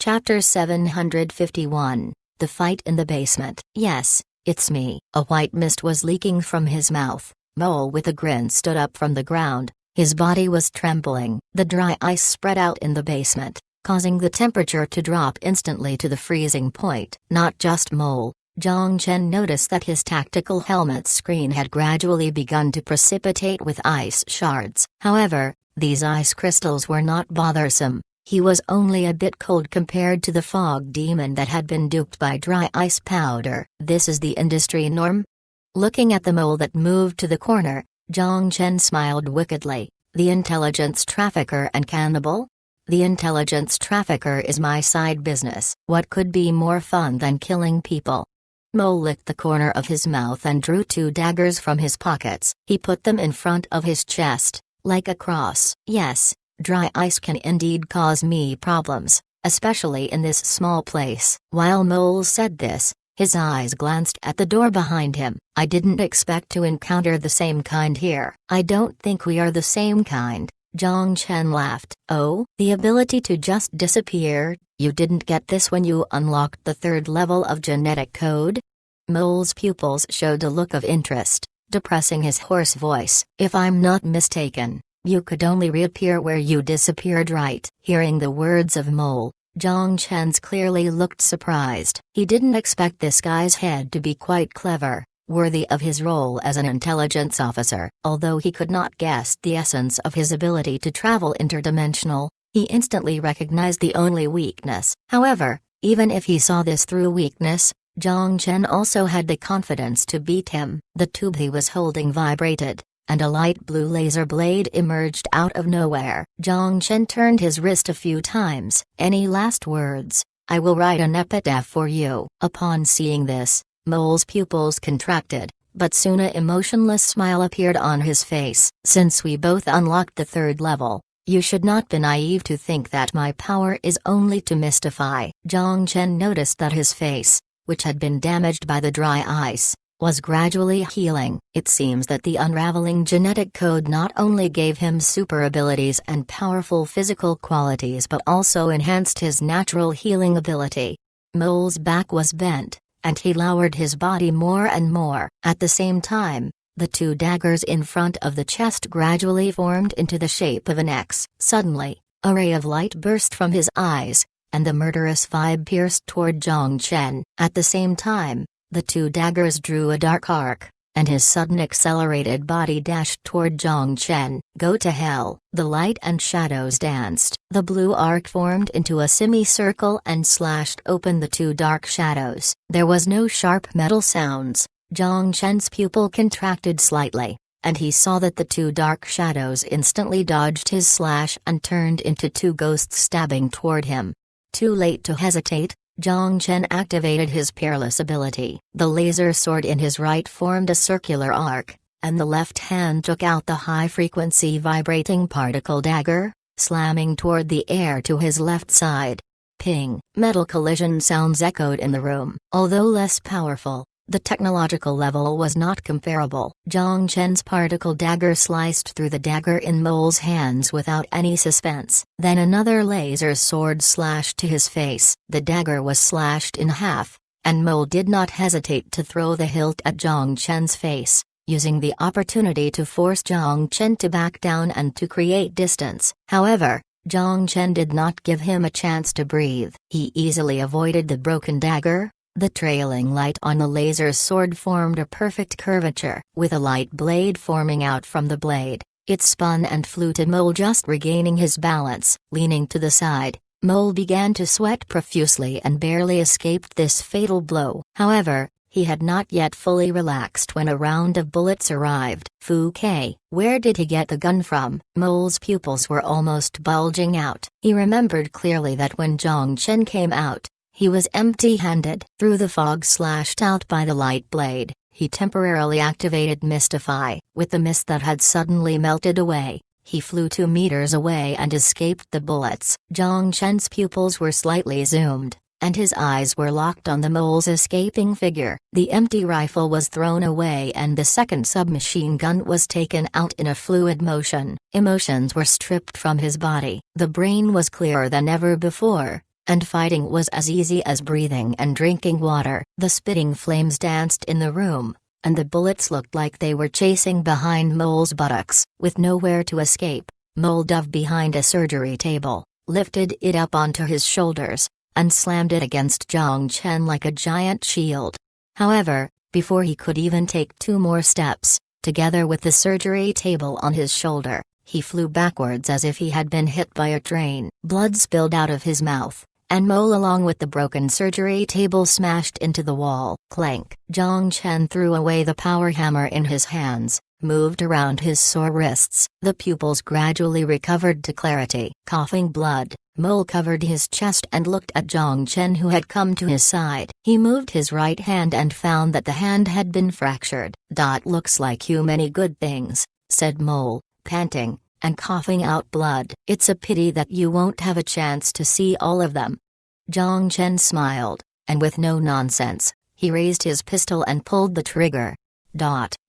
Chapter 751, The Fight in the Basement. Yes, it's me. A white mist was leaking from his mouth. Mole with a grin stood up from the ground. His body was trembling. The dry ice spread out in the basement, causing the temperature to drop instantly to the freezing point. Not just Mole. Zhang Chen noticed that his tactical helmet's screen had gradually begun to precipitate with ice shards. However, these ice crystals were not bothersome. He was only a bit cold compared to the fog demon that had been duped by dry ice powder. This is the industry norm? Looking at the mole that moved to the corner, Zhang Chen smiled wickedly. The intelligence trafficker and cannibal? The intelligence trafficker is my side business. What could be more fun than killing people? Mole licked the corner of his mouth and drew 2 daggers from his pockets. He put them in front of his chest, like a cross. Yes. Dry ice can indeed cause me problems, especially in this small place. While Mole said this, his eyes glanced at the door behind him. I didn't expect to encounter the same kind here. I don't think we are the same kind. Zhang Chen laughed. Oh, the ability to just disappear? You didn't get this when you unlocked the 3rd level of genetic code? Mole's pupils showed a look of interest, depressing his hoarse voice. If I'm not mistaken, you could only reappear where you disappeared, right? Hearing the words of Mole, Zhang Chen's clearly looked surprised. He didn't expect this guy's head to be quite clever, worthy of his role as an intelligence officer. Although he could not guess the essence of his ability to travel interdimensional, he instantly recognized the only weakness. However, even if he saw this through weakness, Zhang Chen also had the confidence to beat him. The tube he was holding vibrated, and a light blue laser blade emerged out of nowhere. Zhang Chen turned his wrist a few times. Any last words? I will write an epitaph for you. Upon seeing this, Mole's pupils contracted, but soon an emotionless smile appeared on his face. Since we both unlocked the 3rd level, you should not be naive to think that my power is only to mystify. Zhang Chen noticed that his face, which had been damaged by the dry ice, was gradually healing. It seems that the unraveling genetic code not only gave him super abilities and powerful physical qualities but also enhanced his natural healing ability. Mole's back was bent, and he lowered his body more and more. At the same time, the 2 daggers in front of the chest gradually formed into the shape of an X. Suddenly, a ray of light burst from his eyes, and the murderous vibe pierced toward Zhang Chen. At the same time, the 2 daggers drew a dark arc, and his sudden accelerated body dashed toward Zhang Chen. Go to hell! The light and shadows danced. The blue arc formed into a semicircle and slashed open the 2 dark shadows. There was no sharp metal sounds. Zhang Chen's pupil contracted slightly, and he saw that the 2 dark shadows instantly dodged his slash and turned into 2 ghosts stabbing toward him. Too late to hesitate, Zhang Chen activated his peerless ability. The laser sword in his right formed a circular arc, and the left hand took out the high-frequency vibrating particle dagger, slamming toward the air to his left side. Ping! Metal collision sounds echoed in the room. Although less powerful, the technological level was not comparable. Zhang Chen's particle dagger sliced through the dagger in Mole's hands without any suspense. Then another laser sword slashed to his face. The dagger was slashed in half, and Mole did not hesitate to throw the hilt at Zhang Chen's face, using the opportunity to force Zhang Chen to back down and to create distance. However, Zhang Chen did not give him a chance to breathe. He easily avoided the broken dagger. The trailing light on the laser sword formed a perfect curvature. With a light blade forming out from the blade, it spun and flew to Mole, just regaining his balance. Leaning to the side, Mole began to sweat profusely and barely escaped this fatal blow. However, he had not yet fully relaxed when a round of bullets arrived. Fouquet, where did he get the gun from? Mole's pupils were almost bulging out. He remembered clearly that when Zhang Chen came out, he was empty-handed. Through the fog slashed out by the light blade, he temporarily activated Mystify. With the mist that had suddenly melted away, he flew 2 meters away and escaped the bullets. Zhang Chen's pupils were slightly zoomed, and his eyes were locked on the Mole's escaping figure. The empty rifle was thrown away and the second submachine gun was taken out in a fluid motion. Emotions were stripped from his body. The brain was clearer than ever before. and fighting was as easy as breathing and drinking water. The spitting flames danced in the room, and the bullets looked like they were chasing behind Mole's buttocks. With nowhere to escape, Mole dove behind a surgery table, lifted it up onto his shoulders, and slammed it against Zhang Chen like a giant shield. However, before he could even take 2 more steps, together with the surgery table on his shoulder, he flew backwards as if he had been hit by a train. Blood spilled out of his mouth, and Mole along with the broken surgery table smashed into the wall. Clank! Zhang Chen threw away the power hammer in his hands, moved around his sore wrists. The pupils gradually recovered to clarity. Coughing blood, Mole covered his chest and looked at Zhang Chen, who had come to his side. He moved his right hand and found that the hand had been fractured. "Looks like you many good things," said Mole, panting, and coughing out blood. "It's a pity that you won't have a chance to see all of them." Zhang Chen smiled, and with no nonsense, he raised his pistol and pulled the trigger.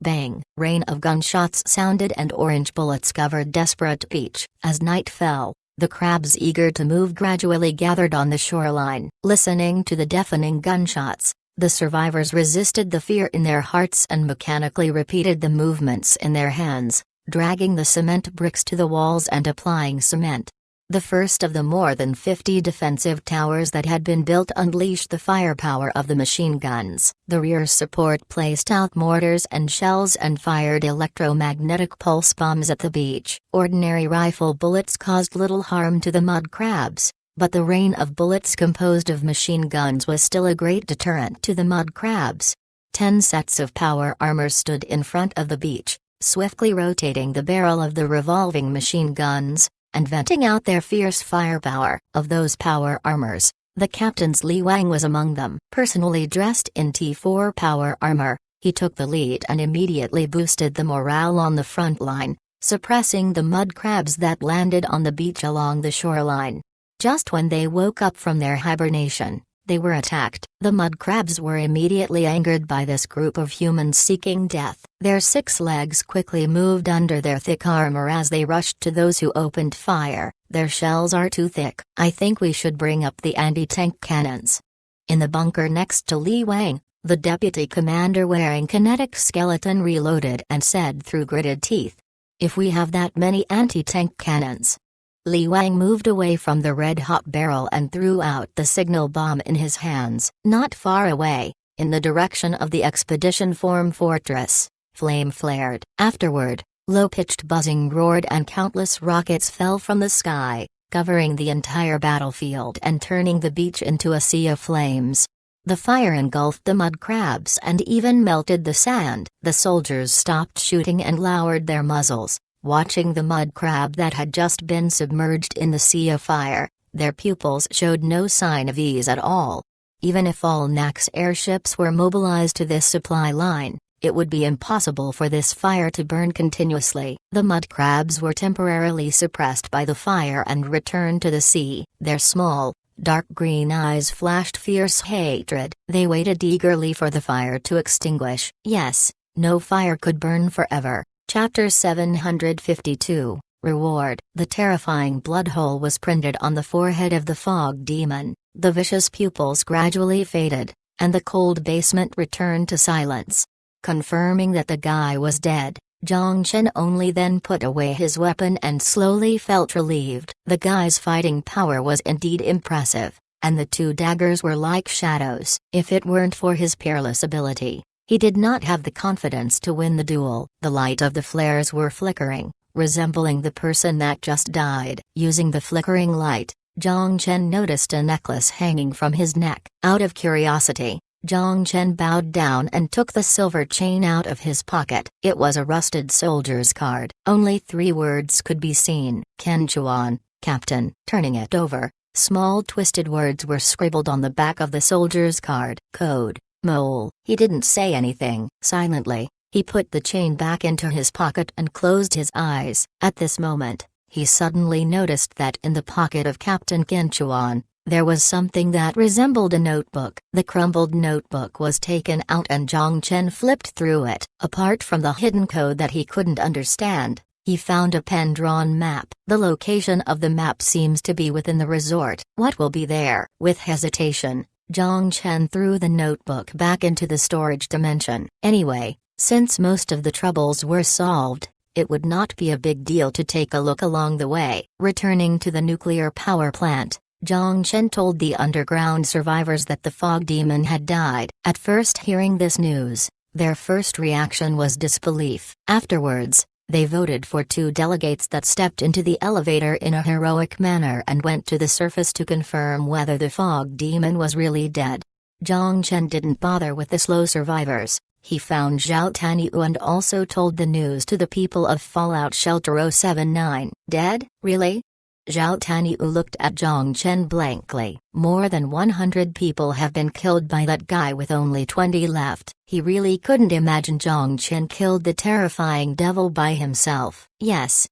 Bang! Rain of gunshots sounded and orange bullets covered desperate beach. As night fell, the crabs eager to move gradually gathered on the shoreline. Listening to the deafening gunshots, the survivors resisted the fear in their hearts and mechanically repeated the movements in their hands, dragging the cement bricks to the walls and applying cement. The first of the more than 50 defensive towers that had been built unleashed the firepower of the machine guns. The rear support placed out mortars and shells and fired electromagnetic pulse bombs at the beach. Ordinary rifle bullets caused little harm to the mud crabs, but the rain of bullets composed of machine guns was still a great deterrent to the mud crabs. 10 sets of power armor stood in front of the beach, swiftly rotating the barrel of the revolving machine guns, and venting out their fierce firepower. Of those power armors, the captain's Li Wang was among them. Personally dressed in T4 power armor, he took the lead and immediately boosted the morale on the front line, suppressing the mud crabs that landed on the beach along the shoreline. Just when they woke up from their hibernation, they were attacked. The mud crabs were immediately angered by this group of humans seeking death. Their 6 legs quickly moved under their thick armor as they rushed to those who opened fire. "Their shells are too thick. I think we should bring up the anti-tank cannons." In the bunker next to Li Wang, the deputy commander wearing kinetic skeleton reloaded and said through gritted teeth, "If we have that many anti-tank cannons." Li Wang moved away from the red-hot barrel and threw out the signal bomb in his hands. Not far away, in the direction of the Expedition Form Fortress, flame flared. Afterward, low-pitched buzzing roared and countless rockets fell from the sky, covering the entire battlefield and turning the beach into a sea of flames. The fire engulfed the mud crabs and even melted the sand. The soldiers stopped shooting and lowered their muzzles, watching the mud crab that had just been submerged in the sea of fire. Their pupils showed no sign of ease at all. Even if all NAC's airships were mobilized to this supply line, it would be impossible for this fire to burn continuously. The mud crabs were temporarily suppressed by the fire and returned to the sea. Their small, dark green eyes flashed fierce hatred. They waited eagerly for the fire to extinguish. Yes, no fire could burn forever. Chapter 752, Reward. The terrifying blood hole was printed on the forehead of the fog demon. The vicious pupils gradually faded, and the cold basement returned to silence. Confirming that the guy was dead, Zhang Chen only then put away his weapon and slowly felt relieved. The guy's fighting power was indeed impressive, and the 2 daggers were like shadows. If it weren't for his peerless ability, he did not have the confidence to win the duel. The light of the flares were flickering, resembling the person that just died. Using the flickering light, Zhang Chen noticed a necklace hanging from his neck. Out of curiosity, Zhang Chen bowed down and took the silver chain out of his pocket. It was a rusted soldier's card. Only 3 words could be seen. Ken Chuan, Captain. Turning it over, small twisted words were scribbled on the back of the soldier's card. Code, Mole. He didn't say anything. Silently, he put the chain back into his pocket and closed his eyes. At this moment, he suddenly noticed that in the pocket of Captain Ken Chuan, there was something that resembled a notebook. The crumbled notebook was taken out and Zhang Chen flipped through it. Apart from the hidden code that he couldn't understand, He found a pen-drawn map. The location of the map seems to be within the resort. What will be there? With hesitation, Zhang Chen threw the notebook back into the storage dimension. Anyway, since most of the troubles were solved, it would not be a big deal to take a look along the way. Returning to the nuclear power plant, Zhang Chen told the underground survivors that the fog demon had died. At first hearing this news, their first reaction was disbelief. Afterwards, they voted for 2 delegates that stepped into the elevator in a heroic manner and went to the surface to confirm whether the fog demon was really dead. Zhang Chen didn't bother with the slow survivors. He found Zhao Taniu and also told the news to the people of Fallout Shelter 079. Dead? Really? Zhao Taniu looked at Zhang Chen blankly. More than 100 people have been killed by that guy with only 20 left. He really couldn't imagine Zhang Chen killed the terrifying devil by himself. Yes.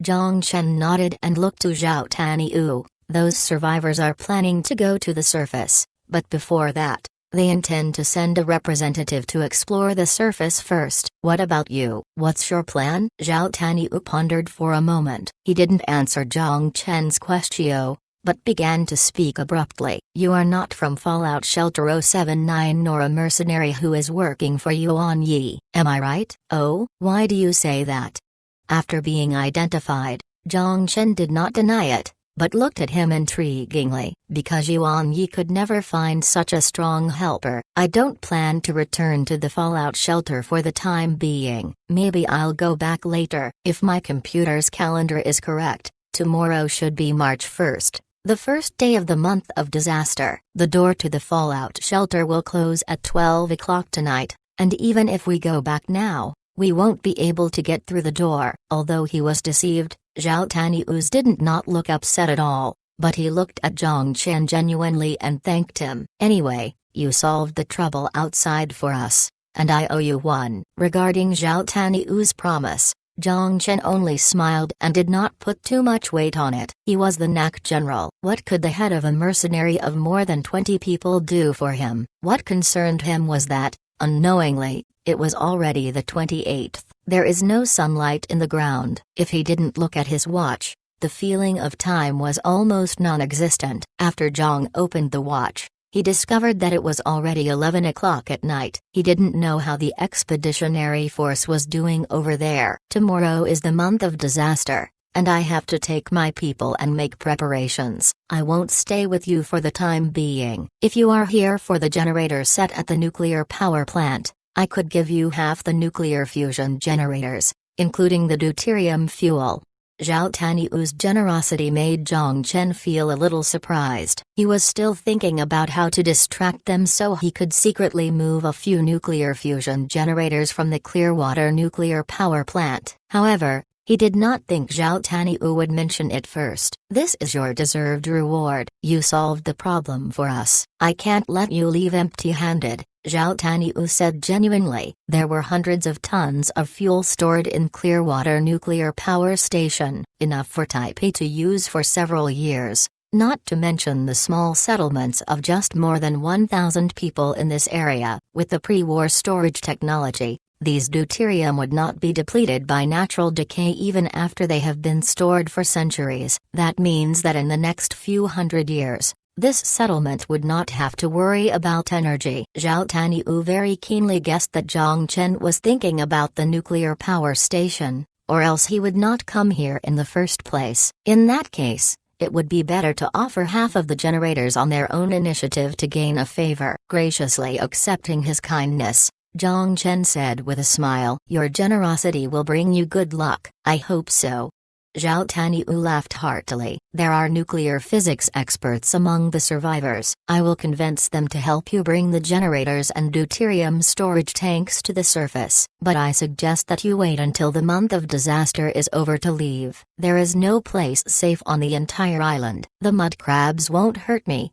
Zhang Chen nodded and looked to Zhao Taniu. Those survivors are planning to go to the surface, but before that, they intend to send a representative to explore the surface first. What about you? What's your plan? Zhao Taniu pondered for a moment. He didn't answer Zhang Chen's question, but began to speak abruptly. You are not from Fallout Shelter 079 nor a mercenary who is working for Yuan Yi, am I right? Oh, why do you say that? After being identified, Zhang Chen did not deny it, but looked at him intriguingly. Because Yuan Yi could never find such a strong helper. I don't plan to return to the Fallout Shelter for the time being. Maybe I'll go back later. If my computer's calendar is correct, tomorrow should be March 1st, the first day of the month of disaster. The door to the Fallout Shelter will close at 12 o'clock tonight, and even if we go back now, we won't be able to get through the door. Although he was deceived, Zhao Taniu's didn't not look upset at all, but he looked at Zhang Chen genuinely and thanked him. Anyway, you solved the trouble outside for us, and I owe you one. Regarding Zhao Taniu's promise, Zhang Chen only smiled and did not put too much weight on it. He was the NAC general. What could the head of a mercenary of more than 20 people do for him? What concerned him was that, unknowingly, it was already the 28th. There is no sunlight in the ground. If he didn't look at his watch, the feeling of time was almost non-existent. After Zhang opened the watch, he discovered that it was already 11 o'clock at night. He didn't know how the expeditionary force was doing over there. Tomorrow is the month of disaster, and I have to take my people and make preparations. I won't stay with you for the time being. If you are here for the generator set at the nuclear power plant, I could give you half the nuclear fusion generators, including the deuterium fuel. Zhao Taniu's generosity made Zhang Chen feel a little surprised. He was still thinking about how to distract them so he could secretly move a few nuclear fusion generators from the Clearwater nuclear power plant. However, he did not think Zhao Taniu would mention it first. This is your deserved reward. You solved the problem for us. I can't let you leave empty-handed, Zhao Taniu said genuinely. There were hundreds of tons of fuel stored in Clearwater nuclear power station, enough for Taipei to use for several years, not to mention the small settlements of just more than 1,000 people in this area. With the pre-war storage technology, these deuterium would not be depleted by natural decay even after they have been stored for centuries. That means that in the next few hundred years, this settlement would not have to worry about energy. Zhao Taniu very keenly guessed that Zhang Chen was thinking about the nuclear power station, or else he would not come here in the first place. In that case, it would be better to offer half of the generators on their own initiative to gain a favor. Graciously accepting his kindness, Zhang Chen said with a smile, "Your generosity will bring you good luck." "I hope so." Zhao Taniu laughed heartily. "There are nuclear physics experts among the survivors. I will convince them to help you bring the generators and deuterium storage tanks to the surface. But I suggest that you wait until the month of disaster is over to leave. There is no place safe on the entire island. The mud crabs won't hurt me."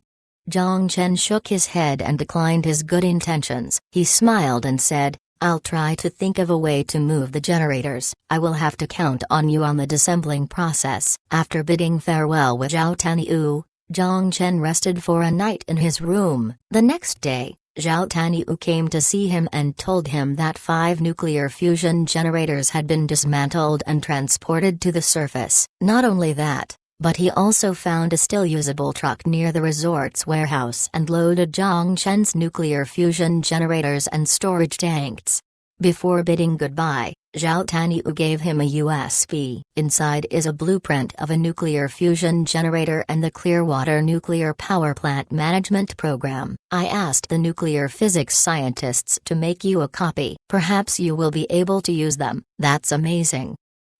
Zhang Chen shook his head and declined his good intentions. He smiled and said, "I'll try to think of a way to move the generators. I will have to count on you on the disassembling process." After bidding farewell with Zhao Taniu, Zhang Chen rested for a night in his room. The next day, Zhao Taniu came to see him and told him that 5 nuclear fusion generators had been dismantled and transported to the surface. Not only that, but he also found a still usable truck near the resort's warehouse and loaded Zhang Chen's nuclear fusion generators and storage tanks. Before bidding goodbye, Zhao Taniu gave him a USB. Inside is a blueprint of a nuclear fusion generator and the Clearwater Nuclear Power Plant Management Program. I asked the nuclear physics scientists to make you a copy. Perhaps you will be able to use them. That's amazing.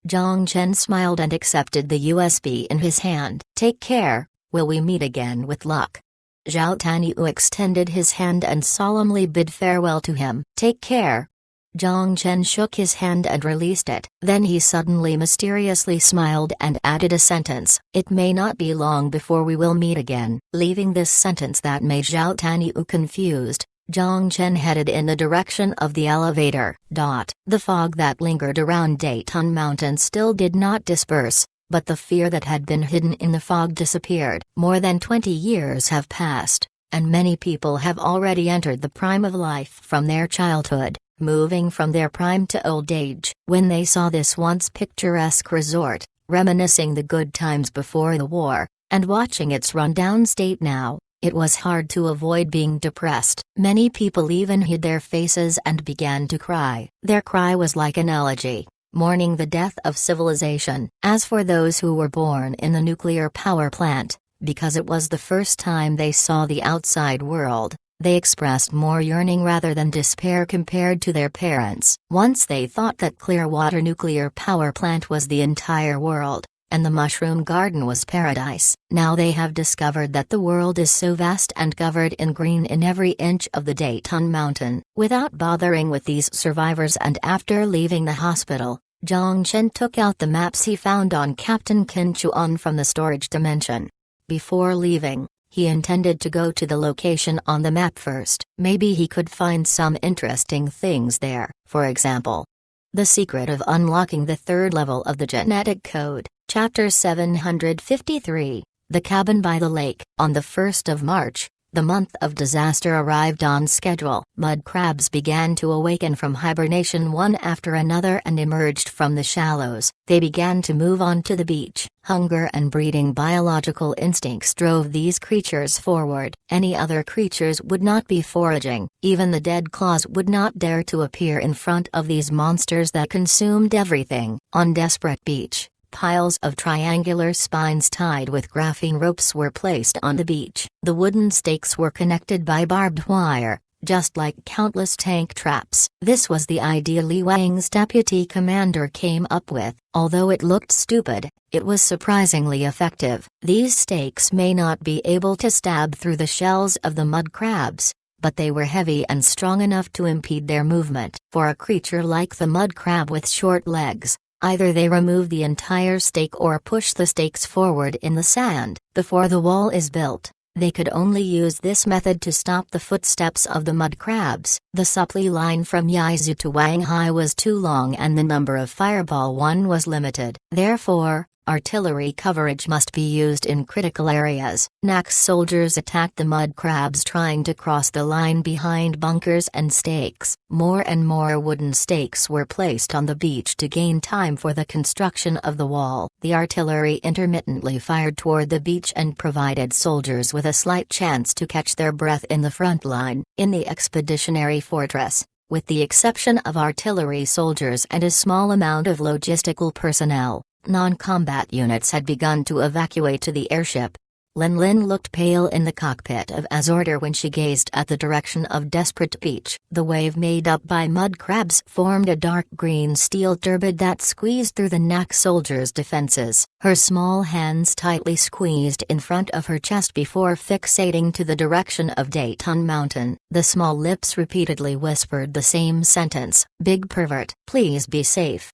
Zhang Chen smiled and accepted the USB in his hand. Take care, will we meet again with luck? Zhao Taniu extended his hand and solemnly bid farewell to him. Take care. Zhang Chen shook his hand and released it. Then he suddenly mysteriously smiled and added a sentence. It may not be long before we will meet again. Leaving this sentence that made Zhao Taniu confused, Zhang Chen headed in the direction of the elevator. The fog that lingered around Dayton Mountain still did not disperse, but the fear that had been hidden in the fog disappeared. More than 20 years have passed, and many people have already entered the prime of life from their childhood, moving from their prime to old age. When they saw this once picturesque resort, reminiscing the good times before the war, and watching its rundown state now, it was hard to avoid being depressed. Many people even hid their faces and began to cry. Their cry was like an elegy, mourning the death of civilization. As for those who were born in the nuclear power plant, because it was the first time they saw the outside world, they expressed more yearning rather than despair compared to their parents. Once they thought that Clearwater Nuclear Power Plant was the entire world, and the mushroom garden was paradise. Now they have discovered that the world is so vast and covered in green in every inch of the Dayton Mountain. Without bothering with these survivors and after leaving the hospital, Zhang Chen took out the maps he found on Captain Qin Chuan from the storage dimension. Before leaving, he intended to go to the location on the map first. Maybe he could find some interesting things there, for example, the secret of unlocking the 3rd level of the genetic code. Chapter 753, The Cabin by the Lake. On the 1st of March, the month of disaster arrived on schedule. Mud crabs began to awaken from hibernation one after another and emerged from the shallows. They began to move onto the beach. Hunger and breeding biological instincts drove these creatures forward. Any other creatures would not be foraging. Even the dead claws would not dare to appear in front of these monsters that consumed everything. On Desperate Beach, piles of triangular spines tied with graphene ropes were placed on the beach. The wooden stakes were connected by barbed wire, just like countless tank traps. This was the idea Li Wang's deputy commander came up with. Although it looked stupid, it was surprisingly effective. These stakes may not be able to stab through the shells of the mud crabs, but they were heavy and strong enough to impede their movement. For a creature like the mud crab with short legs, either they remove the entire stake or push the stakes forward in the sand. Before the wall is built, they could only use this method to stop the footsteps of the mud crabs. The supply line from Yizhu to Wanghai was too long and the number of Fireball 1 was limited. Therefore, artillery coverage must be used in critical areas. Nax soldiers attacked the mud crabs trying to cross the line behind bunkers and stakes. More and more wooden stakes were placed on the beach to gain time for the construction of the wall. The artillery intermittently fired toward the beach and provided soldiers with a slight chance to catch their breath in the front line. In the expeditionary fortress, with the exception of artillery soldiers and a small amount of logistical personnel, non-combat units had begun to evacuate to the airship. Lin Lin looked pale in the cockpit of Azorder when she gazed at the direction of Desperate Beach. The wave made up by mud crabs formed a dark green steel turbid that squeezed through the Nak soldier's defenses. Her small hands tightly squeezed in front of her chest before fixating to the direction of Dayton Mountain. The small lips repeatedly whispered the same sentence, "Big pervert, please be safe."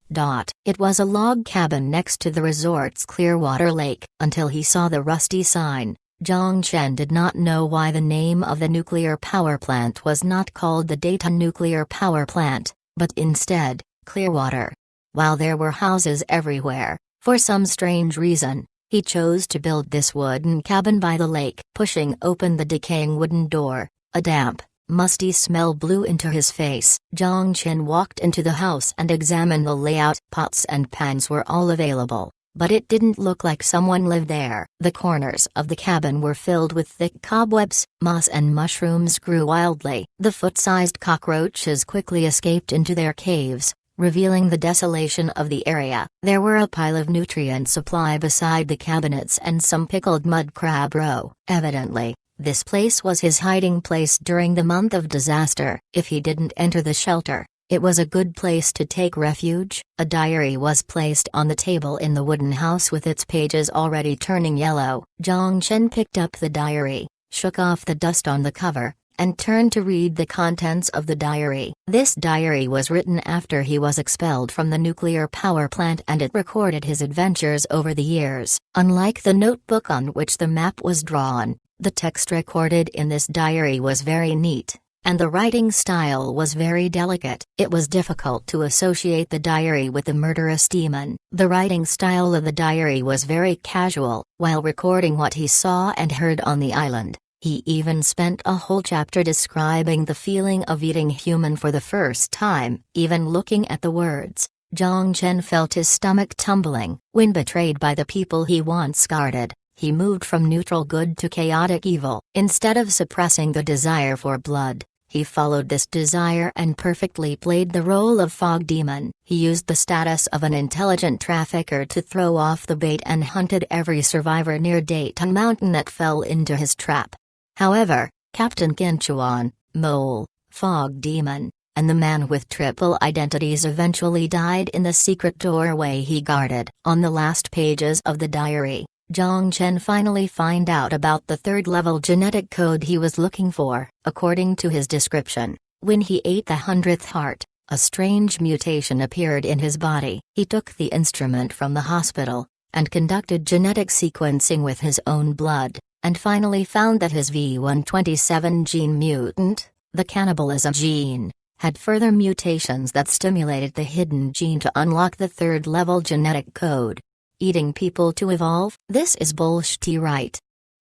It was a log cabin next to the resort's Clearwater Lake. Until he saw the rusty sign, Zhang Chen did not know why the name of the nuclear power plant was not called the Dayton Nuclear Power Plant, but instead, Clearwater. While there were houses everywhere, for some strange reason, he chose to build this wooden cabin by the lake. Pushing open the decaying wooden door, a damp, musty smell blew into his face. Zhang Chen walked into the house and examined the layout. Pots and pans were all available, but it didn't look like someone lived there. The corners of the cabin were filled with thick cobwebs, moss and mushrooms grew wildly. The foot-sized cockroaches quickly escaped into their caves, revealing the desolation of the area. There were a pile of nutrient supply beside the cabinets and some pickled mud crab roe. Evidently, this place was his hiding place during the month of disaster. If he didn't enter the shelter, it was a good place to take refuge. A diary was placed on the table in the wooden house with its pages already turning yellow. Zhang Chen picked up the diary, shook off the dust on the cover, and turned to read the contents of the diary. This diary was written after he was expelled from the nuclear power plant, and it recorded his adventures over the years. Unlike the notebook on which the map was drawn, the text recorded in this diary was very neat, and the writing style was very delicate. It was difficult to associate the diary with the murderous demon. The writing style of the diary was very casual, while recording what he saw and heard on the island. He even spent a whole chapter describing the feeling of eating human for the first time. Even looking at the words, Zhang Chen felt his stomach tumbling. When betrayed by the people he once guarded, he moved from neutral good to chaotic evil. Instead of suppressing the desire for blood, he followed this desire and perfectly played the role of fog demon. He used the status of an intelligent trafficker to throw off the bait and hunted every survivor near Dayton Mountain that fell into his trap. However, Captain Kinchuan, Mole, Fog Demon, and the man with triple identities eventually died in the secret doorway he guarded. On the last pages of the diary, Zhang Chen finally find out about the third-level genetic code he was looking for. According to his description, when he ate the 100th heart, a strange mutation appeared in his body. He took the instrument from the hospital, and conducted genetic sequencing with his own blood, and finally found that his V127 gene mutant, the cannibalism gene, had further mutations that stimulated the hidden gene to unlock the third-level genetic code. Eating people to evolve? This is bullshit, right?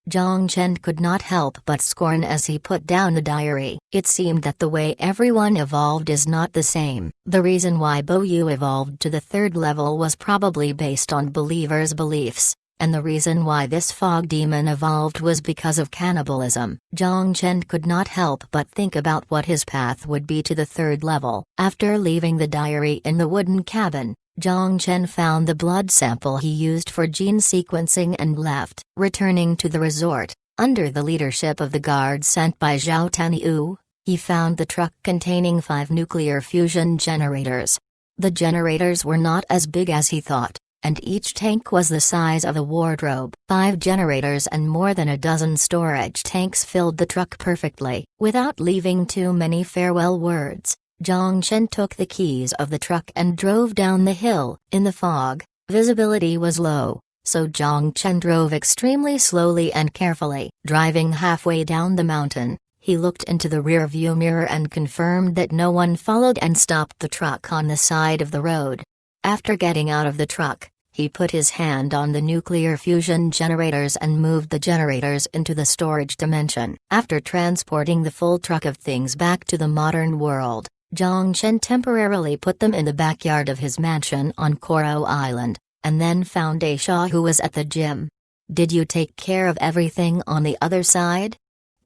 Zhang Chen could not help but scorn as he put down the diary. It seemed that the way everyone evolved is not the same. The reason why Boyu evolved to the third level was probably based on believers' beliefs, and the reason why this fog demon evolved was because of cannibalism. Zhang Chen could not help but think about what his path would be to the third level. After leaving the diary in the wooden cabin, Zhang Chen found the blood sample he used for gene sequencing and left. Returning to the resort, under the leadership of the guard sent by Zhao Taniu, he found the truck containing 5 nuclear fusion generators. The generators were not as big as he thought, and each tank was the size of a wardrobe. 5 generators and more than a dozen storage tanks filled the truck perfectly. Without leaving too many farewell words, Zhang Chen took the keys of the truck and drove down the hill. In the fog, visibility was low, so Zhang Chen drove extremely slowly and carefully. Driving halfway down the mountain, he looked into the rear-view mirror and confirmed that no one followed and stopped the truck on the side of the road. After getting out of the truck, he put his hand on the nuclear fusion generators and moved the generators into the storage dimension. After transporting the full truck of things back to the modern world, Zhang Chen temporarily put them in the backyard of his mansion on Koro Island, and then found Aisha, who was at the gym. "Did you take care of everything on the other side?"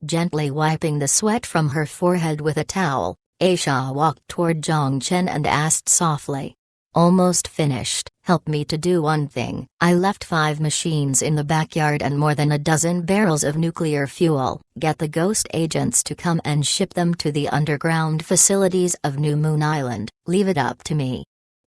Gently wiping the sweat from her forehead with a towel, Aisha walked toward Zhang Chen and asked softly, "Almost finished. Help me to do one thing. I left 5 machines in the backyard and more than a dozen barrels of nuclear fuel. Get the ghost agents to come and ship them to the underground facilities of New Moon Island. Leave it up to me."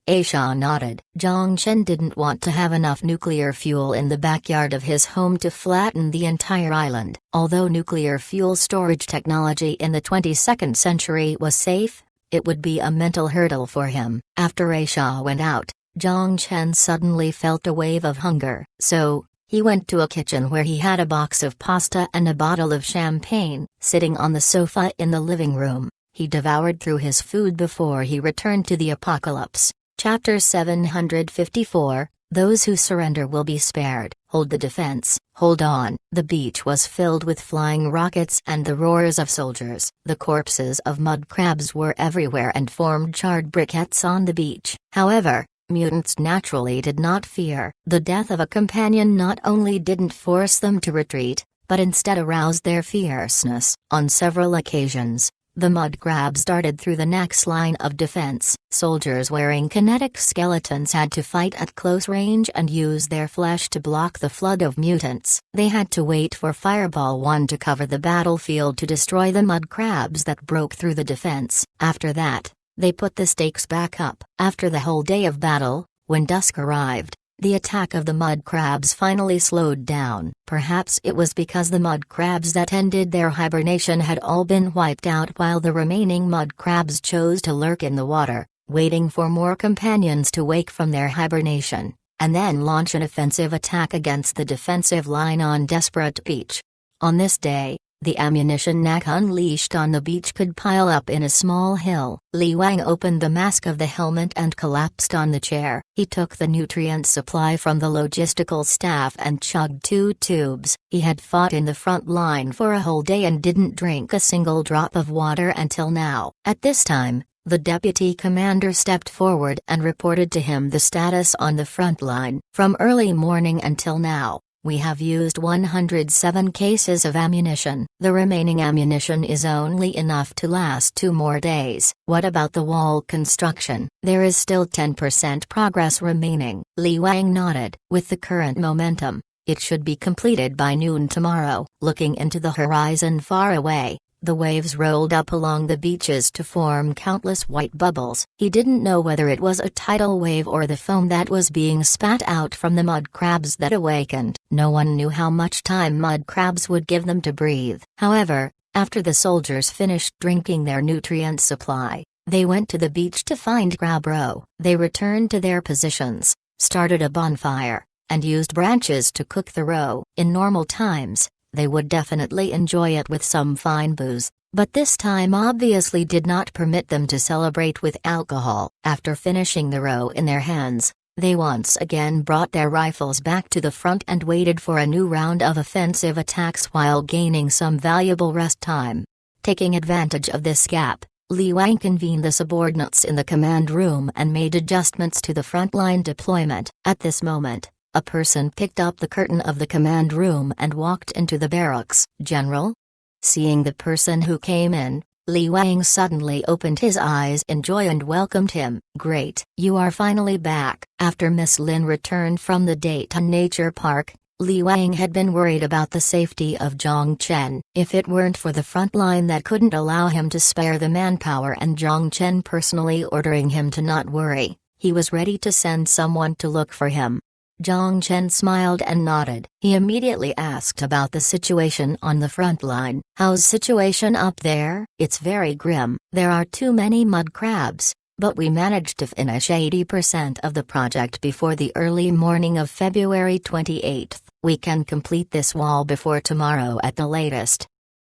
Aisha nodded. Zhang Chen didn't want to have enough nuclear fuel in the backyard of his home to flatten the entire island. Although nuclear fuel storage technology in the 22nd century was safe, it would be a mental hurdle for him. After Aisha went out, Zhang Chen suddenly felt a wave of hunger. So, he went to a kitchen where he had a box of pasta and a bottle of champagne. Sitting on the sofa in the living room, he devoured through his food before he returned to the apocalypse. Chapter 754, Those Who Surrender Will Be Spared. Hold the defense, hold on. The beach was filled with flying rockets and the roars of soldiers. The corpses of mud crabs were everywhere and formed charred briquettes on the beach. However, mutants naturally did not fear. The death of a companion not only didn't force them to retreat, but instead aroused their fierceness. On several occasions, the mud crabs darted through the next line of defense. Soldiers wearing kinetic skeletons had to fight at close range and use their flesh to block the flood of mutants. They had to wait for Fireball 1 to cover the battlefield to destroy the mud crabs that broke through the defense. After that, they put the stakes back up. After the whole day of battle, when dusk arrived, the attack of the mud crabs finally slowed down. Perhaps it was because the mud crabs that ended their hibernation had all been wiped out while the remaining mud crabs chose to lurk in the water, waiting for more companions to wake from their hibernation, and then launch an offensive attack against the defensive line on Desperate Beach. On this day, the ammunition knack unleashed on the beach could pile up in a small hill. Li Wang opened the mask of the helmet and collapsed on the chair. He took the nutrient supply from the logistical staff and chugged 2 tubes. He had fought in the front line for a whole day and didn't drink a single drop of water until now. At this time, the deputy commander stepped forward and reported to him the status on the front line. From early morning until now, we have used 107 cases of ammunition. The remaining ammunition is only enough to last 2 more days. What about the wall construction? There is still 10% progress remaining. Li Wang nodded. With the current momentum, it should be completed by noon tomorrow. Looking into the horizon far away, the waves rolled up along the beaches to form countless white bubbles. He didn't know whether it was a tidal wave or the foam that was being spat out from the mud crabs that awakened. No one knew how much time mud crabs would give them to breathe. However, after the soldiers finished drinking their nutrient supply, they went to the beach to find crab roe. They returned to their positions, started a bonfire, and used branches to cook the roe. In normal times, they would definitely enjoy it with some fine booze, but this time obviously did not permit them to celebrate with alcohol. After finishing the roe in their hands, they once again brought their rifles back to the front and waited for a new round of offensive attacks while gaining some valuable rest time. Taking advantage of this gap, Li Wang convened the subordinates in the command room and made adjustments to the frontline deployment. At this moment, a person picked up the curtain of the command room and walked into the barracks. "General?" Seeing the person who came in, Li Wang suddenly opened his eyes in joy and welcomed him. "Great. You are finally back." After Miss Lin returned from the Dayton Nature Park, Li Wang had been worried about the safety of Zhang Chen. If it weren't for the front line that couldn't allow him to spare the manpower and Zhang Chen personally ordering him to not worry, he was ready to send someone to look for him. Zhang Chen smiled and nodded. He immediately asked about the situation on the front line. "How's situation up there?" "It's very grim. There are too many mud crabs, but we managed to finish 80% of the project before the early morning of February 28th. We can complete this wall before tomorrow at the latest,"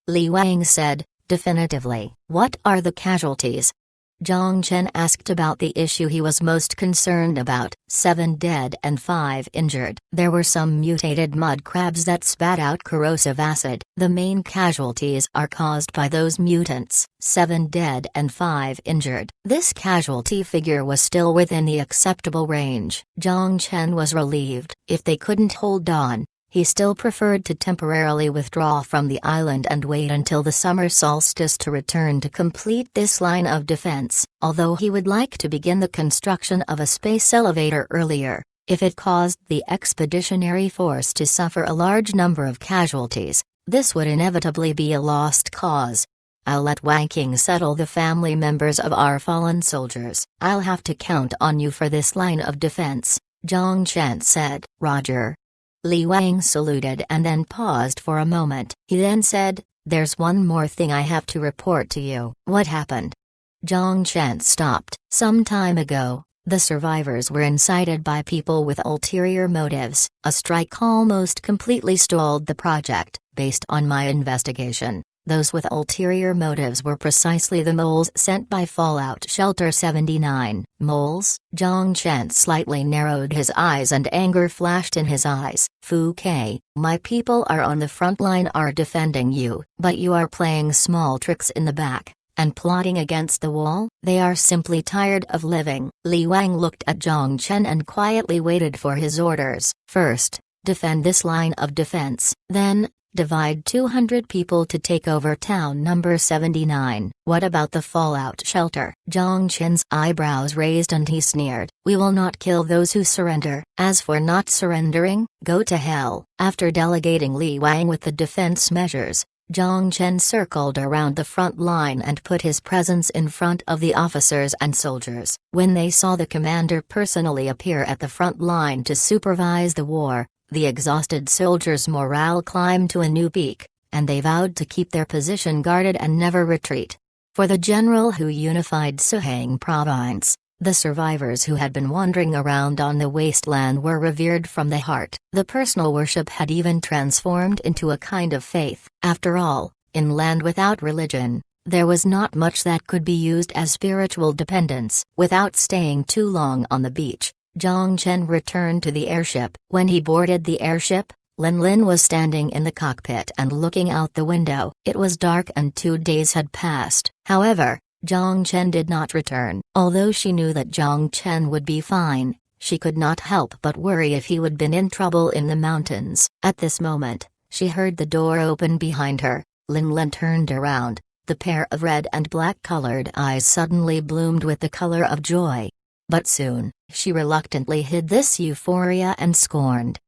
Li Wang said, definitively. "What are the casualties?" Zhang Chen asked about the issue he was most concerned about. 7 dead and 5 injured. There were some mutated mud crabs that spat out corrosive acid. The main casualties are caused by those mutants. 7 dead and 5 injured. This casualty figure was still within the acceptable range. Zhang Chen was relieved. If they couldn't hold on, he still preferred to temporarily withdraw from the island and wait until the summer solstice to return to complete this line of defense, although he would like to begin the construction of a space elevator earlier. If it caused the expeditionary force to suffer a large number of casualties, this would inevitably be a lost cause. "I'll let Wang Qing settle the family members of our fallen soldiers. I'll have to count on you for this line of defense," Zhang Chen said. "Roger." Li Wang saluted and then paused for a moment. He then said, "There's one more thing I have to report to you." "What happened?" Zhang Chen stopped. "Some time ago, the survivors were incited by people with ulterior motives. A strike almost completely stalled the project. Based on my investigation, Those with ulterior motives were precisely the moles sent by Fallout Shelter 79. Moles? Zhang Chen slightly narrowed his eyes and anger flashed in his eyes. Fu Ke, my people are on the front line, are defending you, but you are playing small tricks in the back and plotting against the wall. They are simply tired of living. Li Wang looked at Zhang Chen and quietly waited for his orders. First, defend this line of defense. Then, divide 200 people to take over town number 79. What about the fallout shelter? Zhang Chen's eyebrows raised and he sneered. We will not kill those who surrender. As for not surrendering, go to hell. After delegating Li Wang with the defense measures, Zhang Chen circled around the front line and put his presence in front of the officers and soldiers. When they saw the commander personally appear at the front line to supervise the war, the exhausted soldiers' morale climbed to a new peak, and they vowed to keep their position guarded and never retreat. For the general who unified Suhang province, the survivors who had been wandering around on the wasteland were revered from the heart. The personal worship had even transformed into a kind of faith. After all, in land without religion, there was not much that could be used as spiritual dependence. Without staying too long on the beach, Zhang Chen returned to the airship. When he boarded the airship, Lin Lin was standing in the cockpit and looking out the window. It was dark and 2 days had passed. However, Zhang Chen did not return. Although she knew that Zhang Chen would be fine, she could not help but worry if he would been in trouble in the mountains. At this moment, she heard the door open behind her. Lin Lin turned around. The pair of red and black-colored eyes suddenly bloomed with the color of joy. But soon, she reluctantly hid this euphoria and scorned.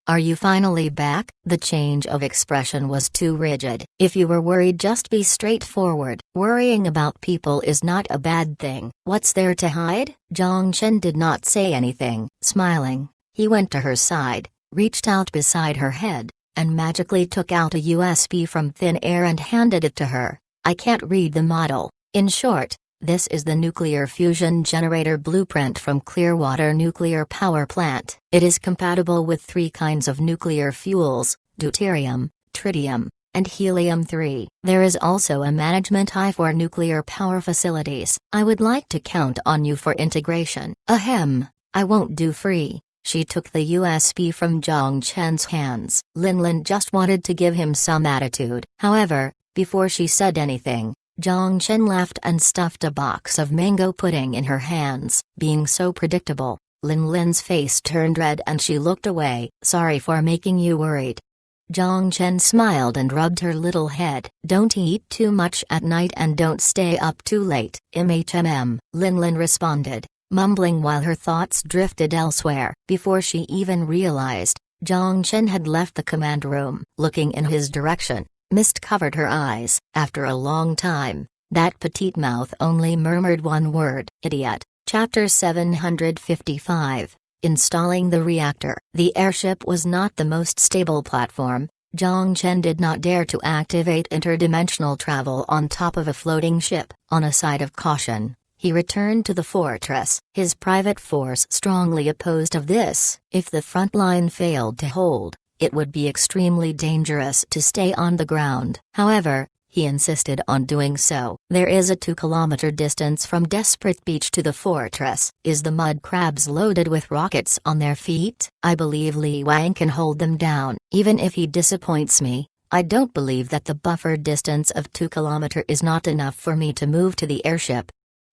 Are you finally back? The change of expression was too rigid. If you were worried, just be straightforward. Worrying about people is not a bad thing. What's there to hide? Zhang Chen did not say anything. Smiling, he went to her side, reached out beside her head, and magically took out a USB from thin air and handed it to her. I can't read the model. In short, this is the nuclear fusion generator blueprint from Clearwater Nuclear Power Plant. It is compatible with 3 kinds of nuclear fuels, deuterium, tritium, and helium-3. There is also a management eye for nuclear power facilities. I would like to count on you for integration. Ahem, I won't do free. She took the USB from Zhang Chen's hands. Lin Lin just wanted to give him some attitude. However, before she said anything, Zhang Chen laughed and stuffed a box of mango pudding in her hands. Being so predictable, Lin Lin's face turned red and she looked away. Sorry for making you worried. Zhang Chen smiled and rubbed her little head. Don't eat too much at night and don't stay up too late. Lin Lin responded, mumbling while her thoughts drifted elsewhere. Before she even realized, Zhang Chen had left the command room. Looking in his direction, mist covered her eyes. After a long time, that petite mouth only murmured one word. Idiot. Chapter 755. Installing the reactor. The airship was not the most stable platform. Zhang Chen did not dare to activate interdimensional travel on top of a floating ship. On a side of caution, he returned to the fortress. His private force strongly opposed of this. If the front line failed to hold, it would be extremely dangerous to stay on the ground. However, he insisted on doing so. There is a 2-kilometer distance from Desperate Beach to the fortress. Is the mud crabs loaded with rockets on their feet? I believe Li Wang can hold them down. Even if he disappoints me, I don't believe that the buffer distance of 2 kilometers is not enough for me to move to the airship,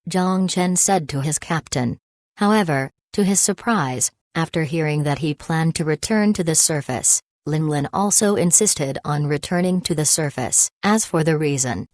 Zhang Chen said to his captain. However, to his surprise, after hearing that he planned to return to the surface, Lin Lin also insisted on returning to the surface. As for the reason,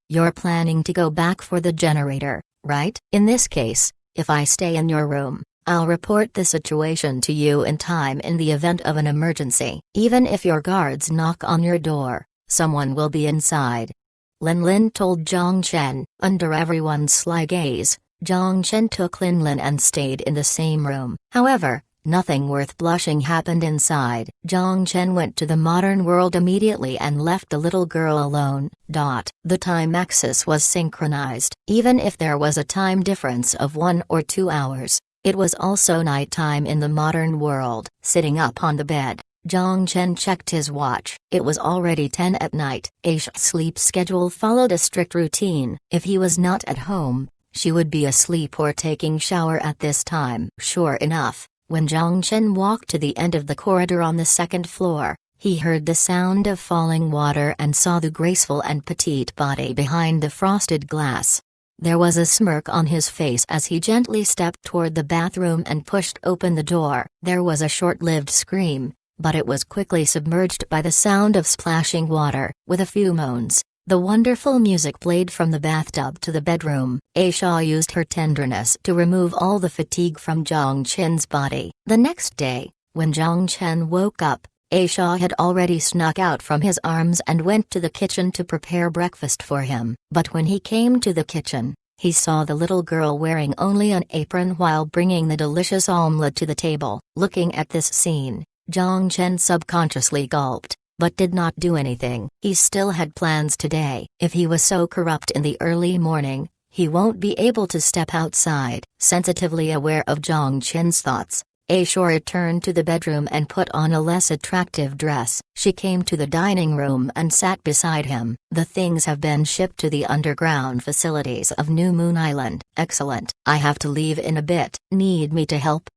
you're planning to go back for the generator, right? In this case, if I stay in your room, I'll report the situation to you in time in the event of an emergency. Even if your guards knock on your door, someone will be inside. Lin Lin told Zhang Chen. Under everyone's sly gaze, Zhang Chen took Lin Lin and stayed in the same room. However, nothing worth blushing happened inside. Zhang Chen went to the modern world immediately and left the little girl alone. The time axis was synchronized. Even if there was a time difference of 1 or 2 hours, it was also nighttime in the modern world. Sitting up on the bed, Zhang Chen checked his watch. It was already 10 at night. Aisha's sleep schedule followed a strict routine. If he was not at home, she would be asleep or taking shower at this time. Sure enough, when Zhang Chen walked to the end of the corridor on the second floor, he heard the sound of falling water and saw the graceful and petite body behind the frosted glass. There was a smirk on his face as he gently stepped toward the bathroom and pushed open the door. There was a short-lived scream, but it was quickly submerged by the sound of splashing water. With a few moans, the wonderful music played from the bathtub to the bedroom. Aisha used her tenderness to remove all the fatigue from Zhang Chen's body. The next day, when Zhang Chen woke up, Aisha had already snuck out from his arms and went to the kitchen to prepare breakfast for him. But when he came to the kitchen, he saw the little girl wearing only an apron while bringing the delicious omelette to the table. Looking at this scene, Zhang Chen subconsciously gulped, but did not do anything. He still had plans today. If he was so corrupt in the early morning, he won't be able to step outside. Sensitively aware of Zhang Chen's thoughts, Aisha returned to the bedroom and put on a less attractive dress. She came to the dining room and sat beside him. The things have been shipped to the underground facilities of New Moon Island. Excellent. I have to leave in a bit. Need me to help?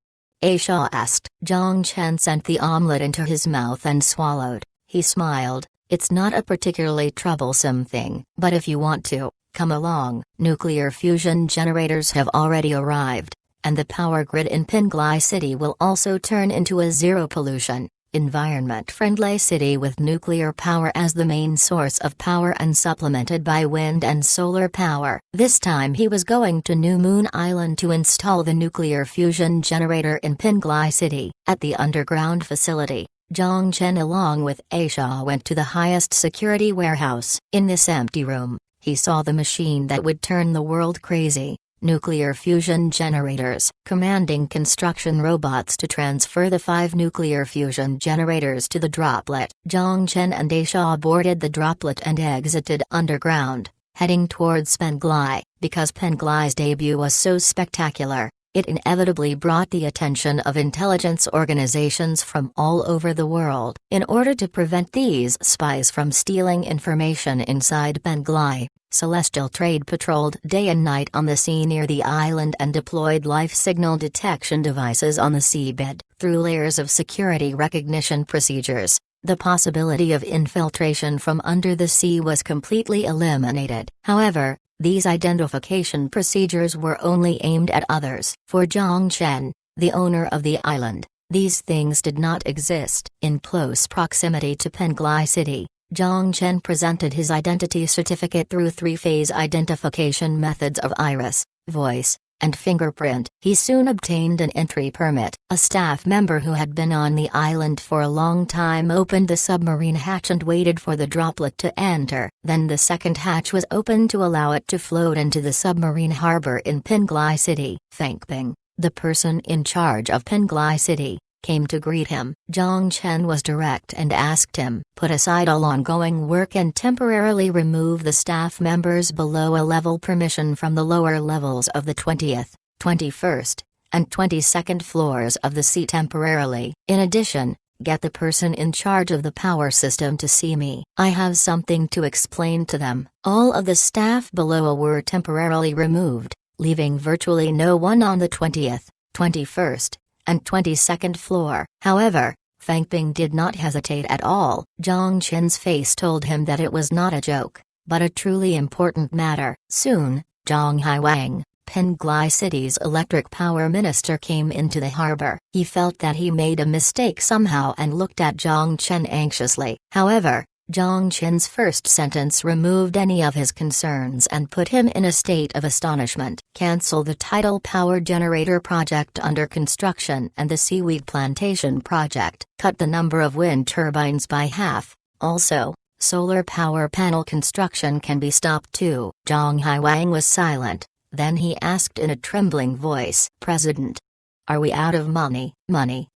Aisha asked. Zhang Chen sent the omelette into his mouth and swallowed. He smiled. It's not a particularly troublesome thing, but if you want to, come along. Nuclear fusion generators have already arrived, and the power grid in Penglai City will also turn into a zero-pollution, environment-friendly city with nuclear power as the main source of power and supplemented by wind and solar power. This time he was going to New Moon Island to install the nuclear fusion generator in Penglai City. At the underground facility, Zhang Chen along with Aisha went to the highest security warehouse. In this empty room, he saw the machine that would turn the world crazy. Nuclear fusion generators, commanding construction robots to transfer the 5 nuclear fusion generators to the droplet. Zhang Chen and Aisha boarded the droplet and exited underground, heading towards Penglai. Because Penglai's debut was so spectacular, it inevitably brought the attention of intelligence organizations from all over the world. In order to prevent these spies from stealing information inside Penglai, Celestial Trade patrolled day and night on the sea near the island and deployed life signal detection devices on the seabed. Through layers of security recognition procedures, the possibility of infiltration from under the sea was completely eliminated. However, these identification procedures were only aimed at others. For Zhang Chen, the owner of the island, these things did not exist. In close proximity to Penglai City, Zhang Chen presented his identity certificate through 3-phase identification methods of iris, voice, and fingerprint. He soon obtained an entry permit. A staff member who had been on the island for a long time opened the submarine hatch and waited for the droplet to enter. Then the second hatch was opened to allow it to float into the submarine harbor in Penglai City. Fengping, the person in charge of Penglai City, came to greet him. Zhang Chen was direct and asked him, put aside all ongoing work and temporarily remove the staff members below a level permission from the lower levels of the 20th, 21st, and 22nd floors of the sea temporarily. In addition, get the person in charge of the power system to see me. I have something to explain to them. All of the staff below were temporarily removed, leaving virtually no one on the 20th, 21st, and 22nd floor. However, Fengping did not hesitate at all. Zhang Chen's face told him that it was not a joke, but a truly important matter. Soon, Zhang Haiwang, Penglai City's electric power minister, came into the harbor. He felt that he made a mistake somehow and looked at Zhang Chen anxiously. However, Zhang Chen's first sentence removed any of his concerns and put him in a state of astonishment. Cancel the tidal power generator project under construction and the seaweed plantation project. Cut the number of wind turbines by half. Also, solar power panel construction can be stopped too. Zhang Haiwang was silent. Then he asked in a trembling voice, President, are we out of money? Money?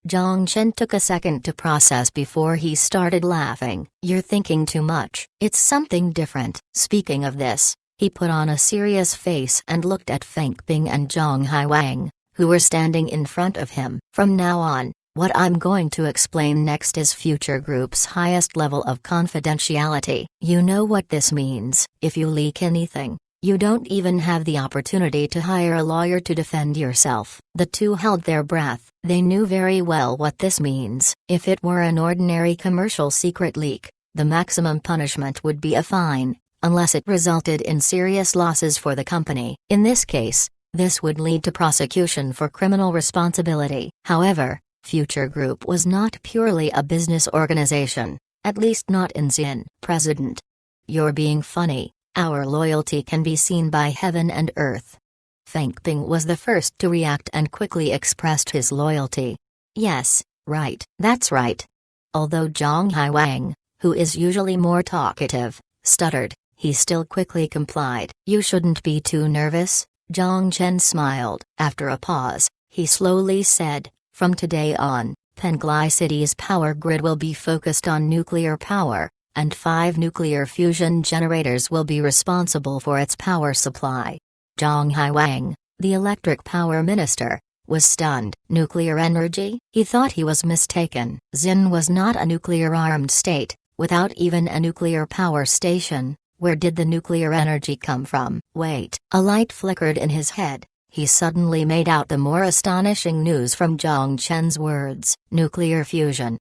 Zhang Chen took a second to process before he started laughing. You're thinking too much. It's something different. Speaking of this, he put on a serious face and looked at Fengping and Zhang Haiwang, who were standing in front of him. From now on, What I'm going to explain next is Future Group's highest level of confidentiality. You know what this means. If you leak anything, you don't even have the opportunity to hire a lawyer to defend yourself. The two held their breath. They knew very well what this means. If it were an ordinary commercial secret leak, the maximum punishment would be a fine, unless it resulted in serious losses for the company. In this case, this would lead to prosecution for criminal responsibility. However, Future Group was not purely a business organization, at least not in Xin. President. You're being funny. Our loyalty can be seen by heaven and earth. Feng Ping was the first to react and quickly expressed his loyalty. Yes, right. That's right. Although Zhang Haiwang, who is usually more talkative, stuttered, he still quickly complied. You shouldn't be too nervous, Zhang Chen smiled. After a pause, he slowly said, from today on, Penglai City's power grid will be focused on nuclear power, and 5 nuclear fusion generators will be responsible for its power supply. Zhang Haiwang, the electric power minister, was stunned. Nuclear energy? He thought he was mistaken. Xin was not a nuclear-armed state, without even a nuclear power station. Where did the nuclear energy come from? Wait. A light flickered in his head. He suddenly made out the more astonishing news from Zhang Chen's words. Nuclear fusion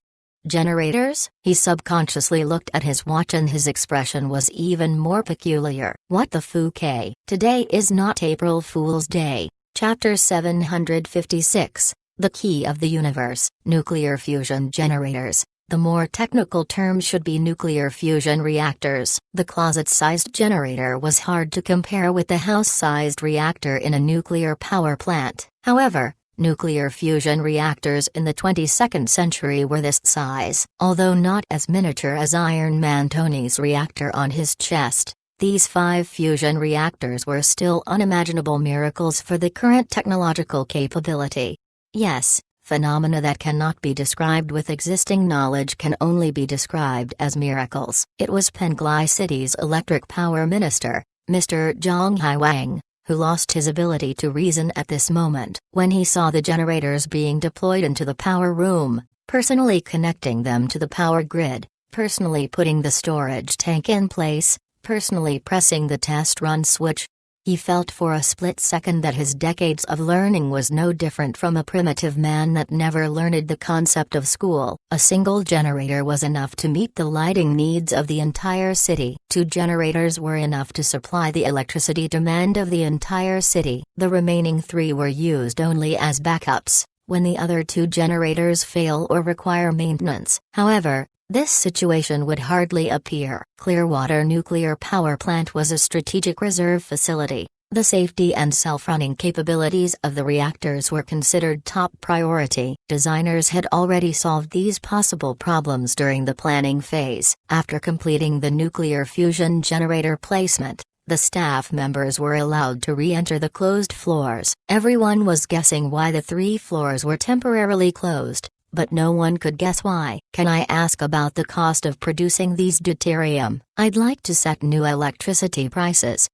generators? He subconsciously looked at his watch and his expression was even more peculiar. What the fouquet? Today is not April Fool's Day. Chapter 756. The Key of the Universe. Nuclear fusion generators. The more technical term should be nuclear fusion reactors. The closet-sized generator was hard to compare with the house-sized reactor in a nuclear power plant. However, nuclear fusion reactors in the 22nd century were this size. Although not as miniature as Iron Man Tony's reactor on his chest, these 5 fusion reactors were still unimaginable miracles for the current technological capability. Yes. Phenomena that cannot be described with existing knowledge can only be described as miracles. It was Penglai City's electric power minister, Mr. Zhang Haiwang, who lost his ability to reason at this moment. When he saw the generators being deployed into the power room, personally connecting them to the power grid, personally putting the storage tank in place, personally pressing the test run switch, he felt for a split second that his decades of learning was no different from a primitive man that never learned the concept of school. A single generator was enough to meet the lighting needs of the entire city. 2 generators were enough to supply the electricity demand of the entire city. The remaining 3 were used only as backups, when the other 2 generators fail or require maintenance. However, this situation would hardly appear. Clearwater Nuclear Power Plant was a strategic reserve facility. The safety and self-running capabilities of the reactors were considered top priority. Designers had already solved these possible problems during the planning phase. After completing the nuclear fusion generator placement, the staff members were allowed to re-enter the closed floors. Everyone was guessing why the 3 floors were temporarily closed, but no one could guess why. Can I ask about the cost of producing these deuterium? I'd like to set new electricity prices.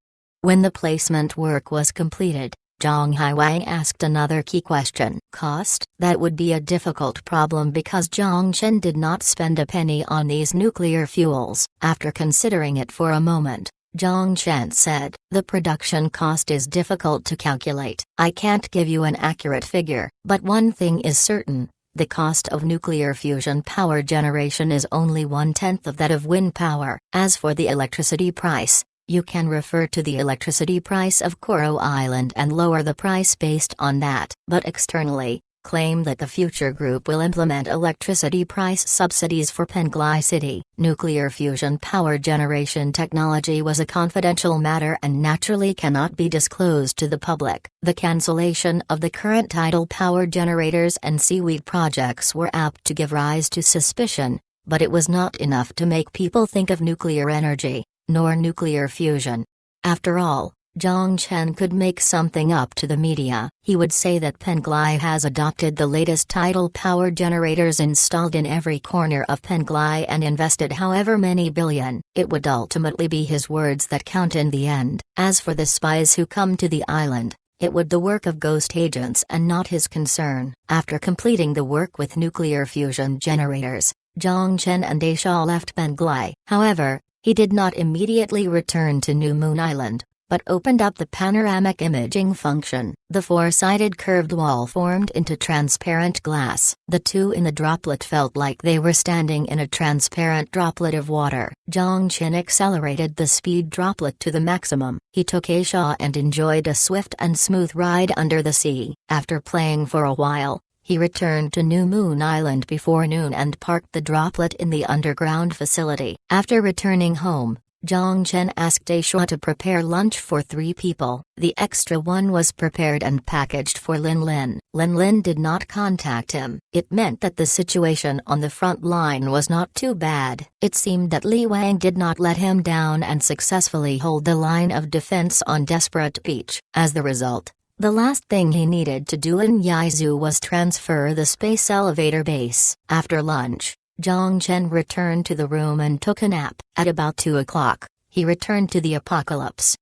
When the placement work was completed, Zhang Haiwang asked another key question. Cost? That would be a difficult problem because Zhang Chen did not spend a penny on these nuclear fuels. After considering it for a moment, Zhang Chen said, the production cost is difficult to calculate. I can't give you an accurate figure, but one thing is certain. The cost of nuclear fusion power generation is only 1/10 of that of wind power. As for the electricity price, you can refer to the electricity price of Coral Island and lower the price based on that. But externally, claim that the Future Group will implement electricity price subsidies for Penglai City. Nuclear fusion power generation technology was a confidential matter and naturally cannot be disclosed to the public. The cancellation of the current tidal power generators and seaweed projects were apt to give rise to suspicion, but it was not enough to make people think of nuclear energy, nor nuclear fusion. After all, Zhang Chen could make something up to the media. He would say that Penglai has adopted the latest tidal power generators installed in every corner of Penglai and invested however many billion. It would ultimately be his words that count in the end. As for the spies who come to the island, it would the work of ghost agents and not his concern. After completing the work with nuclear fusion generators, Zhang Chen and Aisha left Penglai. However, he did not immediately return to New Moon Island, but opened up the panoramic imaging function. The four-sided curved wall formed into transparent glass. The two in the droplet felt like they were standing in a transparent droplet of water. Zhang Chen accelerated the speed droplet to the maximum. He took Aisha and enjoyed a swift and smooth ride under the sea. After playing for a while, he returned to New Moon Island before noon and parked the droplet in the underground facility. After returning home, Zhang Chen asked Aisha to prepare lunch for 3 people. The extra one was prepared and packaged for Lin Lin. Lin Lin did not contact him. It meant that the situation on the front line was not too bad. It seemed that Li Wang did not let him down and successfully hold the line of defense on Desperate Beach. As the result, the last thing he needed to do in Yizhu was transfer the space elevator base. After lunch, Zhang Chen returned to the room and took a nap. At about 2 o'clock, he returned to the apocalypse.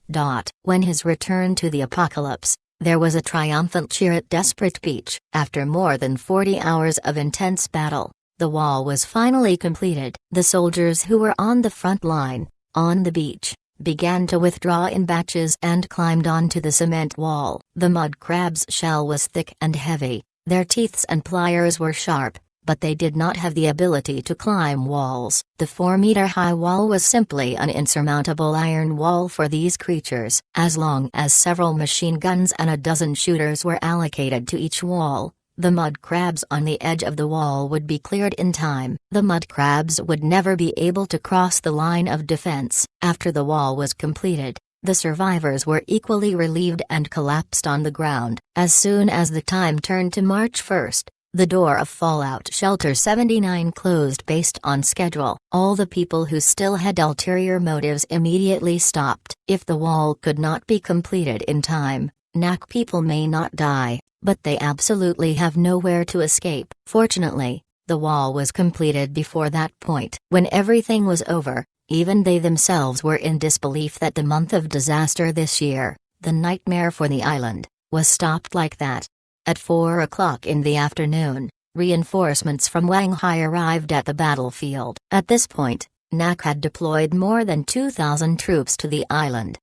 When his return to the apocalypse, there was a triumphant cheer at Desperate Beach. After more than 40 hours of intense battle, the wall was finally completed. The soldiers who were on the front line, on the beach, began to withdraw in batches and climbed onto the cement wall. The mud crab's shell was thick and heavy, their teeth and pliers were sharp, but they did not have the ability to climb walls. The 4-meter-high wall was simply an insurmountable iron wall for these creatures. As long as several machine guns and a dozen shooters were allocated to each wall, the mud crabs on the edge of the wall would be cleared in time. The mud crabs would never be able to cross the line of defense. After the wall was completed, the survivors were equally relieved and collapsed on the ground. As soon as the time turned to March 1st, the door of Fallout Shelter 79 closed based on schedule. All the people who still had ulterior motives immediately stopped. If the wall could not be completed in time, NAC people may not die, but they absolutely have nowhere to escape. Fortunately, the wall was completed before that point. When everything was over, even they themselves were in disbelief that the month of disaster this year, the nightmare for the island, was stopped like that. At 4 o'clock in the afternoon, reinforcements from Wanghai arrived at the battlefield. At this point, NAC had deployed more than 2,000 troops to the island.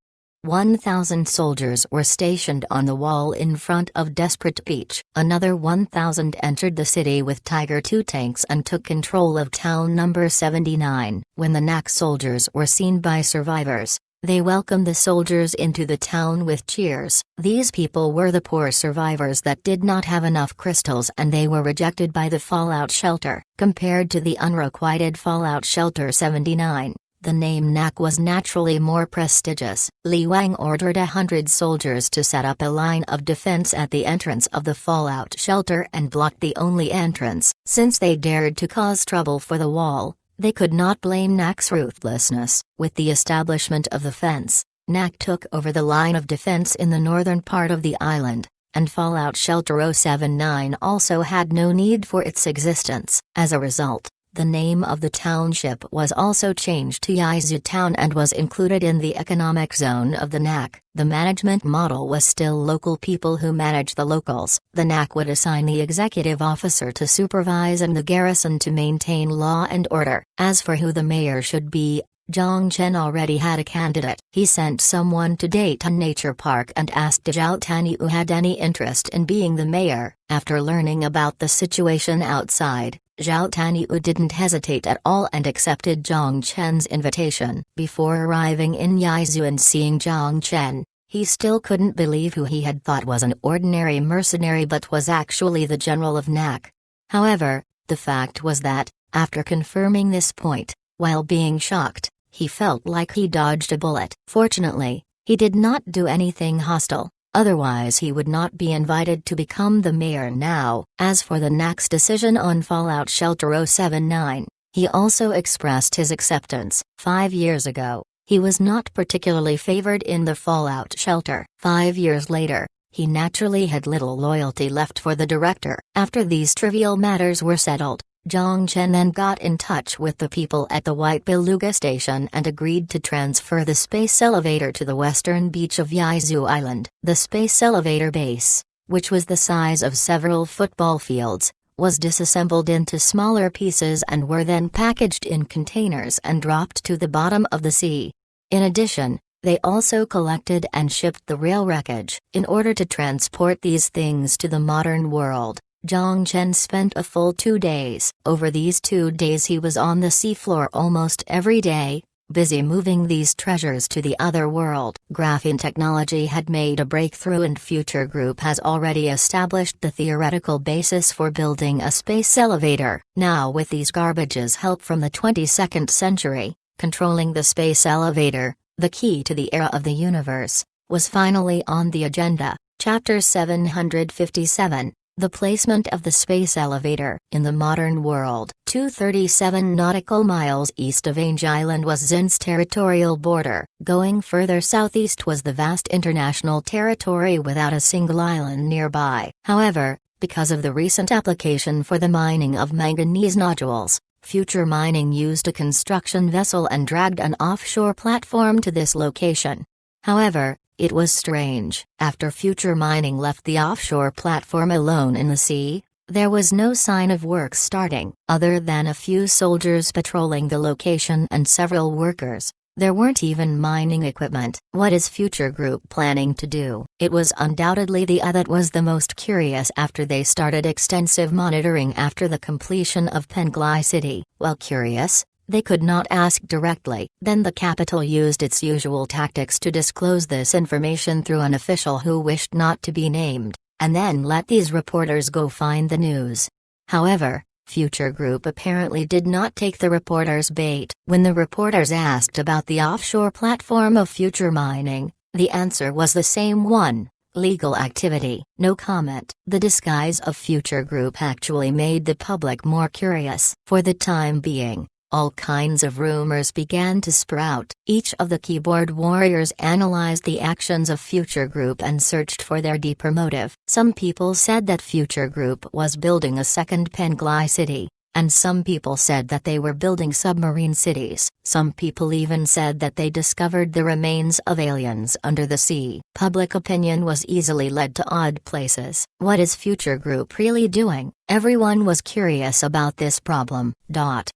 1,000 soldiers were stationed on the wall in front of Desperate Beach. Another 1,000 entered the city with Tiger II tanks and took control of town number 79. When the NAC soldiers were seen by survivors, they welcomed the soldiers into the town with cheers. These people were the poor survivors that did not have enough crystals and they were rejected by the Fallout Shelter. Compared to the unrequited Fallout Shelter 79, the name NAC was naturally more prestigious. Li Wang ordered 100 soldiers to set up a line of defense at the entrance of the Fallout Shelter and blocked the only entrance. Since they dared to cause trouble for the wall, they could not blame NAC's ruthlessness. With the establishment of the fence, NAC took over the line of defense in the northern part of the island, and Fallout Shelter 079 also had no need for its existence. As a result, the name of the township was also changed to Yizhu Town and was included in the economic zone of the NAC. The management model was still local people who manage the locals. The NAC would assign the executive officer to supervise and the garrison to maintain law and order. As for who the mayor should be, Zhang Chen already had a candidate. He sent someone to Dayton Nature Park and asked Zhao Taniu who had any interest in being the mayor. After learning about the situation outside, Zhao Taniu didn't hesitate at all and accepted Zhang Chen's invitation. Before arriving in Yizhu and seeing Zhang Chen, he still couldn't believe who he had thought was an ordinary mercenary but was actually the general of NAC. However, the fact was that, after confirming this point, while being shocked, he felt like he dodged a bullet. Fortunately, he did not do anything hostile. Otherwise he would not be invited to become the mayor now. As for the NAC's decision on Fallout Shelter 079, he also expressed his acceptance. 5 years ago, he was not particularly favored in the Fallout Shelter. 5 years later, he naturally had little loyalty left for the director. After these trivial matters were settled, Zhang Chen then got in touch with the people at the White Beluga station and agreed to transfer the space elevator to the western beach of Yaizu Island. The space elevator base, which was the size of several football fields, was disassembled into smaller pieces and were then packaged in containers and dropped to the bottom of the sea. In addition, they also collected and shipped the rail wreckage. In order to transport these things to the modern world, Zhang Chen spent a full 2 days. Over these 2 days he was on the seafloor almost every day, busy moving these treasures to the other world. Graphene technology had made a breakthrough and Future Group has already established the theoretical basis for building a space elevator. Now with these garbages help from the 22nd century, controlling the space elevator, the key to the era of the universe, was finally on the agenda. Chapter 757. The placement of the space elevator. In the modern world, 237 nautical miles east of Ange Island was Zin's territorial border. Going further southeast was the vast international territory without a single island nearby. However, because of the recent application for the mining of manganese nodules, Future Mining used a construction vessel and dragged an offshore platform to this location. However, it was strange. After Future Mining left the offshore platform alone in the sea, there was no sign of work starting. Other than a few soldiers patrolling the location and several workers, there weren't even mining equipment. What is Future Group planning to do? It was undoubtedly the that was the most curious after they started extensive monitoring after the completion of Penglai City. While curious, they could not ask directly. Then the capital used its usual tactics to disclose this information through an official who wished not to be named, and then let these reporters go find the news. However, Future Group apparently did not take the reporters' bait. When the reporters asked about the offshore platform of Future Mining, the answer was the same one: legal activity. No comment. The disguise of Future Group actually made the public more curious. For the time being, all kinds of rumors began to sprout. Each of the keyboard warriors analyzed the actions of Future Group and searched for their deeper motive. Some people said that Future Group was building a second Penglai city, and some people said that they were building submarine cities. Some people even said that they discovered the remains of aliens under the sea. Public opinion was easily led to odd places. What is Future Group really doing? Everyone was curious about this problem.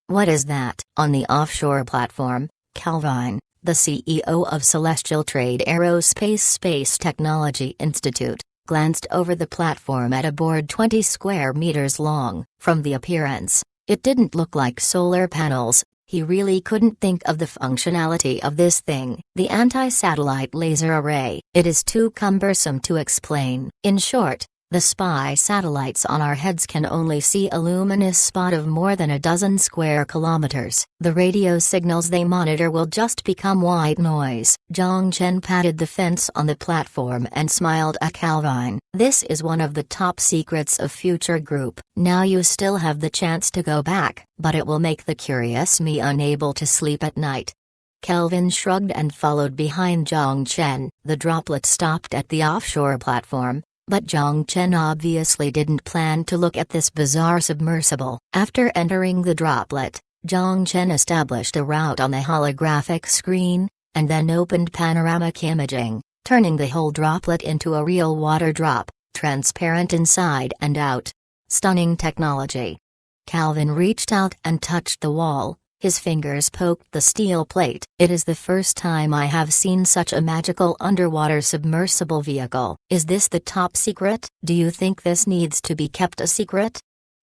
What is that? On the offshore platform, Calvin, the CEO of Celestial Trade Aerospace Space Technology Institute, glanced over the platform at a board 20 square meters long. From the appearance, it didn't look like solar panels. He really couldn't think of the functionality of this thing. The anti-satellite laser array. It is too cumbersome to explain. In short, the spy satellites on our heads can only see a luminous spot of more than a dozen square kilometers. The radio signals they monitor will just become white noise. Zhang Chen patted the fence on the platform and smiled at Calvin. This is one of the top secrets of Future Group. Now you still have the chance to go back, but it will make the curious me unable to sleep at night. Kelvin shrugged and followed behind Zhang Chen. The droplet stopped at the offshore platform, but Zhang Chen obviously didn't plan to look at this bizarre submersible. After entering the droplet, Zhang Chen established a route on the holographic screen, and then opened panoramic imaging, turning the whole droplet into a real water drop, transparent inside and out. Stunning technology. Calvin reached out and touched the wall. His fingers poked the steel plate. It is the first time I have seen such a magical underwater submersible vehicle. Is this the top secret? Do you think this needs to be kept a secret?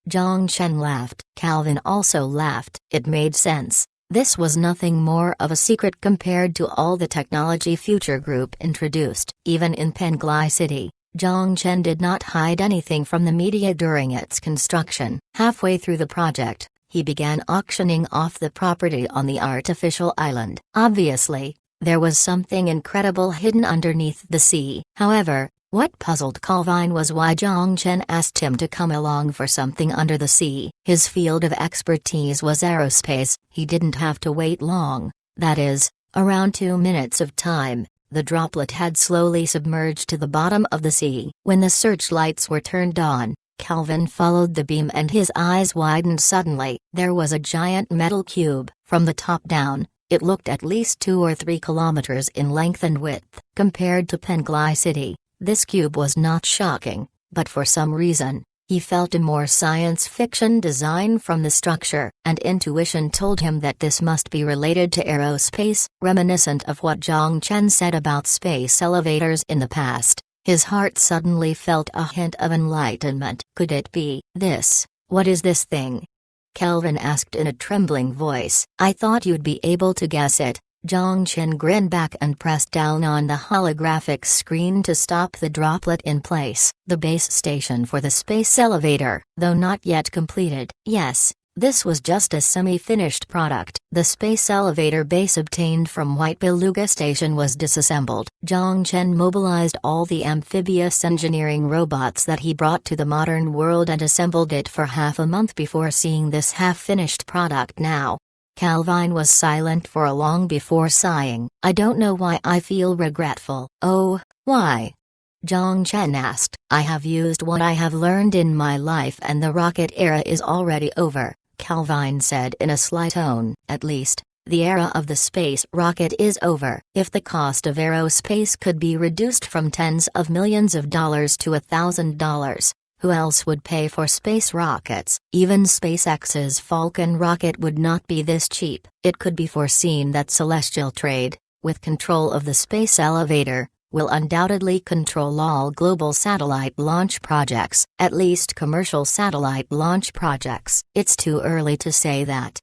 Zhang Chen laughed. Calvin also laughed. It made sense. This was nothing more of a secret compared to all the technology Future Group introduced. Even in Penglai City, Zhang Chen did not hide anything from the media during its construction. Halfway through the project, he began auctioning off the property on the artificial island. Obviously, there was something incredible hidden underneath the sea. However, what puzzled Calvin was why Zhang Chen asked him to come along for something under the sea. His field of expertise was aerospace. He didn't have to wait long, that is, around 2 minutes of time. The droplet had slowly submerged to the bottom of the sea. When the searchlights were turned on, Calvin followed the beam and his eyes widened suddenly. There was a giant metal cube. From the top down, it looked at least 2 or 3 kilometers in length and width. Compared to Penglai City, this cube was not shocking, but for some reason, he felt a more science fiction design from the structure, and intuition told him that this must be related to aerospace, reminiscent of what Zhang Chen said about space elevators in the past. His heart suddenly felt a hint of enlightenment. Could it be this? What is this thing? Kelvin asked in a trembling voice. I thought you'd be able to guess it. Zhang Chen grinned back and pressed down on the holographic screen to stop the droplet in place. The base station for the space elevator, though not yet completed. Yes, this was just a semi-finished product. The space elevator base obtained from White Beluga Station was disassembled. Zhang Chen mobilized all the amphibious engineering robots that he brought to the modern world and assembled it for half a month before seeing this half-finished product now. Calvin was silent for a long before sighing. I don't know why I feel regretful. Oh, why? Zhang Chen asked. I have used what I have learned in my life and the rocket era is already over, Calvin said in a sly tone. At least, the era of the space rocket is over. If the cost of aerospace could be reduced from tens of millions of dollars to $1,000, who else would pay for space rockets? Even SpaceX's Falcon rocket would not be this cheap. It could be foreseen that Celestial Trade, with control of the space elevator, will undoubtedly control all global satellite launch projects, at least commercial satellite launch projects. It's too early to say that.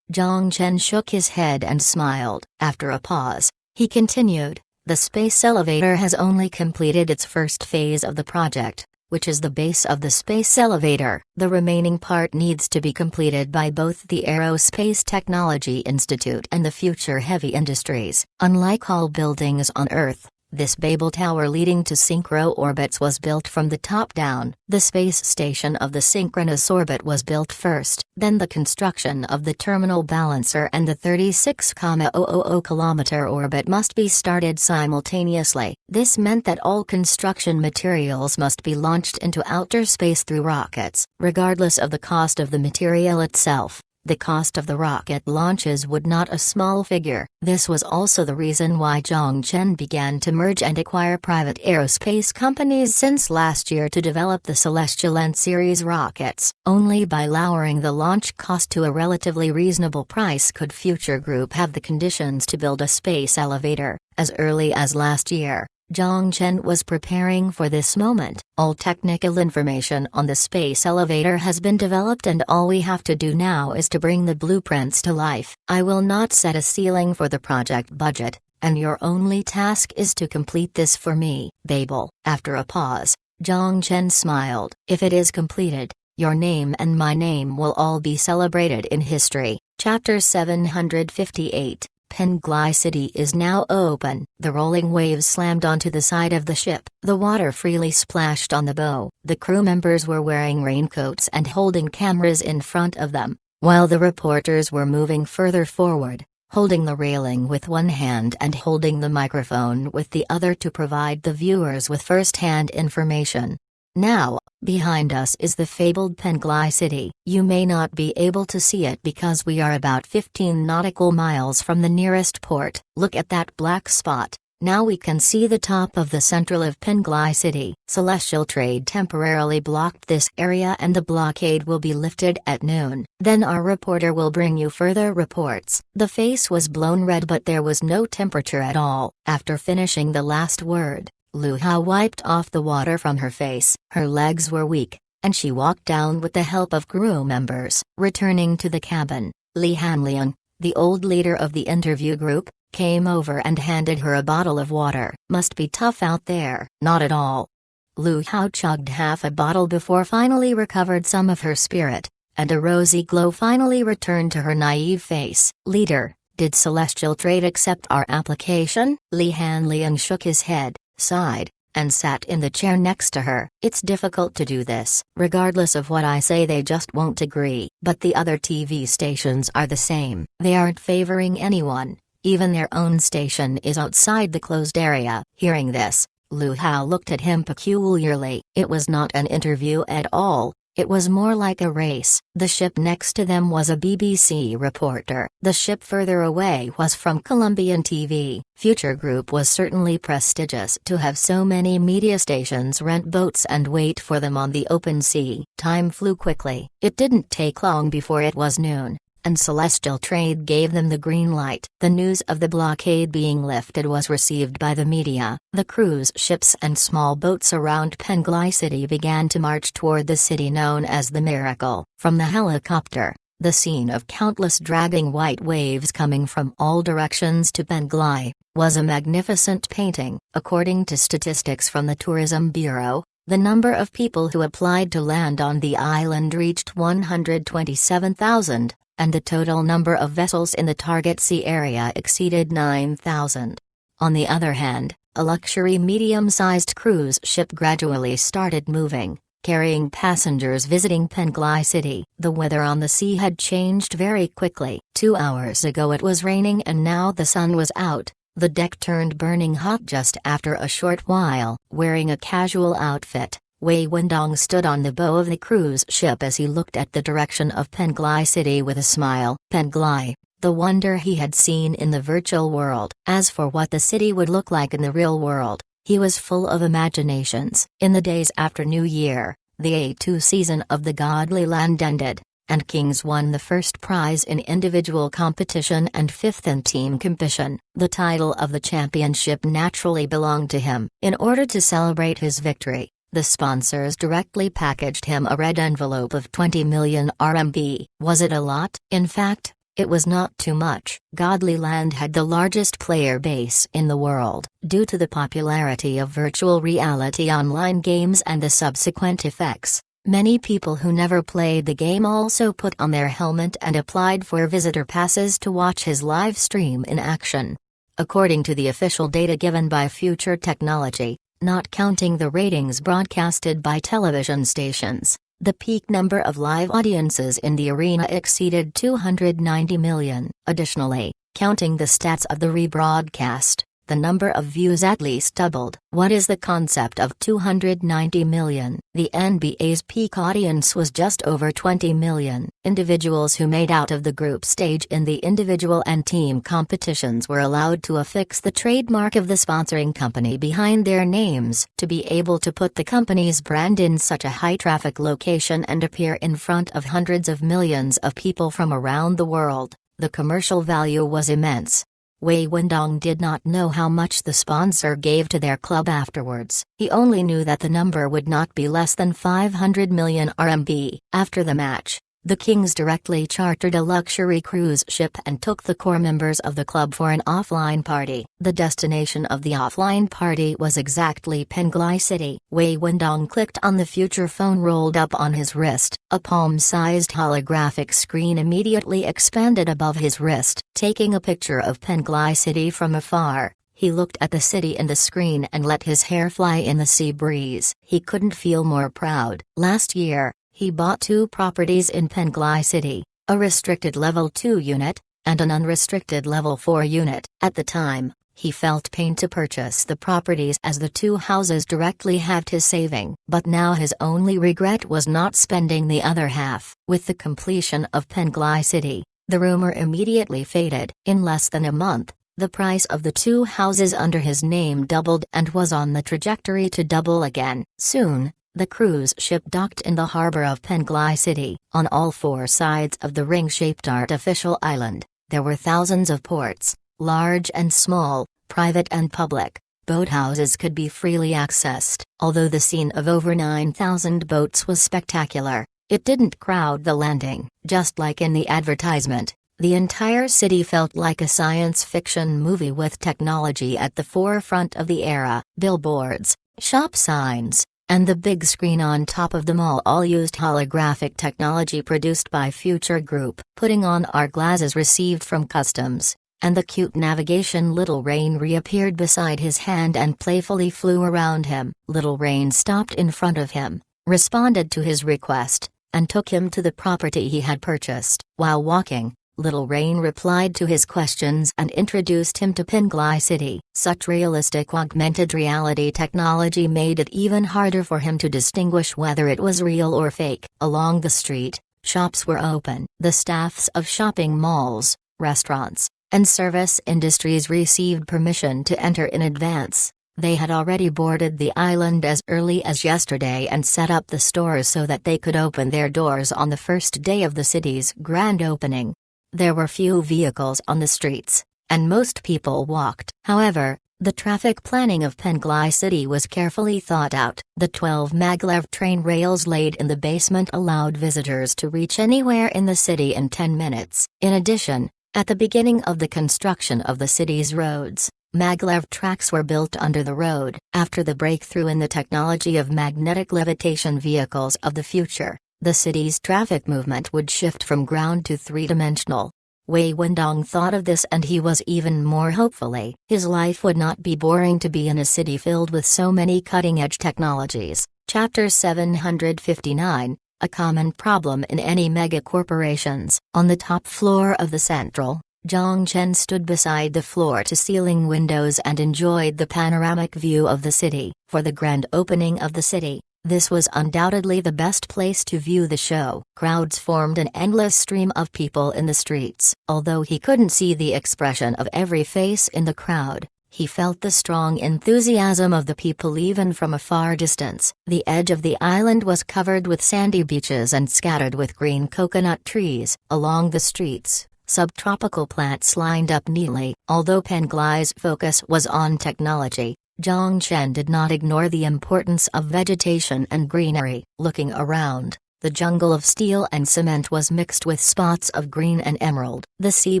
Zhang Chen shook his head and smiled. After a pause, he continued, the space elevator has only completed its first phase of the project, which is the base of the space elevator. The remaining part needs to be completed by both the Aerospace Technology Institute and the Future Heavy Industries. Unlike all buildings on Earth, this Babel Tower leading to synchro orbits was built from the top down. The space station of the synchronous orbit was built first, then the construction of the terminal balancer and the 36,000 kilometer orbit must be started simultaneously. This meant that all construction materials must be launched into outer space through rockets. Regardless of the cost of the material itself, the cost of the rocket launches would not a small figure. This was also the reason why Zhang Chen began to merge and acquire private aerospace companies since last year to develop the Celestial N series rockets. Only by lowering the launch cost to a relatively reasonable price could Future Group have the conditions to build a space elevator. As early as last year, Zhang Chen was preparing for this moment. All technical information on the space elevator has been developed and all we have to do now is to bring the blueprints to life. I will not set a ceiling for the project budget, and your only task is to complete this for me. Babel. After a pause, Zhang Chen smiled. If it is completed, your name and my name will all be celebrated in history. Chapter 758. Penglai City is now open. The rolling waves slammed onto the side of the ship. The water freely splashed on the bow. The crew members were wearing raincoats and holding cameras in front of them, while the reporters were moving further forward, holding the railing with one hand and holding the microphone with the other to provide the viewers with first-hand information. Now, behind us is the fabled Penglai City. You may not be able to see it because we are about 15 nautical miles from the nearest port. Look at that black spot. Now we can see the top of the central of Penglai City. Celestial Trade temporarily blocked this area and the blockade will be lifted at noon. Then our reporter will bring you further reports. The face was blown red but there was no temperature at all. After finishing the last word, Lu Hao wiped off the water from her face. Her legs were weak, and she walked down with the help of crew members. Returning to the cabin, Li Hanliang, the old leader of the interview group, came over and handed her a bottle of water. Must be tough out there. Not at all. Lu Hao chugged half a bottle before finally recovered some of her spirit, and a rosy glow finally returned to her naive face. Leader, did Celestial Trade accept our application? Li Hanliang shook his head, sighed, and sat in the chair next to her. It's difficult to do this. Regardless of what I say they just won't agree. But the other TV stations are the same. They aren't favoring anyone. Even their own station is outside the closed area. Hearing this, Lu Hao looked at him peculiarly. It was not an interview at all. It was more like a race. The ship next to them was a BBC reporter. The ship further away was from Colombian TV. Future Group was certainly prestigious to have so many media stations rent boats and wait for them on the open sea. Time flew quickly. It didn't take long before it was noon, and Celestial Trade gave them the green light. The news of the blockade being lifted was received by the media. The cruise ships and small boats around Penglai City began to march toward the city known as the Miracle. From the helicopter, the scene of countless dragging white waves coming from all directions to Penglai was a magnificent painting. According to statistics from the Tourism Bureau, the number of people who applied to land on the island reached 127,000. And the total number of vessels in the target sea area exceeded 9,000. On the other hand, a luxury medium-sized cruise ship gradually started moving, carrying passengers visiting Penglai City. The weather on the sea had changed very quickly. 2 hours ago it was raining and now the sun was out. The deck turned burning hot just after a short while. Wearing a casual outfit, Wei Wendong stood on the bow of the cruise ship as he looked at the direction of Penglai City with a smile. Penglai, the wonder he had seen in the virtual world. As for what the city would look like in the real world, he was full of imaginations. In the days after New Year, the A2 season of the Godly Land ended, and Kings won the first prize in individual competition and fifth in team competition. The title of the championship naturally belonged to him. In order to celebrate his victory, the sponsors directly packaged him a red envelope of 20 million RMB. Was it a lot? In fact, it was not too much. Godly Land had the largest player base in the world. Due to the popularity of virtual reality online games and the subsequent effects, many people who never played the game also put on their helmet and applied for visitor passes to watch his live stream in action. According to the official data given by Future Technology, not counting the ratings broadcasted by television stations, the peak number of live audiences in the arena exceeded 290 million. Additionally, counting the stats of the rebroadcast, the number of views at least doubled. What is the concept of 290 million? The NBA's peak audience was just over 20 million. Individuals who made out of the group stage in the individual and team competitions were allowed to affix the trademark of the sponsoring company behind their names. To be able to put the company's brand in such a high-traffic location and appear in front of hundreds of millions of people from around the world, the commercial value was immense. Wei Wendong did not know how much the sponsor gave to their club afterwards. He only knew that the number would not be less than 500 million RMB. After the match, the Kings directly chartered a luxury cruise ship and took the core members of the club for an offline party. The destination of the offline party was exactly Penglai City. Wei Wendong clicked on the future phone rolled up on his wrist. A palm-sized holographic screen immediately expanded above his wrist. Taking a picture of Penglai City from afar, he looked at the city in the screen and let his hair fly in the sea breeze. He couldn't feel more proud. Last year, he bought 2 properties in Penglai City, a restricted level 2 unit, and an unrestricted level 4 unit. At the time, he felt pain to purchase the properties as the 2 houses directly halved his saving. But now his only regret was not spending the other half. With the completion of Penglai City, the rumor immediately faded. In less than a month, the price of the 2 houses under his name doubled and was on the trajectory to double again. Soon, the cruise ship docked in the harbor of Penglai City. On all 4 sides of the ring-shaped artificial island, there were thousands of ports, large and small, private and public. Boathouses could be freely accessed. Although the scene of over 9,000 boats was spectacular, it didn't crowd the landing. Just like in the advertisement, the entire city felt like a science fiction movie with technology at the forefront of the era. Billboards, shop signs, and the big screen on top of them all used holographic technology produced by Future Group. Putting on our glasses received from customs, and the cute navigation Little Rain reappeared beside his hand and playfully flew around him. Little Rain stopped in front of him, responded to his request, and took him to the property he had purchased. While walking, Little Rain replied to his questions and introduced him to Penglai City. Such realistic augmented reality technology made it even harder for him to distinguish whether it was real or fake. Along the street, shops were open. The staffs of shopping malls, restaurants, and service industries received permission to enter in advance. They had already boarded the island as early as yesterday and set up the stores so that they could open their doors on the first day of the city's grand opening. There were few vehicles on the streets, and most people walked. However, the traffic planning of Penglai City was carefully thought out. The 12 maglev train rails laid in the basement allowed visitors to reach anywhere in the city in 10 minutes. In addition, at the beginning of the construction of the city's roads, maglev tracks were built under the road. After the breakthrough in the technology of magnetic levitation vehicles of the future, the city's traffic movement would shift from ground to three-dimensional. Wei Wendong thought of this and he was even more hopefully. His life would not be boring to be in a city filled with so many cutting-edge technologies. Chapter 759, A Common Problem in Any Mega-Corporations. On the top floor of the Central, Zhang Chen stood beside the floor-to-ceiling windows and enjoyed the panoramic view of the city. For the grand opening of the city, this was undoubtedly the best place to view the show. Crowds formed an endless stream of people in the streets. Although he couldn't see the expression of every face in the crowd, he felt the strong enthusiasm of the people even from a far distance. The edge of the island was covered with sandy beaches and scattered with green coconut trees. Along the streets, subtropical plants lined up neatly. Although Penglai's focus was on technology, Zhang Chen did not ignore the importance of vegetation and greenery. Looking around, the jungle of steel and cement was mixed with spots of green and emerald. The sea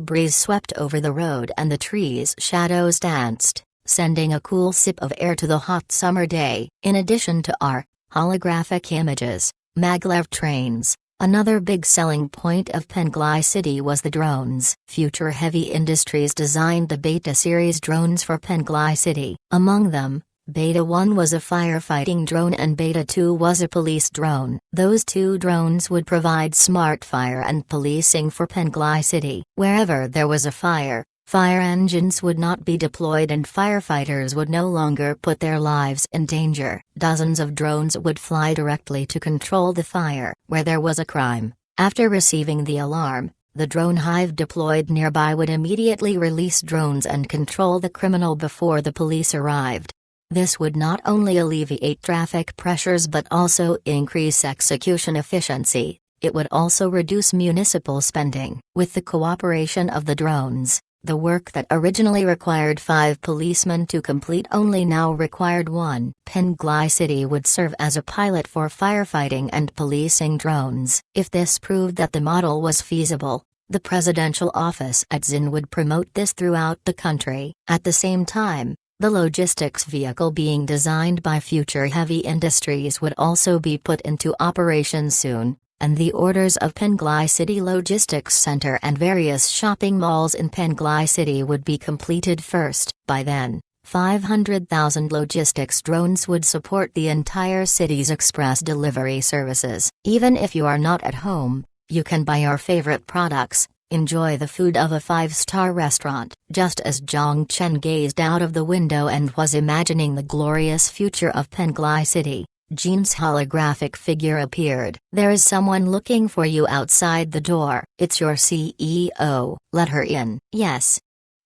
breeze swept over the road and the trees' shadows danced, sending a cool sip of air to the hot summer day. In addition to holographic images, maglev trains, another big selling point of Penglai City was the drones. Future Heavy Industries designed the Beta series drones for Penglai City. Among them, Beta 1 was a firefighting drone and Beta 2 was a police drone. Those two drones would provide smart fire and policing for Penglai City. Wherever there was a fire engines would not be deployed and firefighters would no longer put their lives in danger. Dozens of drones would fly directly to control the fire. Where there was a crime, after receiving the alarm, the drone hive deployed nearby would immediately release drones and control the criminal before the police arrived. This would not only alleviate traffic pressures but also increase execution efficiency. It would also reduce municipal spending. With the cooperation of the drones, the work that originally required 5 policemen to complete only now required 1. Penglai City would serve as a pilot for firefighting and policing drones. If this proved that the model was feasible, the presidential office at Xin would promote this throughout the country. At the same time, the logistics vehicle being designed by Future Heavy Industries would also be put into operation soon, and the orders of Penglai City Logistics Center and various shopping malls in Penglai City would be completed first. By then, 500,000 logistics drones would support the entire city's express delivery services. Even if you are not at home, you can buy your favorite products, enjoy the food of a 5-star restaurant. Just as Zhang Chen gazed out of the window and was imagining the glorious future of Penglai City, Jean's holographic figure appeared. "There is someone looking for you outside the door. It's your CEO. Let her in." "Yes."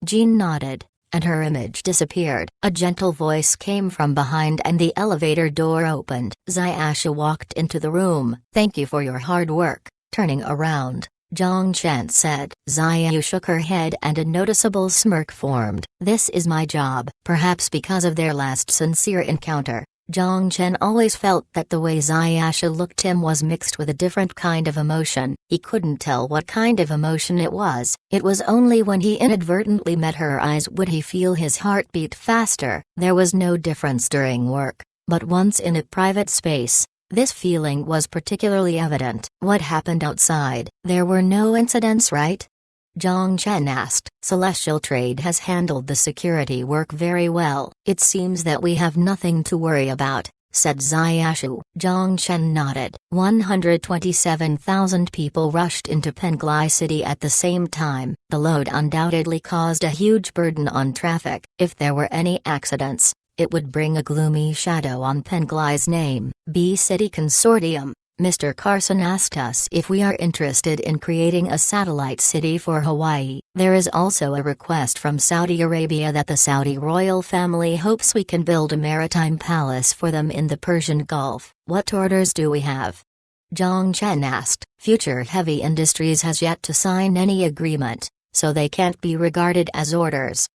Jean nodded, and her image disappeared. A gentle voice came from behind and the elevator door opened. Ziyasha walked into the room. "Thank you for your hard work." Turning around, Zhang Chen said. Ziyu shook her head and a noticeable smirk formed. "This is my job." Perhaps because of their last sincere encounter, Zhang Chen always felt that the way Ziyasha looked him was mixed with a different kind of emotion. He couldn't tell what kind of emotion it was. It was only when he inadvertently met her eyes would he feel his heart beat faster. There was no difference during work, but once in a private space, this feeling was particularly evident. "What happened outside?" "There were no incidents, right?" Zhang Chen asked. "Celestial Trade has handled the security work very well. It seems that we have nothing to worry about," said Xiashu. Zhang Chen nodded. 127,000 people rushed into Penglai city at the same time. The load undoubtedly caused a huge burden on traffic. If there were any accidents, it would bring a gloomy shadow on Penglai's name. B City Consortium. Mr. Carson asked us if we are interested in creating a satellite city for Hawaii. There is also a request from Saudi Arabia that the Saudi royal family hopes we can build a maritime palace for them in the Persian Gulf. What orders do we have? Zhang Chen asked. Future Heavy Industries has yet to sign any agreement, so they can't be regarded as orders.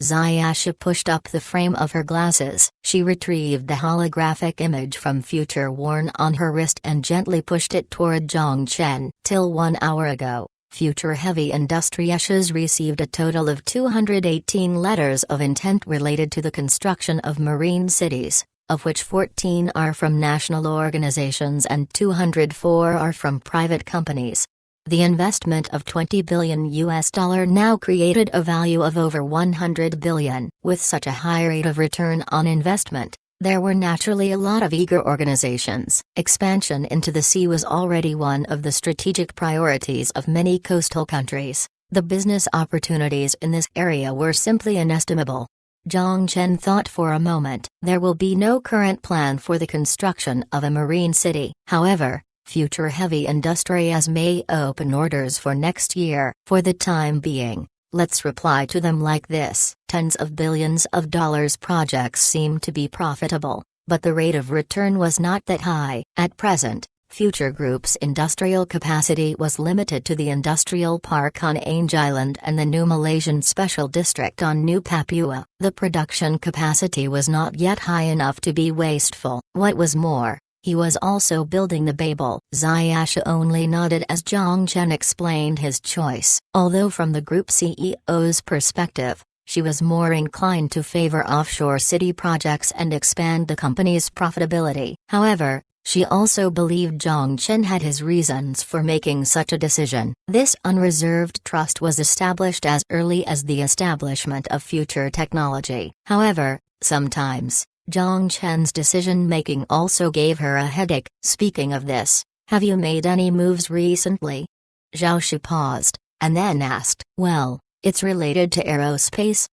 Xiashu pushed up the frame of her glasses. She retrieved the holographic image from Future worn on her wrist and gently pushed it toward Zhang Chen. Till 1 hour ago, Future Heavy Industries received a total of 218 letters of intent related to the construction of marine cities, of which 14 are from national organizations and 204 are from private companies. The investment of $20 billion now created a value of over $100 billion. With such a high rate of return on investment, there were naturally a lot of eager organizations. Expansion into the sea was already one of the strategic priorities of many coastal countries. The business opportunities in this area were simply inestimable. Zhang Chen thought for a moment. There will be no current plan for the construction of a marine city. However, Future Heavy Industries may open orders for next year. For the time being, let's reply to them like this. Tens of billions of dollars projects seem to be profitable, but the rate of return was not that high. At present, Future Group's industrial capacity was limited to the industrial park on Ange Island and the new Malaysian Special District on New Papua. The production capacity was not yet high enough to be wasteful. What was more, he was also building the Babel. Xiashu only nodded as Zhang Chen explained his choice. Although from the group CEO's perspective, she was more inclined to favor offshore city projects and expand the company's profitability. However, she also believed Zhang Chen had his reasons for making such a decision. This unreserved trust was established as early as the establishment of Future Technology. However, sometimes, Zhang Chen's decision-making also gave her a headache. Speaking of this, have you made any moves recently? Xiaoshu paused, and then asked. Well, it's related to aerospace?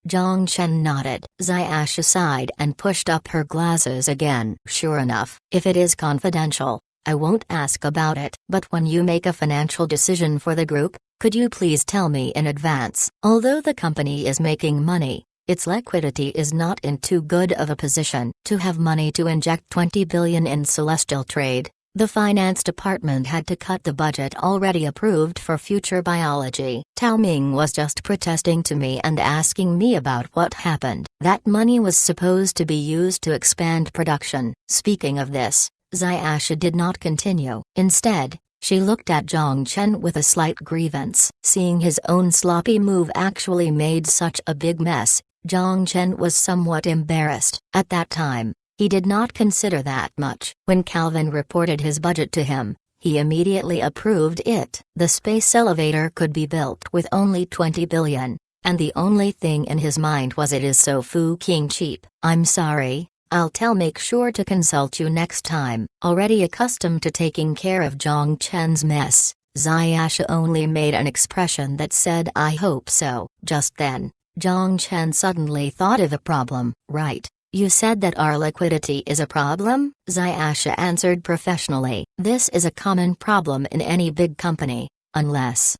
Zhang Chen nodded. Xiashu sighed and pushed up her glasses again. Sure enough, if it is confidential, I won't ask about it. But when you make a financial decision for the group, could you please tell me in advance? Although the company is making money, its liquidity is not in too good of a position to have money to inject $20 billion in celestial trade. The finance department had to cut the budget already approved for future biology. Tao Ming was just protesting to me and asking me about what happened. That money was supposed to be used to expand production. Speaking of this, Xiashu did not continue. Instead, she looked at Zhang Chen with a slight grievance. Seeing his own sloppy move actually made such a big mess, Zhang Chen was somewhat embarrassed. At that time, he did not consider that much. When Calvin reported his budget to him, he immediately approved it. The space elevator could be built with only $20 billion, and the only thing in his mind was it is so fucking cheap. I'm sorry, make sure to consult you next time. Already accustomed to taking care of Zhang Chen's mess, Xiashu only made an expression that said I hope so. Just then, Zhang Chen suddenly thought of a problem. Right. You said that our liquidity is a problem? Xiashu answered professionally. This is a common problem in any big company, unless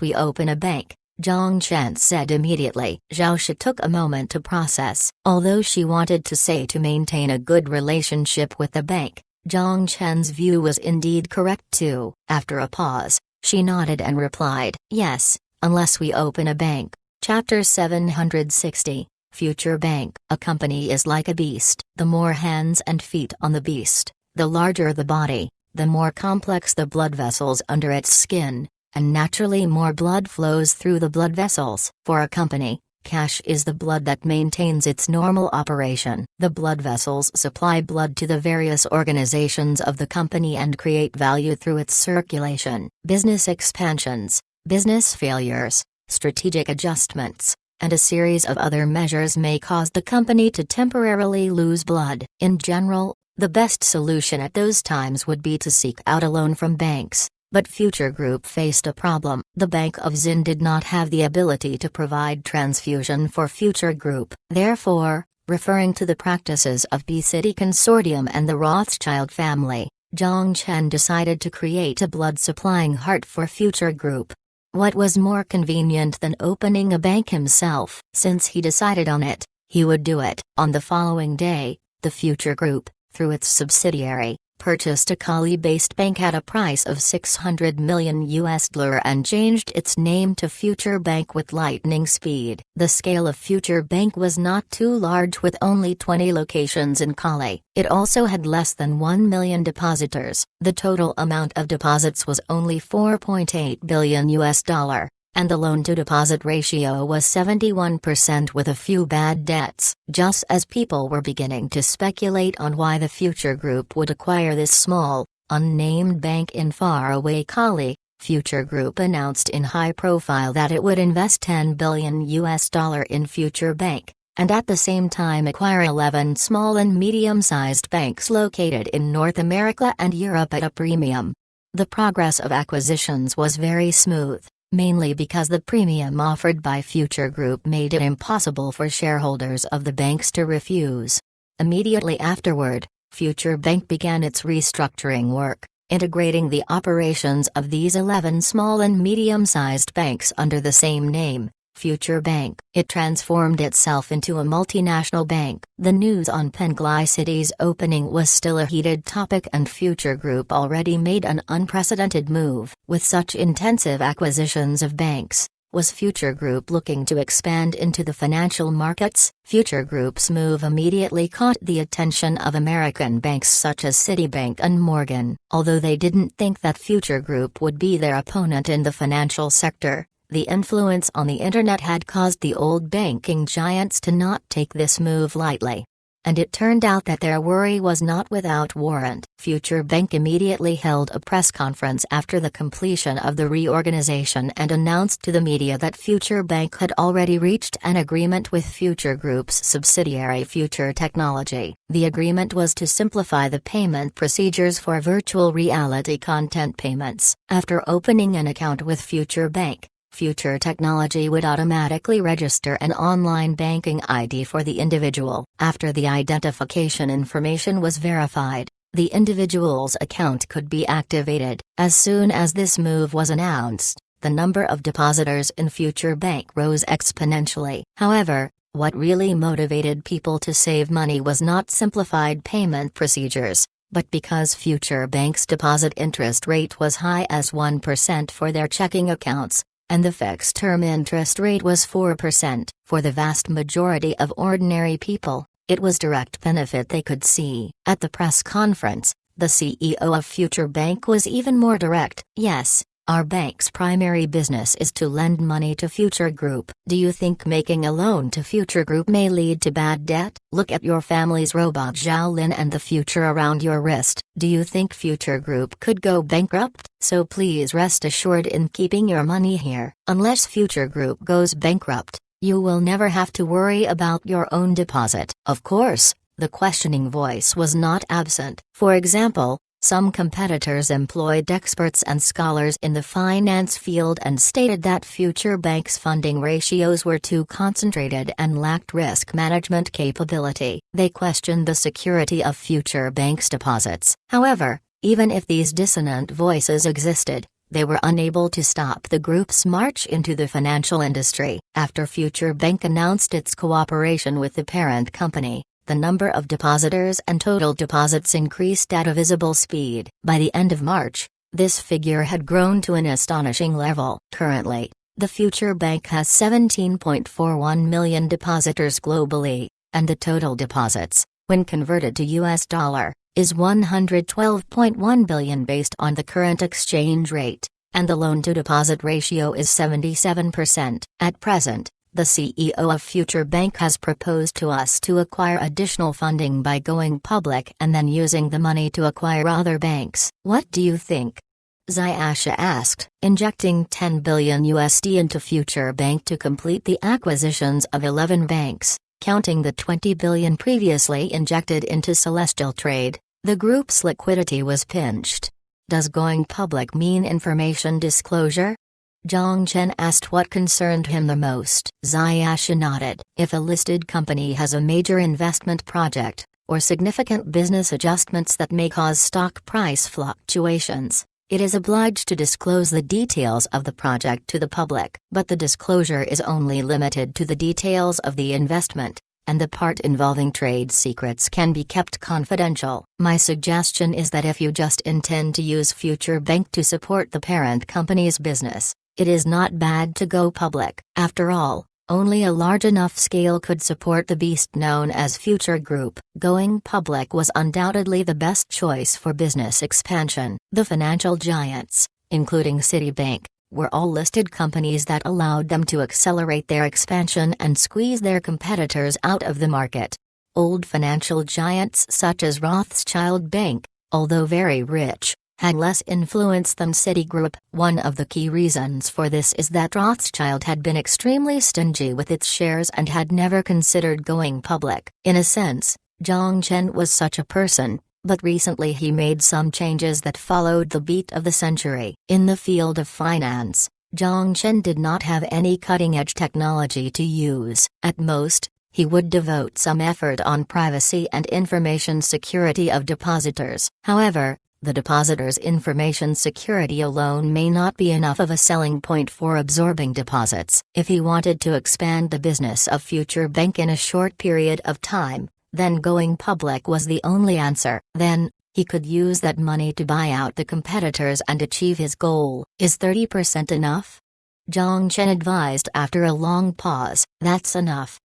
we open a bank, Zhang Chen said immediately. Xiaoshu took a moment to process. Although she wanted to say to maintain a good relationship with the bank, Zhang Chen's view was indeed correct too. After a pause, she nodded and replied, yes, unless we open a bank. Chapter 760. Future Bank. A company is like a beast. The more hands and feet on the beast, the larger the body, the more complex the blood vessels under its skin, and naturally more blood flows through the blood vessels. For a company, cash is the blood that maintains its normal operation. The blood vessels supply blood to the various organizations of the company and create value through its circulation. Business expansions, business failures, strategic adjustments, and a series of other measures may cause the company to temporarily lose blood. In general, The best solution at those times would be to seek out a loan from banks, but Future Group faced a problem. The Bank of Zin did not have the ability to provide transfusion for Future Group. Therefore, referring to the practices of B-City Consortium and the Rothschild family, Zhang Chen decided to create a blood-supplying heart for Future Group. What was more convenient than opening a bank himself? Since he decided on it, he would do it. On the following day, the Future Group, through its subsidiary, purchased a Kali-based bank at a price of $600 million and changed its name to Future Bank with lightning speed. The scale of Future Bank was not too large, with only 20 locations in Kali. It also had less than 1 million depositors. The total amount of deposits was only $4.8 billion. And the loan-to-deposit ratio was 71% with a few bad debts. Just as people were beginning to speculate on why the Future Group would acquire this small, unnamed bank in faraway Kali, Future Group announced in high profile that it would invest $10 billion in Future Bank, and at the same time acquire 11 small and medium-sized banks located in North America and Europe at a premium. The progress of acquisitions was very smooth, mainly because the premium offered by Future Group made it impossible for shareholders of the banks to refuse. Immediately afterward, Future Bank began its restructuring work, integrating the operations of these 11 small and medium-sized banks under the same name, Future Bank. It transformed itself into a multinational bank. The news on Penglai City's opening was still a heated topic, and Future Group already made an unprecedented move. With such intensive acquisitions of banks, was Future Group looking to expand into the financial markets? Future Group's move immediately caught the attention of American banks such as Citibank and Morgan. Although they didn't think that Future Group would be their opponent in the financial sector, the influence on the internet had caused the old banking giants to not take this move lightly. And it turned out that their worry was not without warrant. Future Bank immediately held a press conference after the completion of the reorganization and announced to the media that Future Bank had already reached an agreement with Future Group's subsidiary Future Technology. The agreement was to simplify the payment procedures for virtual reality content payments. After opening an account with Future Bank, Future Technology would automatically register an online banking ID for the individual. After the identification information was verified, the individual's account could be activated. As soon as this move was announced, the number of depositors in Future Bank rose exponentially. However, what really motivated people to save money was not simplified payment procedures, but because Future Bank's deposit interest rate was high as 1% for their checking accounts, and the fixed-term interest rate was 4%. For the vast majority of ordinary people, it was direct benefit they could see. At the press conference, the CEO of Future Bank was even more direct. "Yes, our bank's primary business is to lend money to Future Group. Do you think making a loan to Future Group may lead to bad debt? Look at your family's robot Xiaolin and the future around your wrist. Do you think Future Group could go bankrupt? So please rest assured in keeping your money here. Unless Future Group goes bankrupt, you will never have to worry about your own deposit." Of course, the questioning voice was not absent. For example, some competitors employed experts and scholars in the finance field and stated that Future Bank's funding ratios were too concentrated and lacked risk management capability. They questioned the security of Future Bank's deposits. However, even if these dissonant voices existed, they were unable to stop the group's march into the financial industry. After Future Bank announced its cooperation with the parent company, the number of depositors and total deposits increased at a visible speed. By the end of March, this figure had grown to an astonishing level. Currently, the Future Bank has 17.41 million depositors globally, and the total deposits, when converted to US dollar, is $112.1 billion based on the current exchange rate, and the loan-to-deposit ratio is 77%. At present, the CEO of Future Bank has proposed to us to acquire additional funding by going public and then using the money to acquire other banks. What do you think? Xiaosha asked. Injecting $10 billion into Future Bank to complete the acquisitions of 11 banks, Counting the 20 billion previously injected into Celestial Trade, the group's liquidity was pinched. Does going public mean information disclosure? Zhang Chen asked what concerned him the most. Ziyasha nodded. If a listed company has a major investment project, or significant business adjustments that may cause stock price fluctuations, it is obliged to disclose the details of the project to the public. But the disclosure is only limited to the details of the investment, and the part involving trade secrets can be kept confidential. My suggestion is that if you just intend to use Future Bank to support the parent company's business, it is not bad to go public. After all, only a large enough scale could support the beast known as Future Group. Going public was undoubtedly the best choice for business expansion. The financial giants, including Citibank, were all listed companies that allowed them to accelerate their expansion and squeeze their competitors out of the market. Old financial giants such as Rothschild Bank, although very rich, had less influence than Citigroup. One of the key reasons for this is that Rothschild had been extremely stingy with its shares and had never considered going public. In a sense, Zhang Chen was such a person, but recently he made some changes that followed the beat of the century. In the field of finance, Zhang Chen did not have any cutting-edge technology to use. At most, he would devote some effort on privacy and information security of depositors. However, the depositor's information security alone may not be enough of a selling point for absorbing deposits. If he wanted to expand the business of Future Bank in a short period of time, then going public was the only answer. Then, he could use that money to buy out the competitors and achieve his goal. Is 30% enough? Zhang Chen advised after a long pause. That's enough.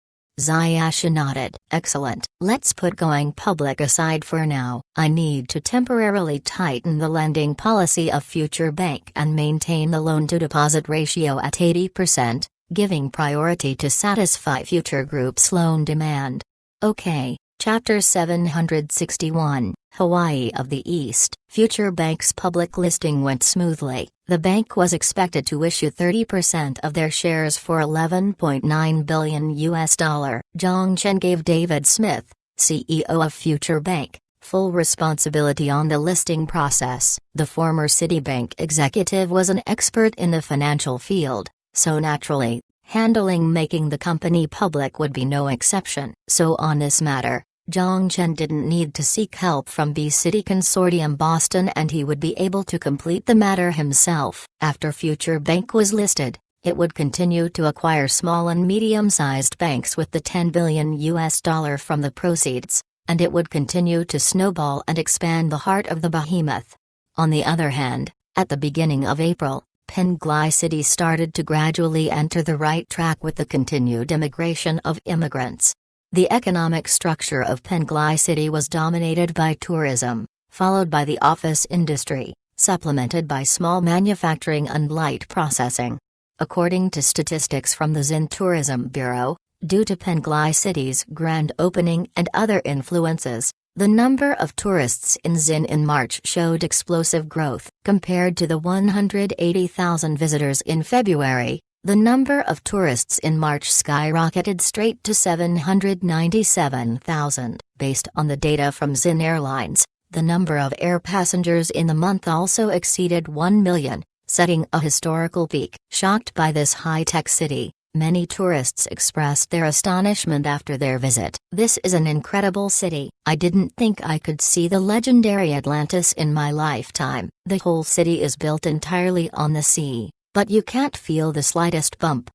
Ziyasha nodded. Excellent. Let's put going public aside for now. I need to temporarily tighten the lending policy of Future Bank and maintain the loan-to-deposit ratio at 80%, giving priority to satisfy Future Group's loan demand. Okay. Chapter 761, Hawaii of the East. Future Bank's public listing went smoothly. The bank was expected to issue 30% of their shares for $11.9 billion. Zhang Chen gave David Smith, CEO of Future Bank, full responsibility on the listing process. The former Citibank executive was an expert in the financial field, so naturally, handling making the company public would be no exception. So on this matter, Zhang Chen didn't need to seek help from B City Consortium Boston, and he would be able to complete the matter himself. After Future Bank was listed, it would continue to acquire small and medium-sized banks with the $10 billion from the proceeds, and it would continue to snowball and expand the heart of the behemoth. On the other hand, at the beginning of April, Penglai City started to gradually enter the right track with the continued immigration of immigrants. The economic structure of Penglai City was dominated by tourism, followed by the office industry, supplemented by small manufacturing and light processing. According to statistics from the Zin Tourism Bureau, due to Penglai City's grand opening and other influences, the number of tourists in Zin in March showed explosive growth. Compared to the 180,000 visitors in February, the number of tourists in March skyrocketed straight to 797,000. Based on the data from Zin Airlines, the number of air passengers in the month also exceeded 1 million, setting a historical peak. Shocked by this high-tech city, many tourists expressed their astonishment after their visit. This is an incredible city. I didn't think I could see the legendary Atlantis in my lifetime. The whole city is built entirely on the sea, but you can't feel the slightest bump.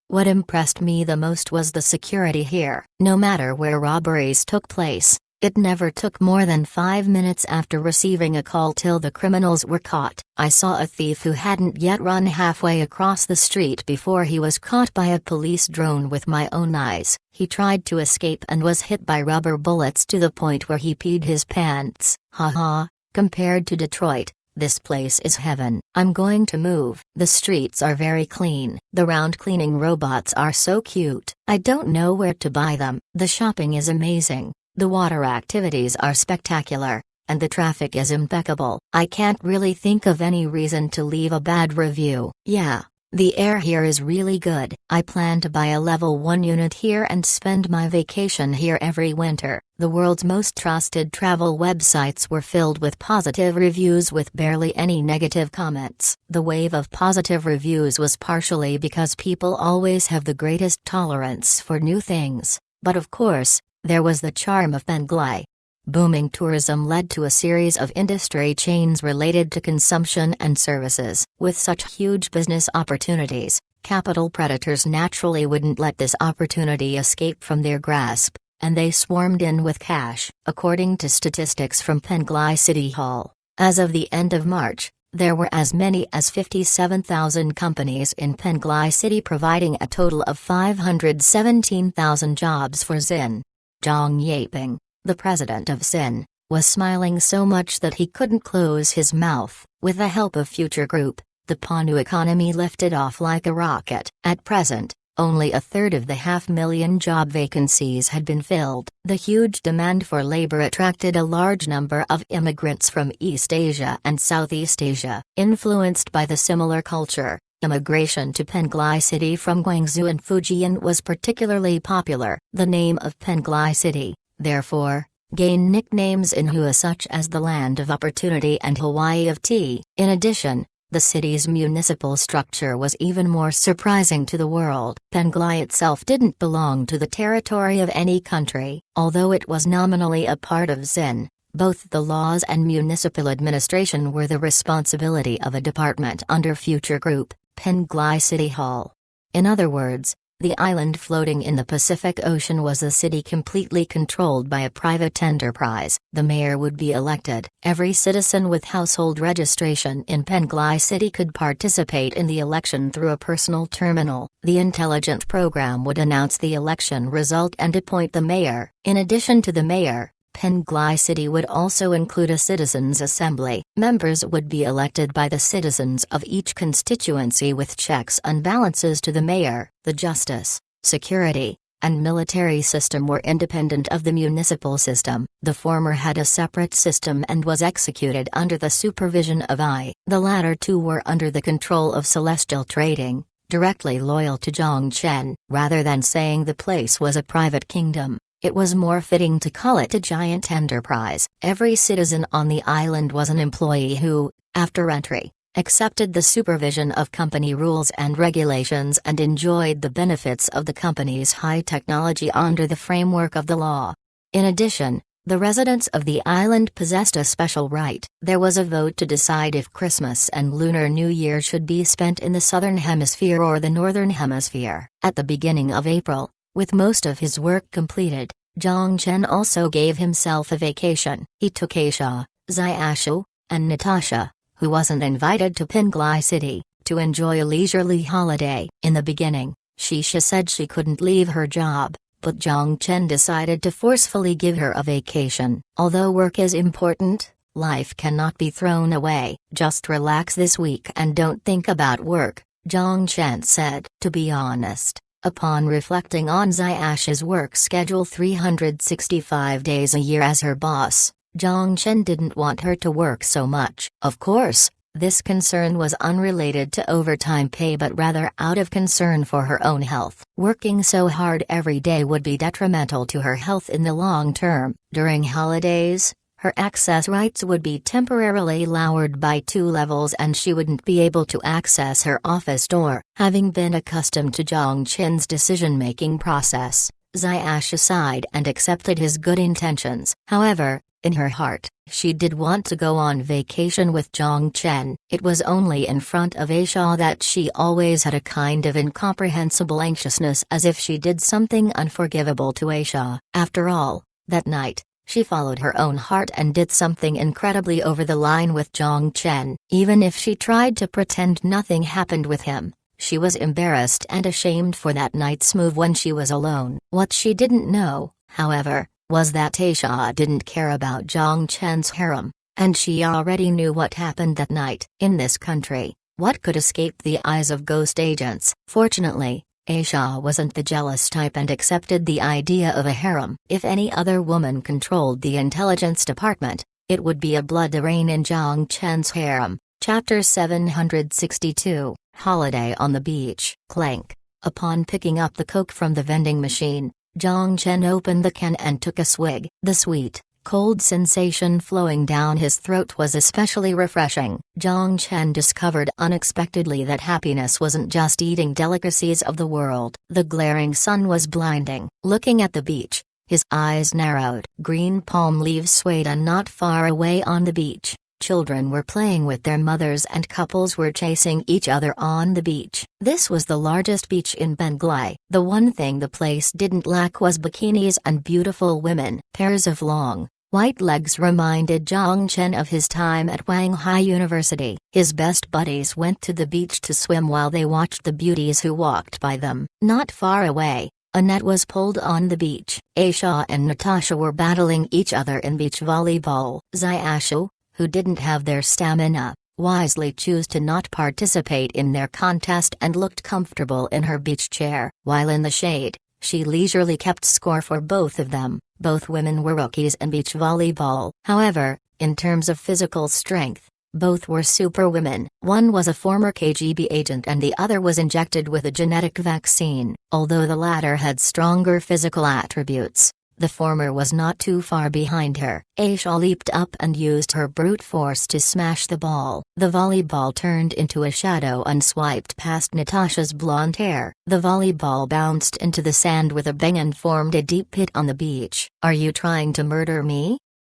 What impressed me the most was the security here. No matter where robberies took place, it never took more than 5 minutes after receiving a call till the criminals were caught. I saw a thief who hadn't yet run halfway across the street before he was caught by a police drone with my own eyes. He tried to escape and was hit by rubber bullets to the point where he peed his pants. Haha, compared to Detroit, this place is heaven. I'm going to move. The streets are very clean. The round cleaning robots are so cute. I don't know where to buy them. The shopping is amazing. The water activities are spectacular, and the traffic is impeccable. I can't really think of any reason to leave a bad review. Yeah, The air here is really good. I plan to buy a level 1 unit here and spend my vacation here every winter. The world's most trusted travel websites were filled with positive reviews with barely any negative comments. The wave of positive reviews was partially because people always have the greatest tolerance for new things, but of course, there was the charm of Penglai. Booming tourism led to a series of industry chains related to consumption and services. With such huge business opportunities, capital predators naturally wouldn't let this opportunity escape from their grasp, and they swarmed in with cash. According to statistics from Penglai City Hall, as of the end of March, there were as many as 57,000 companies in Penglai City, providing a total of 517,000 jobs for Xin. Zhang Yaping, the president of Xin, was smiling so much that he couldn't close his mouth. With the help of Future Group, the Panu economy lifted off like a rocket. At present, only a third of the 500,000 job vacancies had been filled. The huge demand for labor attracted a large number of immigrants from East Asia and Southeast Asia. Influenced by the similar culture, immigration to Penglai City from Guangzhou and Fujian was particularly popular. The name of Penglai City, therefore, gained nicknames in Hua such as the Land of Opportunity and Hawaii of Tea. In addition, the city's municipal structure was even more surprising to the world. Penglai itself didn't belong to the territory of any country, although it was nominally a part of Xin. Both the laws and municipal administration were the responsibility of a department under Future Group, Penglai City Hall. In other words, the island floating in the Pacific Ocean was a city completely controlled by a private enterprise. The mayor would be elected. Every citizen with household registration in Penglai City could participate in the election through a personal terminal. The intelligent program would announce the election result and appoint the mayor. In addition to the mayor, Penglai City would also include a citizens' assembly. Members would be elected by the citizens of each constituency with checks and balances to the mayor. The justice, security, and military system were independent of the municipal system. The former had a separate system and was executed under the supervision of I. The latter two were under the control of Celestial Trading, directly loyal to Zhang Chen. Rather than saying the place was a private kingdom, it was more fitting to call it a giant enterprise. Every citizen on the island was an employee who, after entry, accepted the supervision of company rules and regulations and enjoyed the benefits of the company's high technology under the framework of the law. In addition, the residents of the island possessed a special right. There was a vote to decide if Christmas and Lunar New Year should be spent in the Southern Hemisphere or the Northern Hemisphere. At the beginning of April, with most of his work completed, Zhang Chen also gave himself a vacation. He took Aisha, Xiaoshu, and Natasha, who wasn't invited to Penglai City, to enjoy a leisurely holiday. In the beginning, Shisha said she couldn't leave her job, but Zhang Chen decided to forcefully give her a vacation. Although work is important, life cannot be thrown away. Just relax this week and don't think about work, Zhang Chen said. To be honest, upon reflecting on Xiaoshu's work schedule 365 days a year as her boss, Zhang Chen didn't want her to work so much. Of course, this concern was unrelated to overtime pay but rather out of concern for her own health. Working so hard every day would be detrimental to her health in the long term. During holidays, her access rights would be temporarily lowered by 2 levels and she wouldn't be able to access her office door. Having been accustomed to Zhang Chen's decision-making process, Xiaoshu sighed and accepted his good intentions. However, in her heart, she did want to go on vacation with Zhang Chen. It was only in front of Aisha that she always had a kind of incomprehensible anxiousness, as if she did something unforgivable to Aisha. After all, that night, she followed her own heart and did something incredibly over the line with Zhang Chen. Even if she tried to pretend nothing happened with him, she was embarrassed and ashamed for that night's move when she was alone. What she didn't know, however, was that Aisha didn't care about Zhang Chen's harem, and she already knew what happened that night. In this country, what could escape the eyes of ghost agents? Fortunately, Aisha wasn't the jealous type and accepted the idea of a harem. If any other woman controlled the intelligence department, it would be a blood rain in Zhang Chen's harem. Chapter 762, Holiday on the Beach. Clank. Upon picking up the Coke from the vending machine, Zhang Chen opened the can and took a swig. The sweet, cold sensation flowing down his throat was especially refreshing. Zhang Chen discovered unexpectedly that happiness wasn't just eating delicacies of the world. The glaring sun was blinding. Looking at the beach, his eyes narrowed. Green palm leaves swayed, and not far away on the beach, children were playing with their mothers and couples were chasing each other on the beach. This was the largest beach in Penglai. The one thing the place didn't lack was bikinis and beautiful women. Pairs of long, white legs reminded Zhang Chen of his time at Shanghai University. His best buddies went to the beach to swim while they watched the beauties who walked by them. Not far away, a net was pulled on the beach. Aisha and Natasha were battling each other in beach volleyball. Xiaoshu, who didn't have their stamina, wisely chose to not participate in their contest and looked comfortable in her beach chair. While in the shade, she leisurely kept score for both of them. Both women were rookies in beach volleyball. However, in terms of physical strength, both were superwomen. One was a former KGB agent and the other was injected with a genetic vaccine. Although the latter had stronger physical attributes, the former was not too far behind her. Aisha leaped up and used her brute force to smash the ball. The volleyball turned into a shadow and swiped past Natasha's blonde hair. The volleyball bounced into the sand with a bang and formed a deep pit on the beach. "Are you trying to murder me?"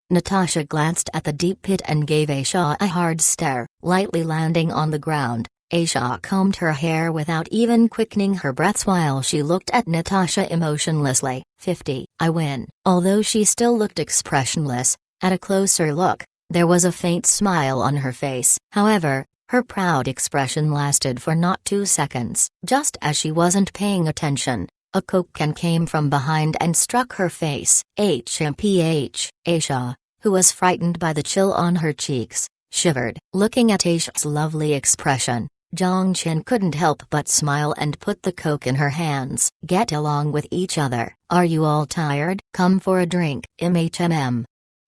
Natasha glanced at the deep pit and gave Aisha a hard stare. Lightly landing on the ground, Aisha combed her hair without even quickening her breaths while she looked at Natasha emotionlessly. 50. I win. Although she still looked expressionless, at a closer look, there was a faint smile on her face. However, her proud expression lasted for not 2 seconds. Just as she wasn't paying attention, a Coke can came from behind and struck her face. HMPH. Aisha, who was frightened by the chill on her cheeks, shivered. Looking at Aisha's lovely expression, Zhang Chen couldn't help but smile and put the Coke in her hands. "Get along with each other. Are you all tired? Come for a drink."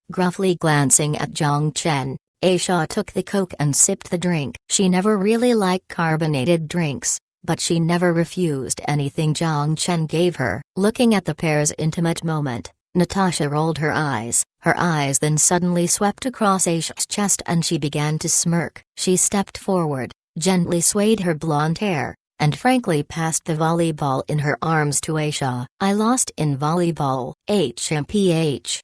Gruffly glancing at Zhang Chen, Aisha took the Coke and sipped the drink. She never really liked carbonated drinks, but she never refused anything Zhang Chen gave her. Looking at the pair's intimate moment, Natasha rolled her eyes. Her eyes then suddenly swept across Aisha's chest and she began to smirk. She stepped forward, gently swayed her blonde hair, and frankly passed the volleyball in her arms to Aisha. "I lost in volleyball." HMPH.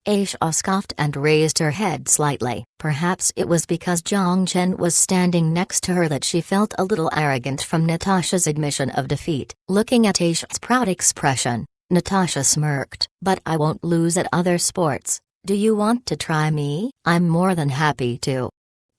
Aisha scoffed and raised her head slightly. Perhaps it was because Zhang Chen was standing next to her that she felt a little arrogant from Natasha's admission of defeat. Looking at Aisha's proud expression, Natasha smirked. "But I won't lose at other sports. Do you want to try me?" "I'm more than happy to."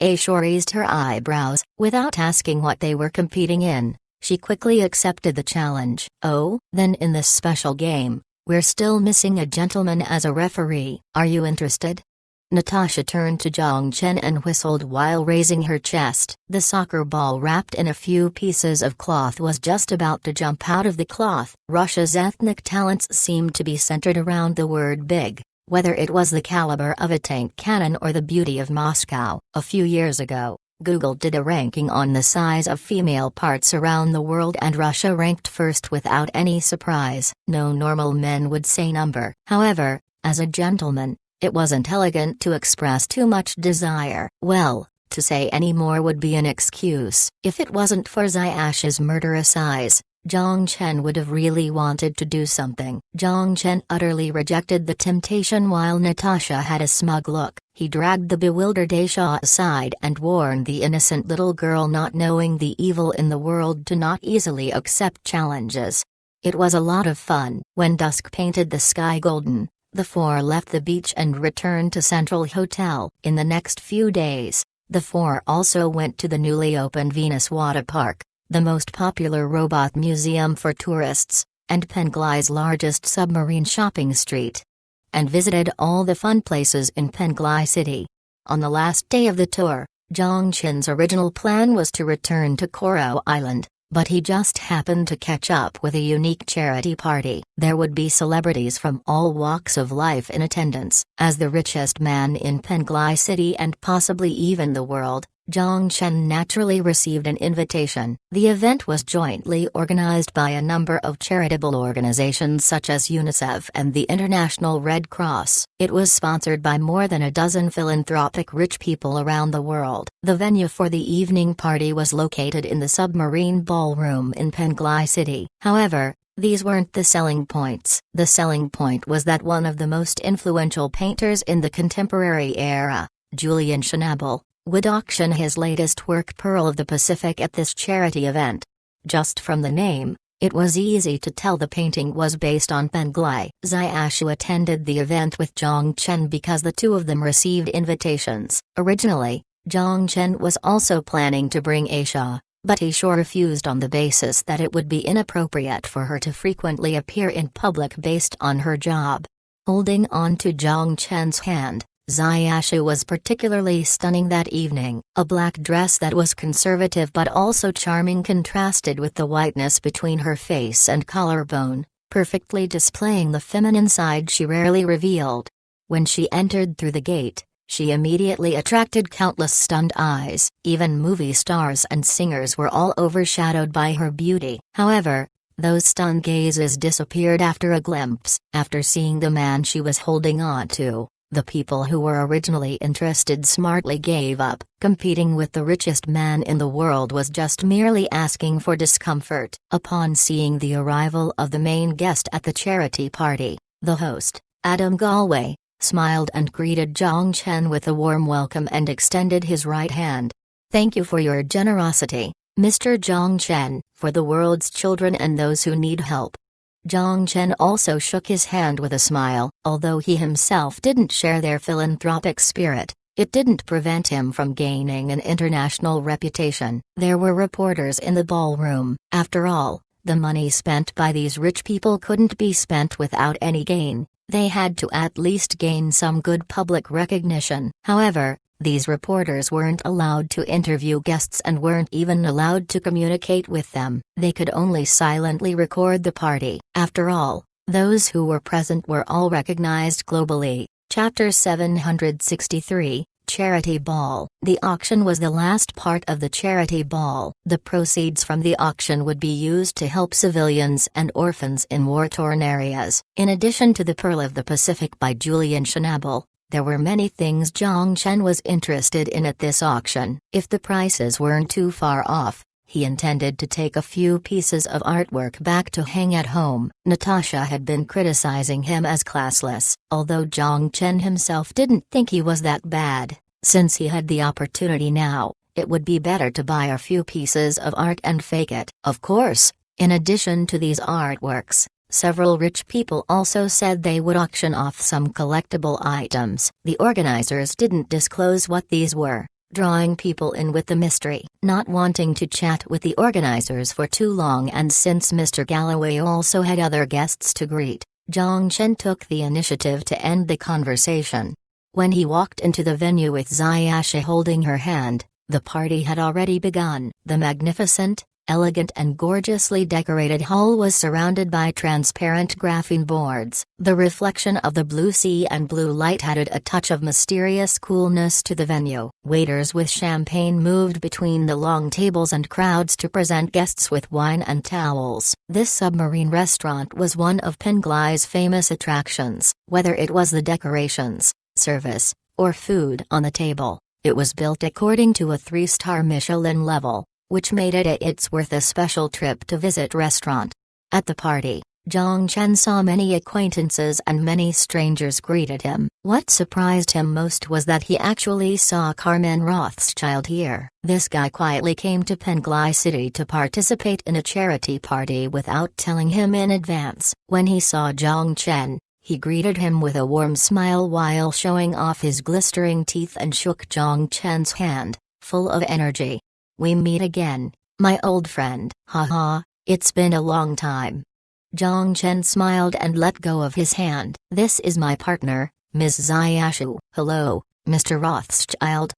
Aisha raised her eyebrows. Without asking what they were competing in, she quickly accepted the challenge. "Oh, then in this special game, we're still missing a gentleman as a referee. Are you interested?" Natasha turned to Zhang Chen and whistled while raising her chest. The soccer ball wrapped in a few pieces of cloth was just about to jump out of the cloth. Russia's ethnic talents seemed to be centered around the word big, whether it was the caliber of a tank cannon or the beauty of Moscow. A few years ago, Google did a ranking on the size of female parts around the world and Russia ranked first without any surprise. No normal men would say number. However, as a gentleman, it wasn't elegant to express too much desire. Well, to say any more would be an excuse. If it wasn't for Xiaoshu's murderous eyes, Zhang Chen would have really wanted to do something. Zhang Chen utterly rejected the temptation while Natasha had a smug look. He dragged the bewildered Aisha aside and warned the innocent little girl not knowing the evil in the world to not easily accept challenges. It was a lot of fun. When dusk painted the sky golden, the four left the beach and returned to Central Hotel. In the next few days, the four also went to the newly opened Venus Water Park, the most popular robot museum for tourists, and Penglai's largest submarine shopping street, and visited all the fun places in Penglai City. On the last day of the tour, Zhang Chen's original plan was to return to Coral Island, but he just happened to catch up with a unique charity party. There would be celebrities from all walks of life in attendance. As the richest man in Penglai City and possibly even the world, Zhang Chen naturally received an invitation. The event was jointly organized by a number of charitable organizations such as UNICEF and the International Red Cross. It was sponsored by more than a dozen philanthropic rich people around the world. The venue for the evening party was located in the submarine ballroom in Penglai City. However, these weren't the selling points. The selling point was that one of the most influential painters in the contemporary era, Julian Schnabel, would auction his latest work Pearl of the Pacific at this charity event. Just from the name, it was easy to tell the painting was based on Penglai. Xiaoshu attended the event with Zhang Chen because the two of them received invitations. Originally, Zhang Chen was also planning to bring Aisha, but he refused on the basis that it would be inappropriate for her to frequently appear in public based on her job. Holding on to Zhang Chen's hand, Xiaoshu was particularly stunning that evening. A black dress that was conservative but also charming contrasted with the whiteness between her face and collarbone, perfectly displaying the feminine side she rarely revealed. When she entered through the gate, she immediately attracted countless stunned eyes. Even movie stars and singers were all overshadowed by her beauty. However, those stunned gazes disappeared after a glimpse. After seeing the man she was holding on to, the people who were originally interested smartly gave up. Competing with the richest man in the world was just merely asking for discomfort. Upon seeing the arrival of the main guest at the charity party, the host, Adam Galway, smiled and greeted Zhang Chen with a warm welcome and extended his right hand. "Thank you for your generosity, Mr. Zhang Chen, for the world's children and those who need help." Zhang Chen also shook his hand with a smile. Although he himself didn't share their philanthropic spirit, it didn't prevent him from gaining an international reputation. There were reporters in the ballroom. After all, the money spent by these rich people couldn't be spent without any gain. They had to at least gain some good public recognition. However, these reporters weren't allowed to interview guests and weren't even allowed to communicate with them. They could only silently record the party. After all, those who were present were all recognized globally. Chapter 763, Charity Ball. The auction was the last part of the charity ball. The proceeds from the auction would be used to help civilians and orphans in war-torn areas. In addition to the Pearl of the Pacific by Julian Schnabel, there were many things Zhang Chen was interested in at this auction. If the prices weren't too far off, he intended to take a few pieces of artwork back to hang at home. Natasha had been criticizing him as classless, although Zhang Chen himself didn't think he was that bad. Since he had the opportunity now, it would be better to buy a few pieces of art and fake it. Of course, in addition to these artworks, several rich people also said they would auction off some collectible items. The organizers didn't disclose what these were, drawing people in with the mystery. Not wanting to chat with the organizers for too long, and since Mr. Galloway also had other guests to greet, Zhang Chen took the initiative to end the conversation. When he walked into the venue with Xiaoshu holding her hand, the party had already begun. The magnificent, elegant and gorgeously decorated hall was surrounded by transparent graphene boards. The reflection of the blue sea and blue light added a touch of mysterious coolness to the venue. Waiters with champagne moved between the long tables and crowds to present guests with wine and towels. This submarine restaurant was one of Penglai's famous attractions. Whether it was the decorations, service, or food on the table, it was built according to a 3-star Michelin level, which made it's worth a special trip to visit restaurant. At the party, Zhang Chen saw many acquaintances and many strangers greeted him. What surprised him most was that he actually saw Carmen Rothschild here. This guy quietly came to Penglai City to participate in a charity party without telling him in advance. When he saw Zhang Chen, he greeted him with a warm smile while showing off his glistering teeth and shook Zhang Chen's hand, full of energy. "We meet again, my old friend." "Haha, it's been a long time." Zhang Chen smiled and let go of his hand. "This is my partner, Ms. Xiaoshu." "Hello, Mr. Rothschild."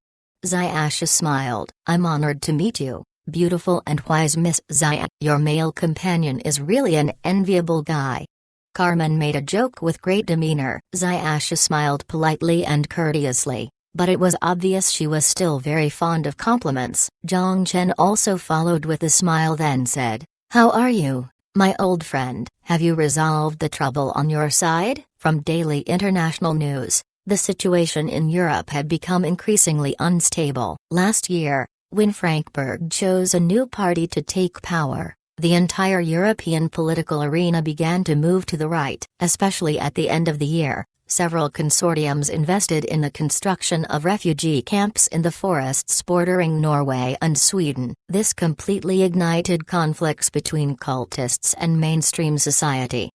Xiaoshu smiled. "I'm honored to meet you, beautiful and wise Miss Xia. Your male companion is really an enviable guy." Carmen made a joke with great demeanor. Xiaoshu smiled politely and courteously. but it was obvious she was still very fond of compliments. Zhang Chen also followed with a smile, then said, "How are you, my old friend? Have you resolved the trouble on your side?" From Daily International News, the situation in Europe had become increasingly unstable. Last year, when Frankfurt chose a new party to take power, the entire European political arena began to move to the right. Especially at the end of the year, several consortiums invested in the construction of refugee camps in the forests bordering Norway and Sweden. This completely ignited conflicts between cultists and mainstream society,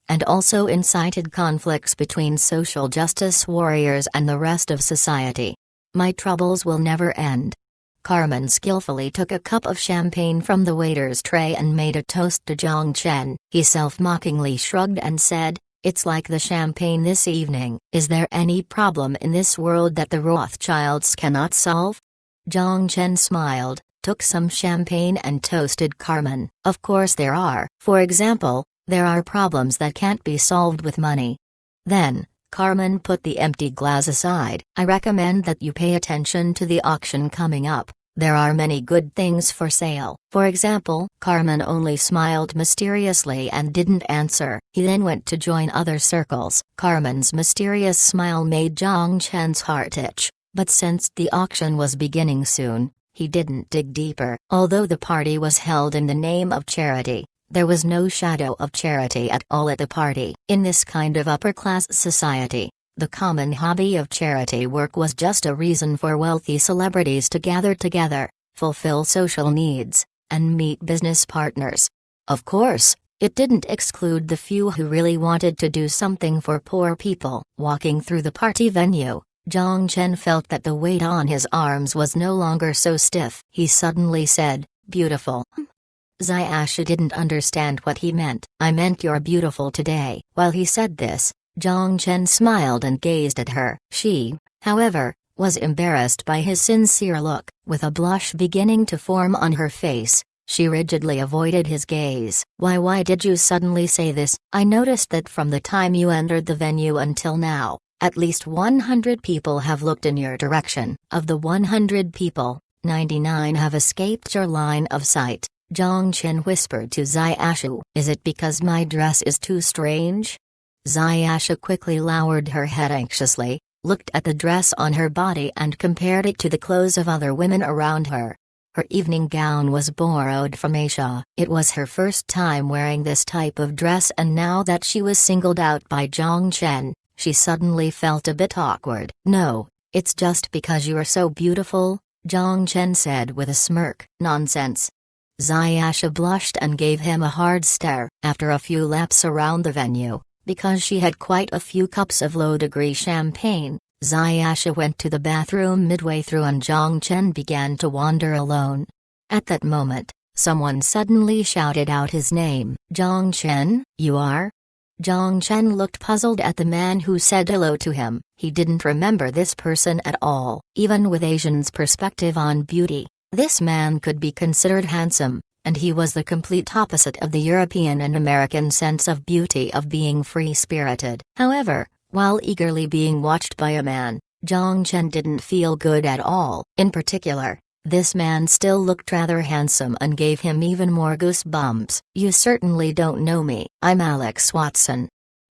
and also incited conflicts between social justice warriors and the rest of society. My troubles will never end. Carmen skillfully took a cup of champagne from the waiter's tray and made a toast to Zhang Chen. He self-mockingly shrugged and said, "It's like the champagne this evening. Is there any problem in this world that the Rothschilds cannot solve?" Zhang Chen smiled, took some champagne and toasted Carmen. "Of course there are. For example, there are problems that can't be solved with money." Then, Carmen put the empty glass aside. "I recommend that you pay attention to the auction coming up. There are many good things for sale." For example, Carmen only smiled mysteriously and didn't answer. He then went to join other circles. Carmen's mysterious smile made Zhang Chen's heart itch, but since the auction was beginning soon, he didn't dig deeper. Although the party was held in the name of charity, there was no shadow of charity at all at the party. In this kind of upper-class society, the common hobby of charity work was just a reason for wealthy celebrities to gather together, fulfill social needs, and meet business partners. Of course, it didn't exclude the few who really wanted to do something for poor people. Walking through the party venue, Zhang Chen felt that the weight on his arms was no longer so stiff. He suddenly said, "Beautiful." Zayasha didn't understand what he meant. "I meant you're beautiful today." While he said this, Zhang Chen smiled and gazed at her. She, however, was embarrassed by his sincere look. With a blush beginning to form on her face, she rigidly avoided his gaze. Why did you suddenly say this? I noticed that from the time you entered the venue until now, at least 100 people have looked in your direction. Of the 100 people, 99 have escaped your line of sight." Zhang Chen whispered to Zayasha. "Is it because my dress is too strange?" Zayasha quickly lowered her head anxiously, looked at the dress on her body and compared it to the clothes of other women around her. Her evening gown was borrowed from Asia. It was her first time wearing this type of dress, and now that she was singled out by Zhang Chen, she suddenly felt a bit awkward. "No, it's just because you are so beautiful," Zhang Chen said with a smirk. "Nonsense." Zayasha blushed and gave him a hard stare. After a few laps around the venue, because she had quite a few cups of low-degree champagne, Zayasha went to the bathroom midway through and Zhang Chen began to wander alone. At that moment, someone suddenly shouted out his name. "Zhang Chen, you are?" Zhang Chen looked puzzled at the man who said hello to him. He didn't remember this person at all. Even with Asians' perspective on beauty, this man could be considered handsome, and he was the complete opposite of the European and American sense of beauty of being free-spirited. However, while eagerly being watched by a man, Zhang Chen didn't feel good at all. In particular, this man still looked rather handsome and gave him even more goosebumps. "You certainly don't know me. I'm Alex Watson."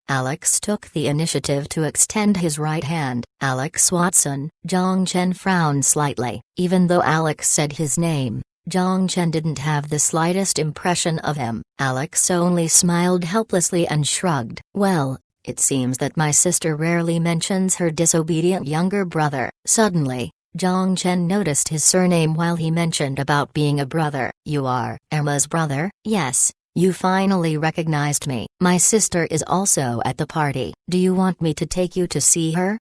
Alex took the initiative to extend his right hand. "Alex Watson." Zhang Chen frowned slightly. Even though Alex said his name, Zhang Chen didn't have the slightest impression of him. Alex only smiled helplessly and shrugged. "Well, it seems that my sister rarely mentions her disobedient younger brother." Suddenly, Zhang Chen noticed his surname while he mentioned about being a brother. "You are Emma's brother?" "Yes. You finally recognized me." "My sister is also at the party. Do you want me to take you to see her?"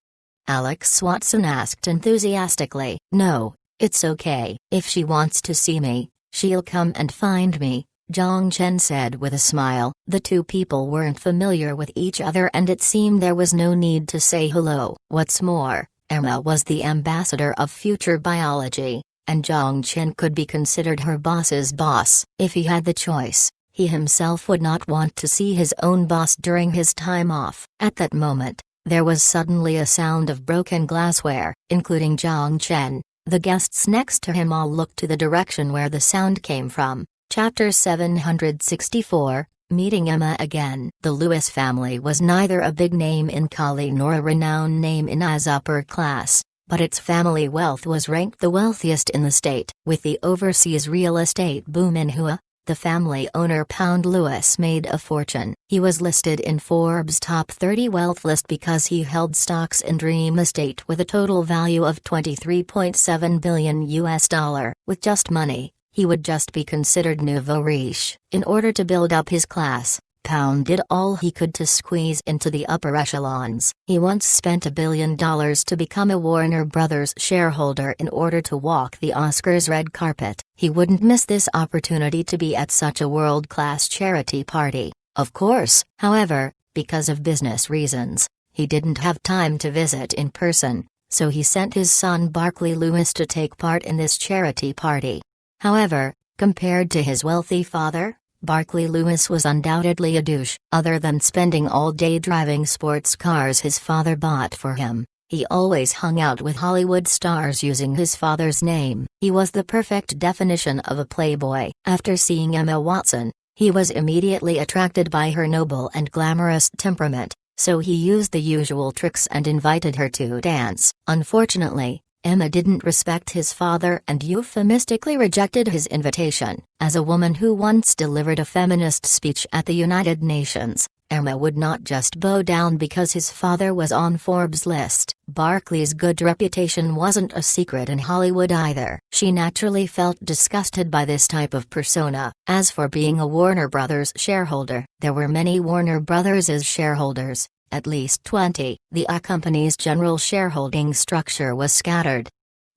Alex Watson asked enthusiastically. "No, it's okay. If she wants to see me, she'll come and find me," Zhang Chen said with a smile. The two people weren't familiar with each other and it seemed there was no need to say hello. What's more, Emma was the ambassador of future biology, and Zhang Chen could be considered her boss's boss. If he had the choice, he himself would not want to see his own boss during his time off. At that moment, There was suddenly a sound of broken glassware, including Zhang Chen. The guests next to him all looked to the direction where the sound came from. Chapter 764, Meeting Emma Again. The Lewis family was neither a big name in Kali nor a renowned name in as upper class, but its family wealth was ranked the wealthiest in the state. With the overseas real estate boom in Hua, the family owner Pound Lewis made a fortune. He was listed in Forbes' top 30 wealth list because he held stocks in Dream Estate with a total value of $23.7 billion. With just money, he would just be considered nouveau riche. In order to build up his class, Pound did all he could to squeeze into the upper echelons. He once spent $1 billion to become a Warner Brothers shareholder in order to walk the Oscars red carpet. He wouldn't miss this opportunity to be at such a world-class charity party, of course. However, because of business reasons, he didn't have time to visit in person, so he sent his son Barkley Lewis to take part in this charity party. However, compared to his wealthy father, Barkley Lewis was undoubtedly a douche. Other than spending all day driving sports cars his father bought for him, he always hung out with Hollywood stars using his father's name. He was the perfect definition of a playboy. After seeing Emma Watson, he was immediately attracted by her noble and glamorous temperament, so he used the usual tricks and invited her to dance. Unfortunately, Emma didn't respect his father and euphemistically rejected his invitation. As a woman who once delivered a feminist speech at the United Nations, Emma would not just bow down because his father was on Forbes' list. Barkley's good reputation wasn't a secret in Hollywood either. She naturally felt disgusted by this type of persona. As for being a Warner Brothers shareholder, there were many Warner Brothers' shareholders. At least 20. The company's general shareholding structure was scattered.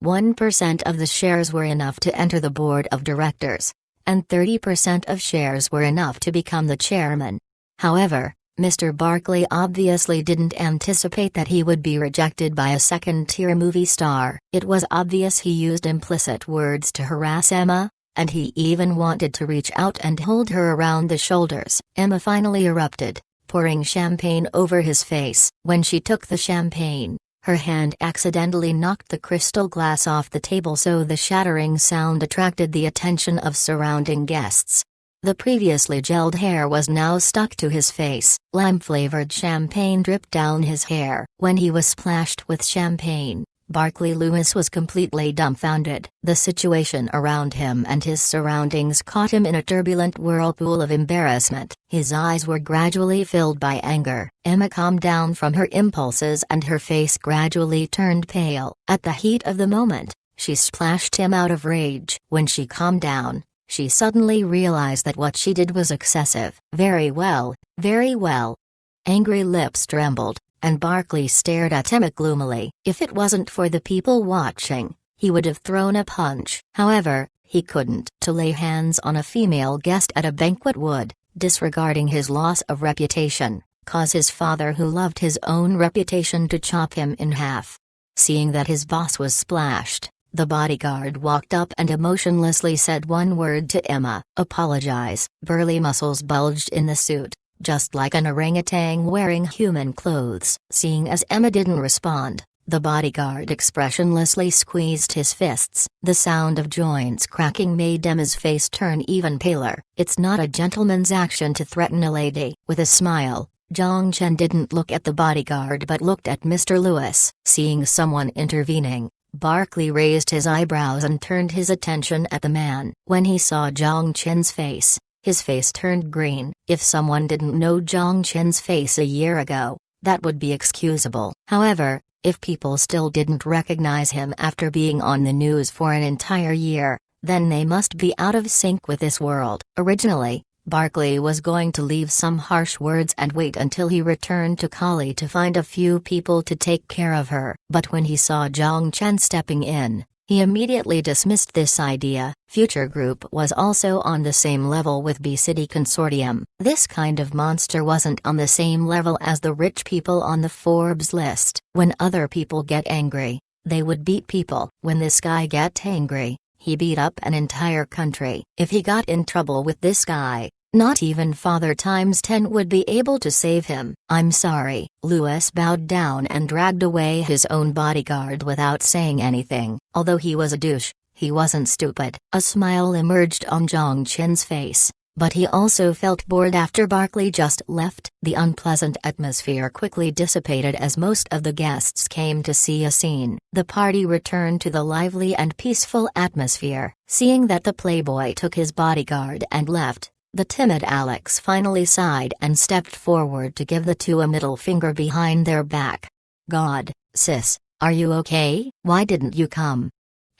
1% of the shares were enough to enter the board of directors, and 30% of shares were enough to become the chairman. However, Mr. Barkley obviously didn't anticipate that he would be rejected by a second-tier movie star. It was obvious he used implicit words to harass Emma, and he even wanted to reach out and hold her around the shoulders. Emma finally erupted, pouring champagne over his face. When she took the champagne, her hand accidentally knocked the crystal glass off the table, so the shattering sound attracted the attention of surrounding guests. The previously gelled hair was now stuck to his face. Lime-flavored champagne dripped down his hair. When he was splashed with champagne, Barkley Lewis was completely dumbfounded. The situation around him and his surroundings caught him in a turbulent whirlpool of embarrassment. His eyes were gradually filled by anger. Emma calmed down from her impulses and her face gradually turned pale. At the heat of the moment, she splashed him out of rage. When she calmed down, she suddenly realized that what she did was excessive. Very well, very well. Angry lips trembled, and Barkley stared at Emma gloomily. If it wasn't for the people watching, he would have thrown a punch. However, he couldn't. To lay hands on a female guest at a banquet would, disregarding his loss of reputation, cause his father, who loved his own reputation, to chop him in half. Seeing that his boss was splashed, the bodyguard walked up and emotionlessly said one word to Emma: "Apologize." Burly muscles bulged in the suit, just like an orangutan wearing human clothes. Seeing as Emma didn't respond, the bodyguard expressionlessly squeezed his fists. The sound of joints cracking made Emma's face turn even paler. It's not a gentleman's action to threaten a lady. With a smile, Zhang Chen didn't look at the bodyguard but looked at Mr. Lewis. Seeing someone intervening, Barkley raised his eyebrows and turned his attention at the man. When he saw Zhang Chen's face, his face turned green. If someone didn't know Zhang Chen's face a year ago, that would be excusable. However, if people still didn't recognize him after being on the news for an entire year, then they must be out of sync with this world. Originally, Barkley was going to leave some harsh words and wait until he returned to Kali to find a few people to take care of her. But when he saw Zhang Chen stepping in, he immediately dismissed this idea. Future Group was also on the same level with B-City Consortium. This kind of monster wasn't on the same level as the rich people on the Forbes list. When other people get angry, they would beat people. When this guy get angry, he beat up an entire country. If he got in trouble with this guy, Not even Father times 10 would be able to save him. I'm sorry. Louis bowed down and dragged away his own bodyguard without saying anything. Although he was a douche, he wasn't stupid. A smile emerged on Zhang Chen's face. But he also felt bored after Barkley just left. The unpleasant atmosphere quickly dissipated as most of the guests came to see a scene. The party returned to the lively and peaceful atmosphere. Seeing that the playboy took his bodyguard and left, the timid Alex finally sighed and stepped forward to give the two a middle finger behind their back. God, sis, are you okay? Why didn't you come?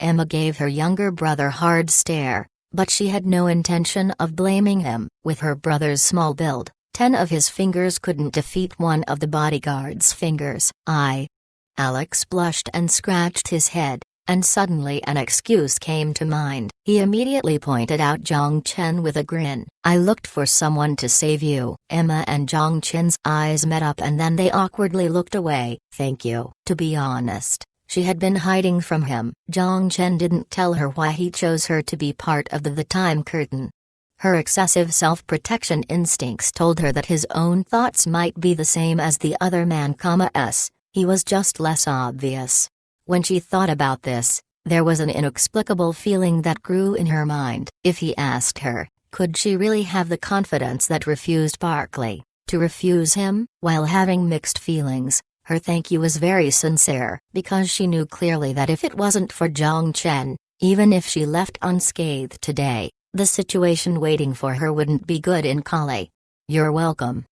Emma gave her younger brother a hard stare. But she had no intention of blaming him. With her brother's small build, 10 of his fingers couldn't defeat one of the bodyguard's fingers. Alex blushed and scratched his head, and suddenly an excuse came to mind. He immediately pointed out Zhang Chen with a grin. I looked for someone to save you. Emma and Zhang Chen's eyes met up and then they awkwardly looked away. Thank you. To be honest, she had been hiding from him. Zhang Chen didn't tell her why he chose her to be part of the Time Curtain. Her excessive self-protection instincts told her that his own thoughts might be the same as the other man's. He was just less obvious. When she thought about this, there was an inexplicable feeling that grew in her mind. If he asked her, could she really have the confidence that refused Barkley? To refuse him, while having mixed feelings, her thank you was very sincere, because she knew clearly that if it wasn't for Zhang Chen, even if she left unscathed today, the situation waiting for her wouldn't be good in Kali. You're welcome.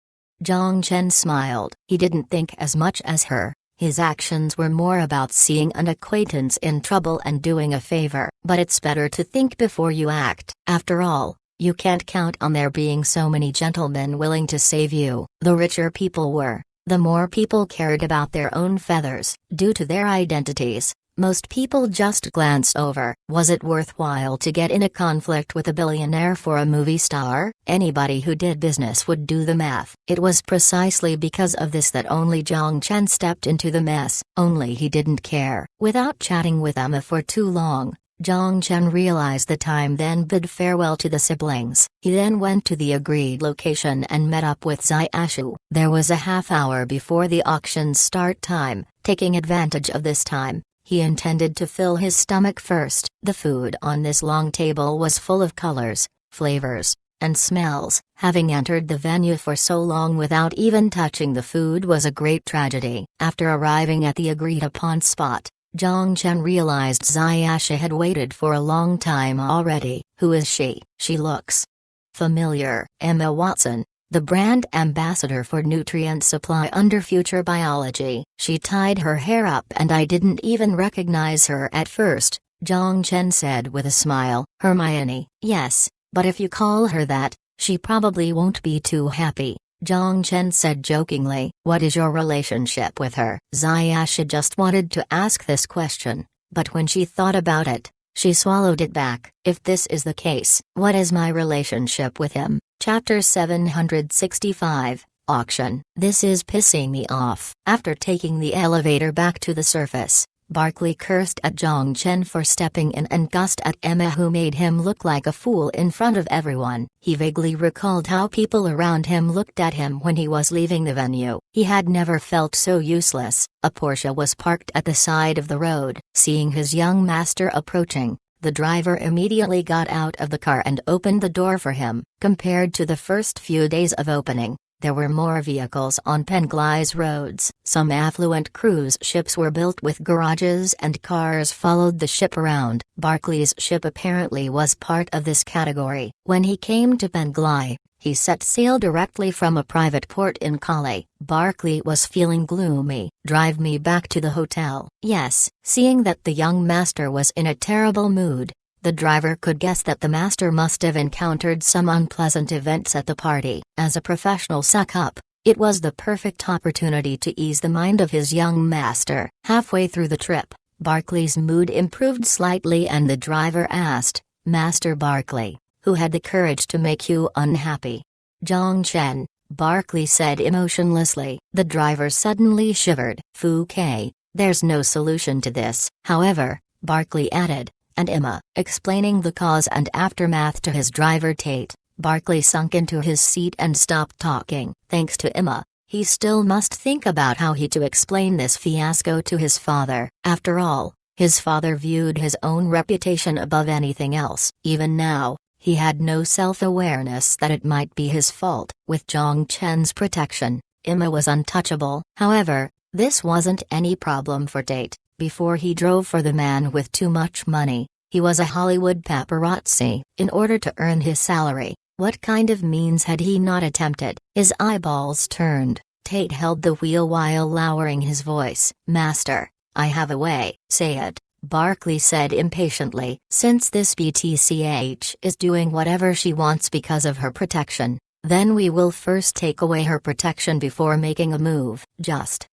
Zhang Chen smiled. He didn't think as much as her. His actions were more about seeing an acquaintance in trouble and doing a favor. But it's better to think before you act. After all, you can't count on there being so many gentlemen willing to save you. The richer people were, the more people cared about their own feathers. Due to their identities, most people just glanced over. Was it worthwhile to get in a conflict with a billionaire for a movie star? Anybody who did business would do the math. It was precisely because of this that only Zhang Chen stepped into the mess. Only he didn't care. Without chatting with Emma for too long, Zhang Chen realized the time, then bid farewell to the siblings. He then went to the agreed location and met up with Xiaoshu. There was a half hour before the auction's start time. Taking advantage of this time, he intended to fill his stomach first. The food on this long table was full of colors, flavors, and smells. Having entered the venue for so long without even touching the food was a great tragedy. After arriving at the agreed-upon spot, Zhang Chen realized Xiaoshu had waited for a long time already. Who is she? She looks familiar. Emma Watson, the brand ambassador for nutrient supply under Future Biology. She tied her hair up and I didn't even recognize her at first, Zhang Chen said with a smile. Hermione. Yes, but if you call her that, she probably won't be too happy, Zhang Chen said jokingly. What is your relationship with her? Xiaoshu just wanted to ask this question, but when she thought about it, she swallowed it back. If this is the case, what is my relationship with him? Chapter 765, Auction. This is pissing me off. After taking the elevator back to the surface, Barkley cursed at Zhang Chen for stepping in and cussed at Emma, who made him look like a fool in front of everyone. He vaguely recalled how people around him looked at him when he was leaving the venue. He had never felt so useless. A Porsche was parked at the side of the road. Seeing his young master approaching, the driver immediately got out of the car and opened the door for him. Compared to the first few days of opening, there were more vehicles on Penglai's roads. Some affluent cruise ships were built with garages and cars followed the ship around. Barkley's ship apparently was part of this category. When he came to Penglai, he set sail directly from a private port in Kali. Barkley was feeling gloomy. Drive me back to the hotel. Yes. Seeing that the young master was in a terrible mood, the driver could guess that the master must have encountered some unpleasant events at the party. As a professional suck-up, it was the perfect opportunity to ease the mind of his young master. Halfway through the trip, Barkley's mood improved slightly and the driver asked, Master Barkley, who had the courage to make you unhappy? Zhang Chen, Barkley said emotionlessly. The driver suddenly shivered. Fouquet, there's no solution to this. However, Barkley added, and Emma, explaining the cause and aftermath to his driver Tate, Barkley sunk into his seat and stopped talking. Thanks to Emma, he still must think about how to explain this fiasco to his father. After all, his father viewed his own reputation above anything else. Even now, he had no self-awareness that it might be his fault. With Zhang Chen's protection, Emma was untouchable. However, this wasn't any problem for Tate. Before he drove for the man with too much money, he was a Hollywood paparazzi. In order to earn his salary, what kind of means had he not attempted? His eyeballs turned. Tate held the wheel while lowering his voice. "Master, I have a way." "Say it," Barkley said impatiently. "Since this BTCH is doing whatever she wants because of her protection, then we will first take away her protection before making a move." "Just."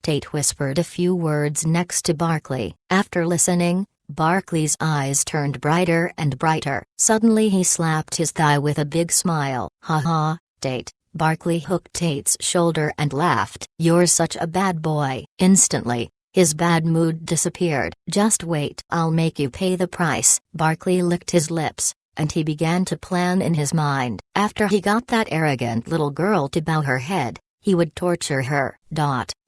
Tate whispered a few words next to Barkley. After listening, Barkley's eyes turned brighter and brighter. Suddenly he slapped his thigh with a big smile. "Ha ha, Tate." Barkley hooked Tate's shoulder and laughed. "You're such a bad boy." Instantly, his bad mood disappeared. "Just wait. I'll make you pay the price." Barkley licked his lips, and he began to plan in his mind. After he got that arrogant little girl to bow her head, he would torture her.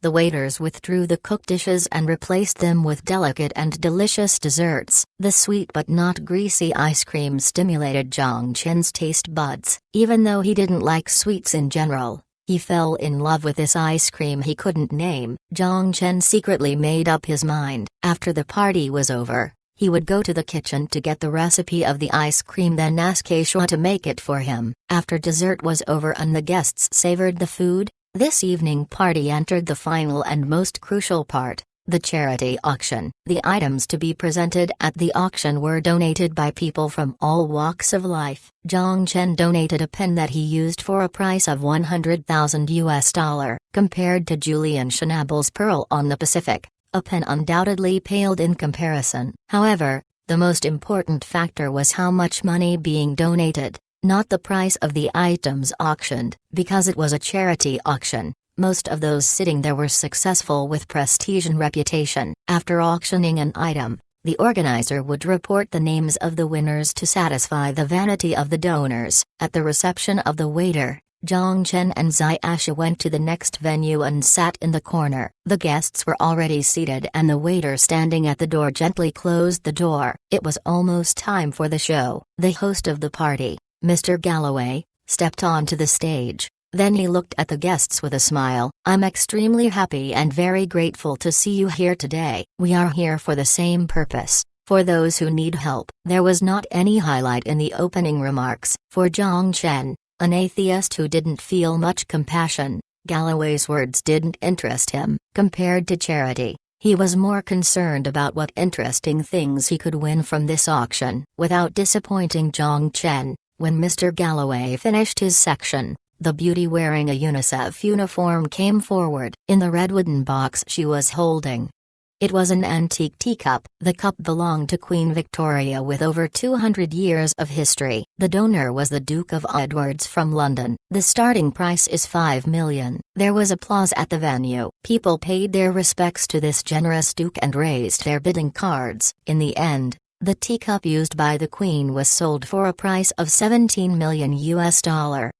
The waiters withdrew the cooked dishes and replaced them with delicate and delicious desserts. The sweet but not greasy ice cream stimulated Zhang Chen's taste buds. Even though he didn't like sweets in general, he fell in love with this ice cream he couldn't name. Zhang Chen secretly made up his mind. After the party was over, he would go to the kitchen to get the recipe of the ice cream, then ask Aishwa to make it for him. After dessert was over and the guests savored the food, this evening party entered the final and most crucial part, the charity auction. The items to be presented at the auction were donated by people from all walks of life. Zhang Chen donated a pen that he used for a price of $100,000. Compared to Julian Schnabel's Pearl on the Pacific, a pen undoubtedly paled in comparison. However, the most important factor was how much money being donated, not the price of the items auctioned. Because it was a charity auction, most of those sitting there were successful with prestige and reputation. After auctioning an item, the organizer would report the names of the winners to satisfy the vanity of the donors. At the reception of the waiter, Zhang Chen and Xiaxia went to the next venue and sat in the corner. The guests were already seated and the waiter standing at the door gently closed the door. It was almost time for the show. The host of the party, Mr. Galloway, stepped onto the stage. Then he looked at the guests with a smile. "I'm extremely happy and very grateful to see you here today. We are here for the same purpose, for those who need help." There was not any highlight in the opening remarks. For Zhang Chen, an atheist who didn't feel much compassion, Galloway's words didn't interest him. Compared to charity, he was more concerned about what interesting things he could win from this auction. Without disappointing Zhang Chen, when Mr. Galloway finished his section, the beauty wearing a UNICEF uniform came forward. In the red wooden box she was holding, it was an antique teacup. The cup belonged to Queen Victoria with over 200 years of history. The donor was the Duke of Edwards from London. The starting price is $5 million. There was applause at the venue. People paid their respects to this generous Duke and raised their bidding cards. In the end, the teacup used by the Queen was sold for a price of $17 million.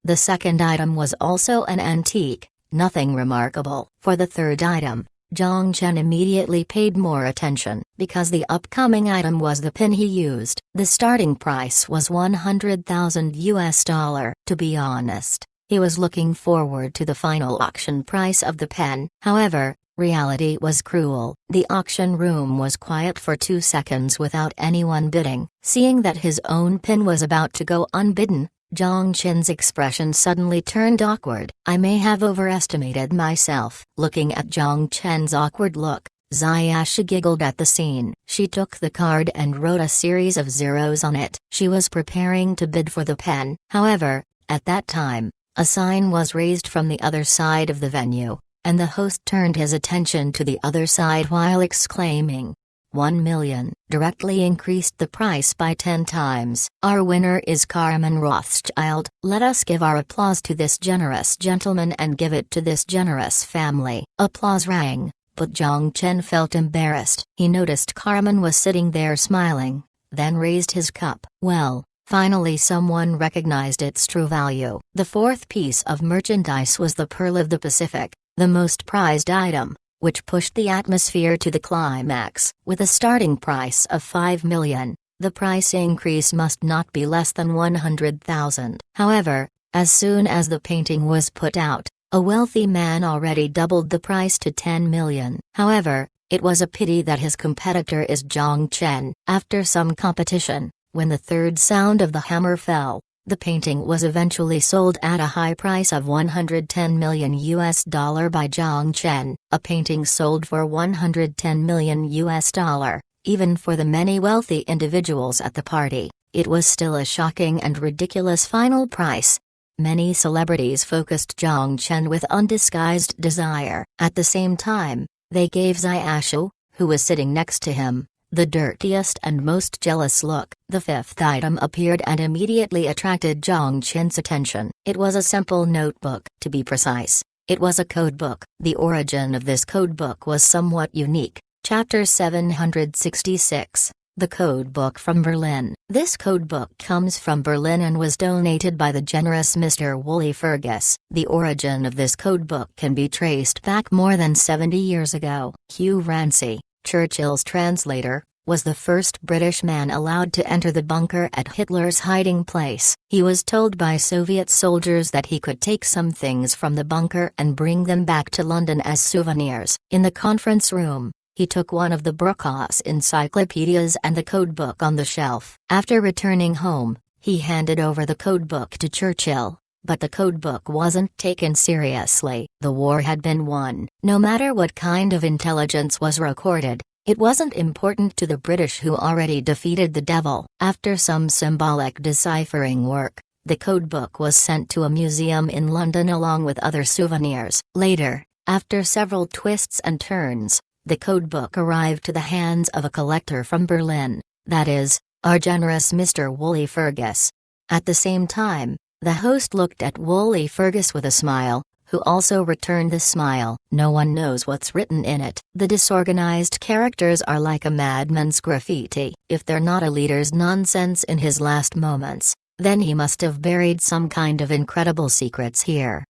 The second item was also an antique, nothing remarkable. For the third item, Zhang Chen immediately paid more attention, because the upcoming item was the pin he used. The starting price was $100,000. To be honest, he was looking forward to the final auction price of the pen. However, reality was cruel. The auction room was quiet for 2 seconds without anyone bidding. Seeing that his own pin was about to go unbidden, Zhang Chen's expression suddenly turned awkward. "I may have overestimated myself." Looking at Zhang Chen's awkward look, Xiaxia giggled at the scene. She took the card and wrote a series of zeros on it. She was preparing to bid for the pen. However, at that time, a sign was raised from the other side of the venue, and the host turned his attention to the other side while exclaiming, $1 million, directly increased the price by 10 times. "Our winner is Carmen Rothschild. Let us give our applause to this generous gentleman and give it to this generous family." Applause rang, but Zhang Chen felt embarrassed. He noticed Carmen was sitting there smiling, then raised his cup. "Well, Finally someone recognized its true value. The fourth piece of merchandise was the Pearl of the Pacific, the most prized item, which pushed the atmosphere to the climax. With a starting price of 5 million, the price increase must not be less than 100,000. However, as soon as the painting was put out, a wealthy man already doubled the price to 10 million. However, it was a pity that his competitor is Zhang Chen. After some competition, when the third sound of the hammer fell, the painting was eventually sold at a high price of $110 million by Zhang Chen. A painting sold for $110 million. Even for the many wealthy individuals at the party, it was still a shocking and ridiculous final price. Many celebrities focused Zhang Chen with undisguised desire. At the same time, they gave Xiaoshu, who was sitting next to him, the dirtiest and most jealous look. The fifth item appeared and immediately attracted Zhang Chen's attention. It was a simple notebook. To be precise, it was a codebook. The origin of this codebook was somewhat unique. Chapter 766. The Codebook from Berlin. This codebook comes from Berlin and was donated by the generous Mr. Woolley Fergus. The origin of this codebook can be traced back more than 70 years ago. Hugh Rancy, Churchill's translator, was the first British man allowed to enter the bunker at Hitler's hiding place. He was told by Soviet soldiers that he could take some things from the bunker and bring them back to London as souvenirs. In the conference room, he took one of the Brokaws encyclopedias and the codebook on the shelf. After returning home, he handed over the codebook to Churchill, but the codebook wasn't taken seriously. The war had been won. No matter what kind of intelligence was recorded, it wasn't important to the British, who already defeated the devil. After some symbolic deciphering work, the codebook was sent to a museum in London along with other souvenirs. Later, after several twists and turns, the codebook arrived to the hands of a collector from Berlin, that is, our generous Mr. Woolley Fergus. At the same time, the host looked at Woolley Fergus with a smile, who also returned the smile. No one knows what's written in it. The disorganized characters are like a madman's graffiti. If they're not a leader's nonsense in his last moments, then he must have buried some kind of incredible secrets here.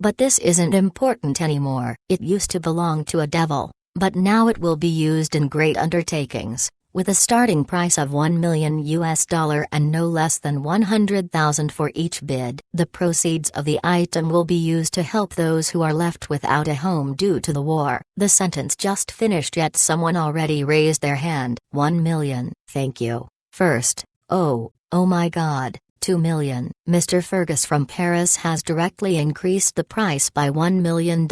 But this isn't important anymore. It used to belong to a devil, but now it will be used in great undertakings, with a starting price of $1 million and no less than 100,000 for each bid. The proceeds of the item will be used to help those who are left without a home due to the war. The sentence just finished, yet someone already raised their hand. 1 million. Thank you. First. Oh my God. 2 million. Mr. Fergus from Paris has directly increased the price by $1 million.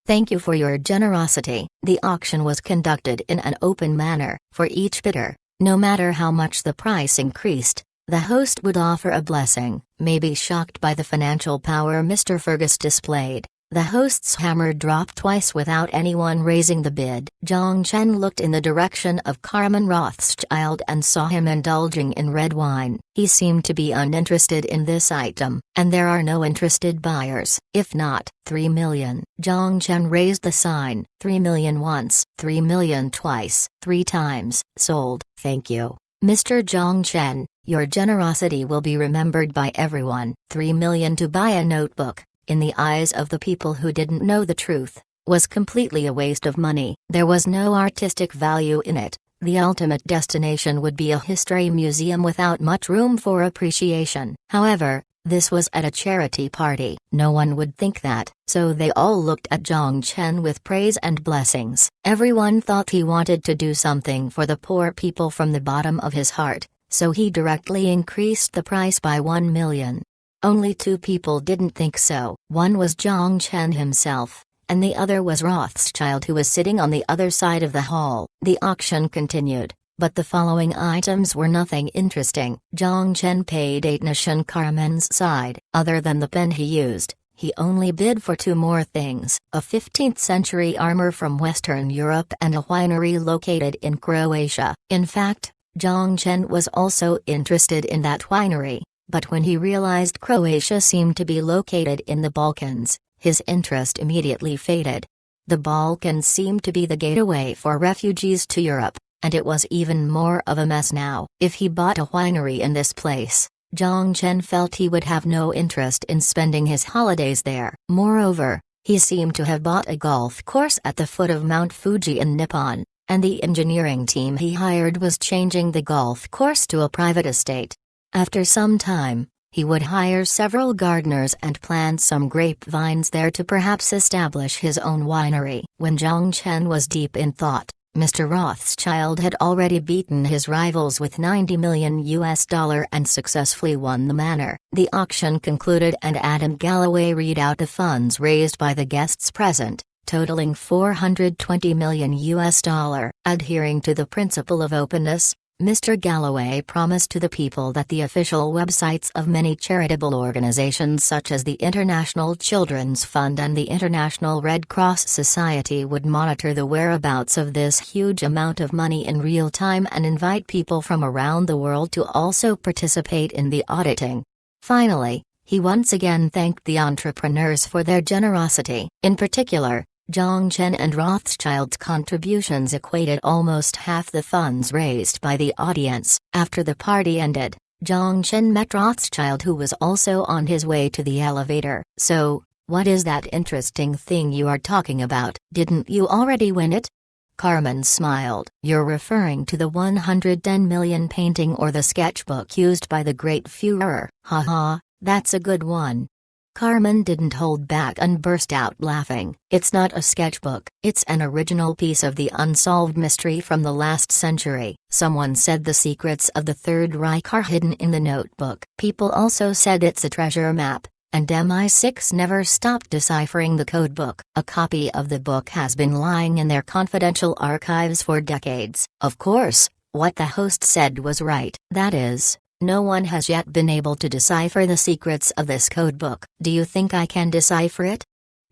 Thank you for your generosity. The auction was conducted in an open manner. For each bidder, no matter how much the price increased, the host would offer a blessing. Maybe shocked by the financial power Mr. Fergus displayed, the host's hammer dropped twice without anyone raising the bid. Zhang Chen looked in the direction of Carmen Rothschild and saw him indulging in red wine. He seemed to be uninterested in this item, and there are no interested buyers. If not, 3 million. Zhang Chen raised the sign. 3 million once, 3 million twice, 3 times. Sold. Thank you, Mr. Zhang Chen. Your generosity will be remembered by everyone. 3 million to buy a notebook, in the eyes of the people who didn't know the truth, was completely a waste of money. There was no artistic value in it. The ultimate destination would be a history museum without much room for appreciation. However, this was at a charity party. No one would think that, so they all looked at Zhang Chen with praise and blessings. Everyone thought he wanted to do something for the poor people from the bottom of his heart, so he directly increased the price by 1 million. Only 2 people didn't think so. One was Zhang Chen himself, and the other was Rothschild, who was sitting on the other side of the hall. The auction continued, but the following items were nothing interesting. Zhang Chen paid 8 on Carmen's side. Other than the pen he used, he only bid for 2 more things: a 15th-century armor from Western Europe and a winery located in Croatia. In fact, Zhang Chen was also interested in that winery. But when he realized Croatia seemed to be located in the Balkans, his interest immediately faded. The Balkans seemed to be the gateway for refugees to Europe. and it was even more of a mess now. If he bought a winery in this place, Zhang Chen felt he would have no interest in spending his holidays there. Moreover, he seemed to have bought a golf course at the foot of Mount Fuji in Nippon, and the engineering team he hired was changing the golf course to a private estate. After some time, he would hire several gardeners and plant some grapevines there to perhaps establish his own winery. When Zhang Chen was deep in thought, Mr. Rothschild had already beaten his rivals with $90 million and successfully won the manor. The auction concluded and Adam Galloway read out the funds raised by the guests present, totaling $420 million. Adhering to the principle of openness, Mr. Galloway promised to the people that the official websites of many charitable organizations such as the International Children's Fund and the International Red Cross Society would monitor the whereabouts of this huge amount of money in real time and invite people from around the world to also participate in the auditing. Finally, he once again thanked the entrepreneurs for their generosity. In particular, Zhang Chen and Rothschild's contributions equated almost half the funds raised by the audience. After the party ended, Zhang Chen met Rothschild, who was also on his way to the elevator. "So, what is that interesting thing you are talking about? Didn't you already win it?" Carmen smiled. "You're referring to the 110 million painting or the sketchbook used by the great Führer. Haha, that's a good one." Carmen didn't hold back and burst out laughing. "It's not a sketchbook, it's an original piece of the unsolved mystery from the last century. Someone said the secrets of the Third Reich are hidden in the notebook. People also said it's a treasure map, and MI6 never stopped deciphering the codebook. A copy of the book has been lying in their confidential archives for decades." Of course, what the host said was right. That is, no one has yet been able to decipher the secrets of this codebook. "Do you think I can decipher it?"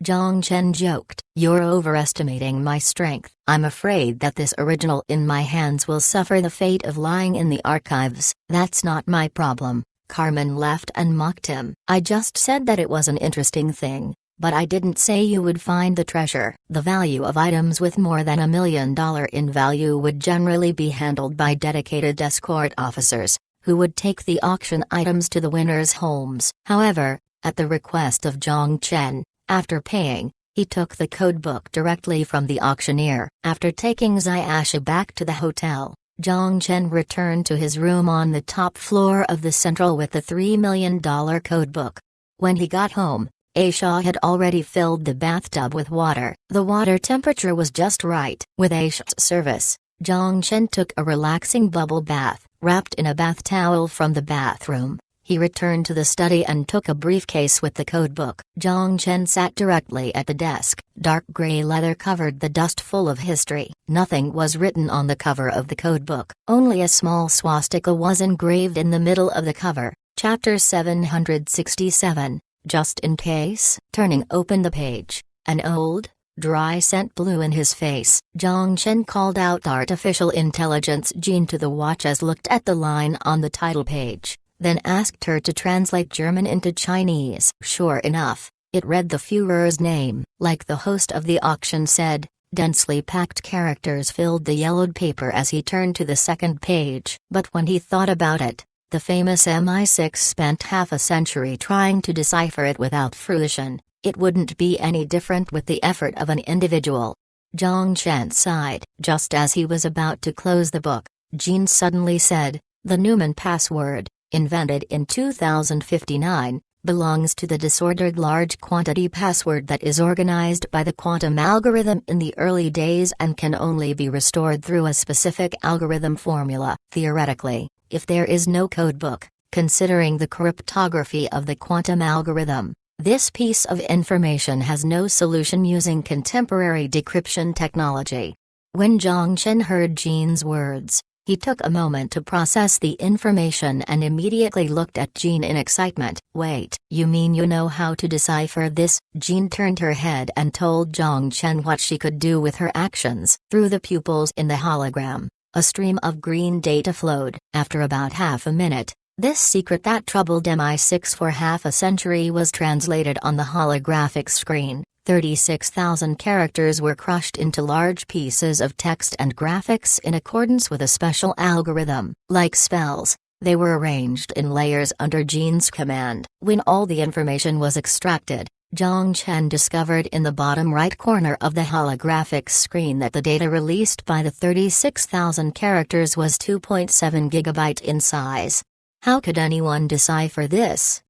Zhang Chen joked. "You're overestimating my strength. I'm afraid that this original in my hands will suffer the fate of lying in the archives." "That's not my problem," Carmen laughed and mocked him. "I just said that it was an interesting thing, but I didn't say you would find the treasure." The value of items with more than $1 million in value would generally be handled by dedicated escort officers, who would take the auction items to the winners' homes. However, at the request of Zhang Chen, after paying, he took the codebook directly from the auctioneer. After taking Ziyasha back to the hotel, Zhang Chen returned to his room on the top floor of the Central with the $3 million codebook. When he got home, Aisha had already filled the bathtub with water. The water temperature was just right. With Aisha's service, Zhang Chen took a relaxing bubble bath. Wrapped in a bath towel from the bathroom, he returned to the study and took a briefcase with the codebook. Zhang Chen sat directly at the desk. Dark gray leather covered the dust full of history. Nothing was written on the cover of the codebook. Only a small swastika was engraved in the middle of the cover. Chapter 767, Just in Case. Turning open the page, an old, dry scent blew in his face. Zhang Chen called out artificial intelligence Jean to the watch as looked at the line on the title page, then asked her to translate German into Chinese. Sure enough, it read the Führer's name. Like the host of the auction said, densely packed characters filled the yellowed paper as he turned to the second page. But when he thought about it, the famous MI6 spent half a century trying to decipher it without fruition. It wouldn't be any different with the effort of an individual. Zhang Chen sighed. Just as he was about to close the book, Jean suddenly said, "The Newman password, invented in 2059, belongs to the disordered large quantity password that is organized by the quantum algorithm in the early days and can only be restored through a specific algorithm formula. Theoretically, if there is no codebook, considering the cryptography of the quantum algorithm, this piece of information has no solution using contemporary decryption technology." When Zhang Chen heard Jean's words, he took a moment to process the information and immediately looked at Jean in excitement. "Wait, you mean you know how to decipher this?" Jean turned her head and told Zhang Chen what she could do with her actions. Through the pupils in the hologram, a stream of green data flowed. After about half a minute, this secret that troubled MI6 for half a century was translated on the holographic screen. 36,000 characters were crushed into large pieces of text and graphics in accordance with a special algorithm. Like spells, they were arranged in layers under Jean's command. When all the information was extracted, Zhang Chen discovered in the bottom right corner of the holographic screen that the data released by the 36,000 characters was 2.7 GB in size. How could anyone decipher this?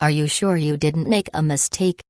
Are you sure you didn't make a mistake?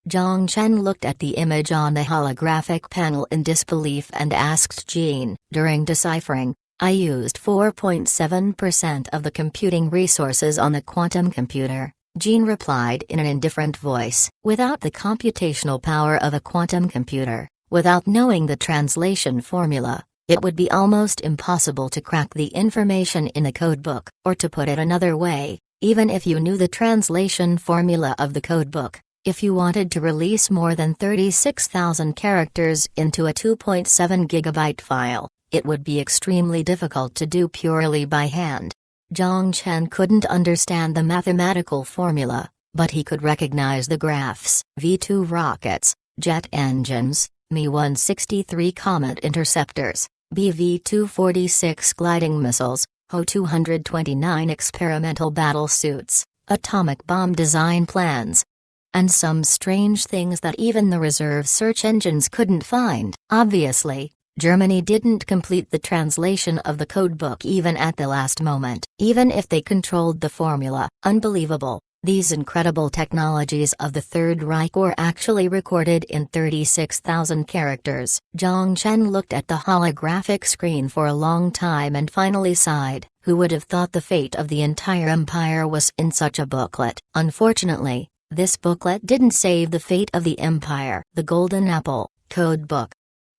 Zhang Chen looked at the image on the holographic panel in disbelief and asked Jean. During deciphering, I used 4.7% of the computing resources on the quantum computer, Jean replied in an indifferent voice. Without the computational power of a quantum computer, without knowing the translation formula, it would be almost impossible to crack the information in the codebook. Or to put it another way, even if you knew the translation formula of the codebook, if you wanted to release more than 36,000 characters into a 2.7 GB file, it would be extremely difficult to do purely by hand. Zhang Chen couldn't understand the mathematical formula, but he could recognize the graphs. V2 rockets, jet engines, Mi-163 Comet interceptors, BV-246 gliding missiles, Ho-229 experimental battle suits, atomic bomb design plans, and some strange things that even the reserve search engines couldn't find. Obviously, Germany didn't complete the translation of the codebook even at the last moment. Even if they controlled the formula, unbelievable, these incredible technologies of the Third Reich were actually recorded in 36,000 characters. Zhang Chen looked at the holographic screen for a long time and finally sighed. Who would have thought the fate of the entire empire was in such a booklet? Unfortunately, this booklet didn't save the fate of the empire. The Golden Apple, Code Book.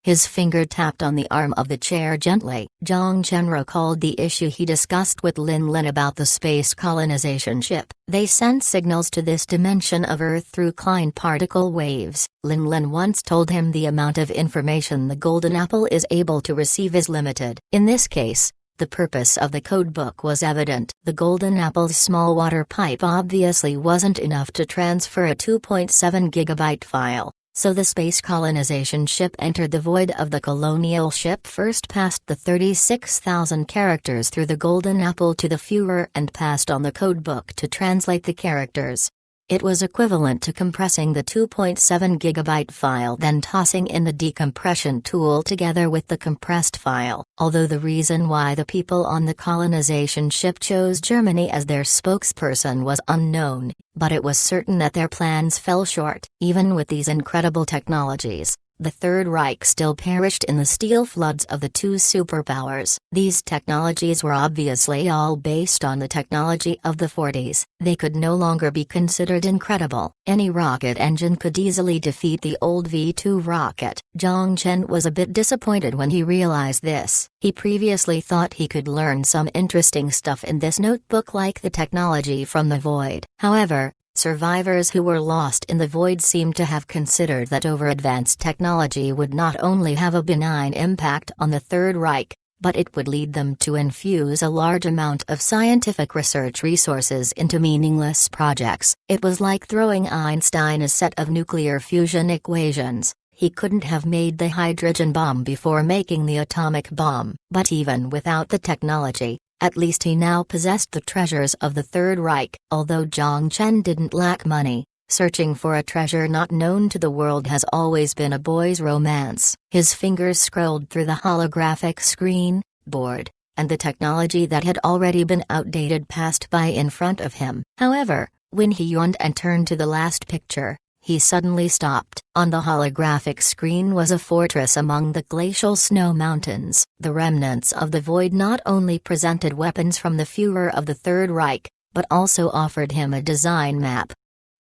His finger tapped on the arm of the chair gently. Zhang Chen recalled the issue he discussed with Lin Lin about the space colonization ship. They sent signals to this dimension of Earth through Klein particle waves. Lin Lin once told him the amount of information the Golden Apple is able to receive is limited. In this case, the purpose of the codebook was evident. The Golden Apple's small water pipe obviously wasn't enough to transfer a 2.7 GB file. So the space colonization ship entered the void of the colonial ship, first passed the 36,000 characters through the Golden Apple to the Führer and passed on the codebook to translate the characters. It was equivalent to compressing the 2.7 GB file, then tossing in the decompression tool together with the compressed file. Although the reason why the people on the colonization ship chose Germany as their spokesperson was unknown, but it was certain that their plans fell short. Even with these incredible technologies, the Third Reich still perished in the steel floods of the two superpowers. These technologies were obviously all based on the technology of the 40s. They could no longer be considered incredible. Any rocket engine could easily defeat the old V2 rocket. Zhang Chen was a bit disappointed when he realized this. He previously thought he could learn some interesting stuff in this notebook, like the technology from the void. However, survivors who were lost in the void seemed to have considered that over-advanced technology would not only have a benign impact on the Third Reich, but it would lead them to infuse a large amount of scientific research resources into meaningless projects. It was like throwing Einstein a set of nuclear fusion equations. He couldn't have made the hydrogen bomb before making the atomic bomb. But even without the technology, at least he now possessed the treasures of the Third Reich. Although Zhang Chen didn't lack money, searching for a treasure not known to the world has always been a boy's romance. His fingers scrolled through the holographic screen, bored, and the technology that had already been outdated passed by in front of him. However, when he yawned and turned to the last picture, he suddenly stopped. On the holographic screen was a fortress among the glacial snow mountains. The remnants of the void not only presented weapons from the Führer of the Third Reich, but also offered him a design map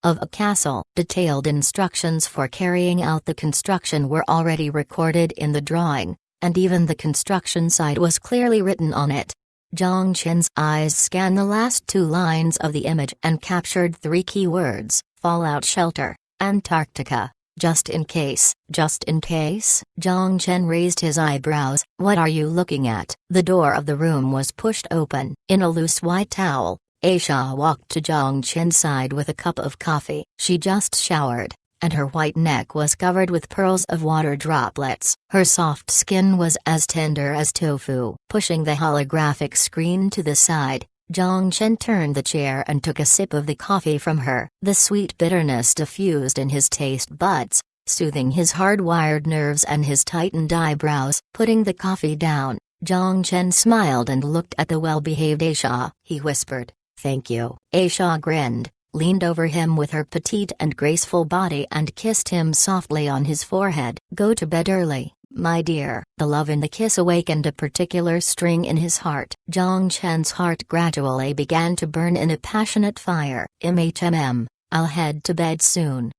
of a castle. Detailed instructions for carrying out the construction were already recorded in the drawing, and even the construction site was clearly written on it. Zhang Chen's eyes scanned the last two lines of the image and captured three keywords: fallout shelter, Antarctica, just in case. Just in case? Zhang Chen raised his eyebrows. What are you looking at? The door of the room was pushed open. In a loose white towel, Aisha walked to Zhang Chen's side with a cup of coffee. She just showered, and her white neck was covered with pearls of water droplets. Her soft skin was as tender as tofu. Pushing the holographic screen to the side, Zhang Chen turned the chair and took a sip of the coffee from her. The sweet bitterness diffused in his taste buds, soothing his hardwired nerves and his tightened eyebrows. Putting the coffee down, Zhang Chen smiled and looked at the well-behaved Aisha. He whispered, "Thank you." Aisha grinned, leaned over him with her petite and graceful body and kissed him softly on his forehead. "Go to bed early, my dear." The love in the kiss awakened a particular string in his heart. Zhang Chen's heart gradually began to burn in a passionate fire. I'll head to bed soon."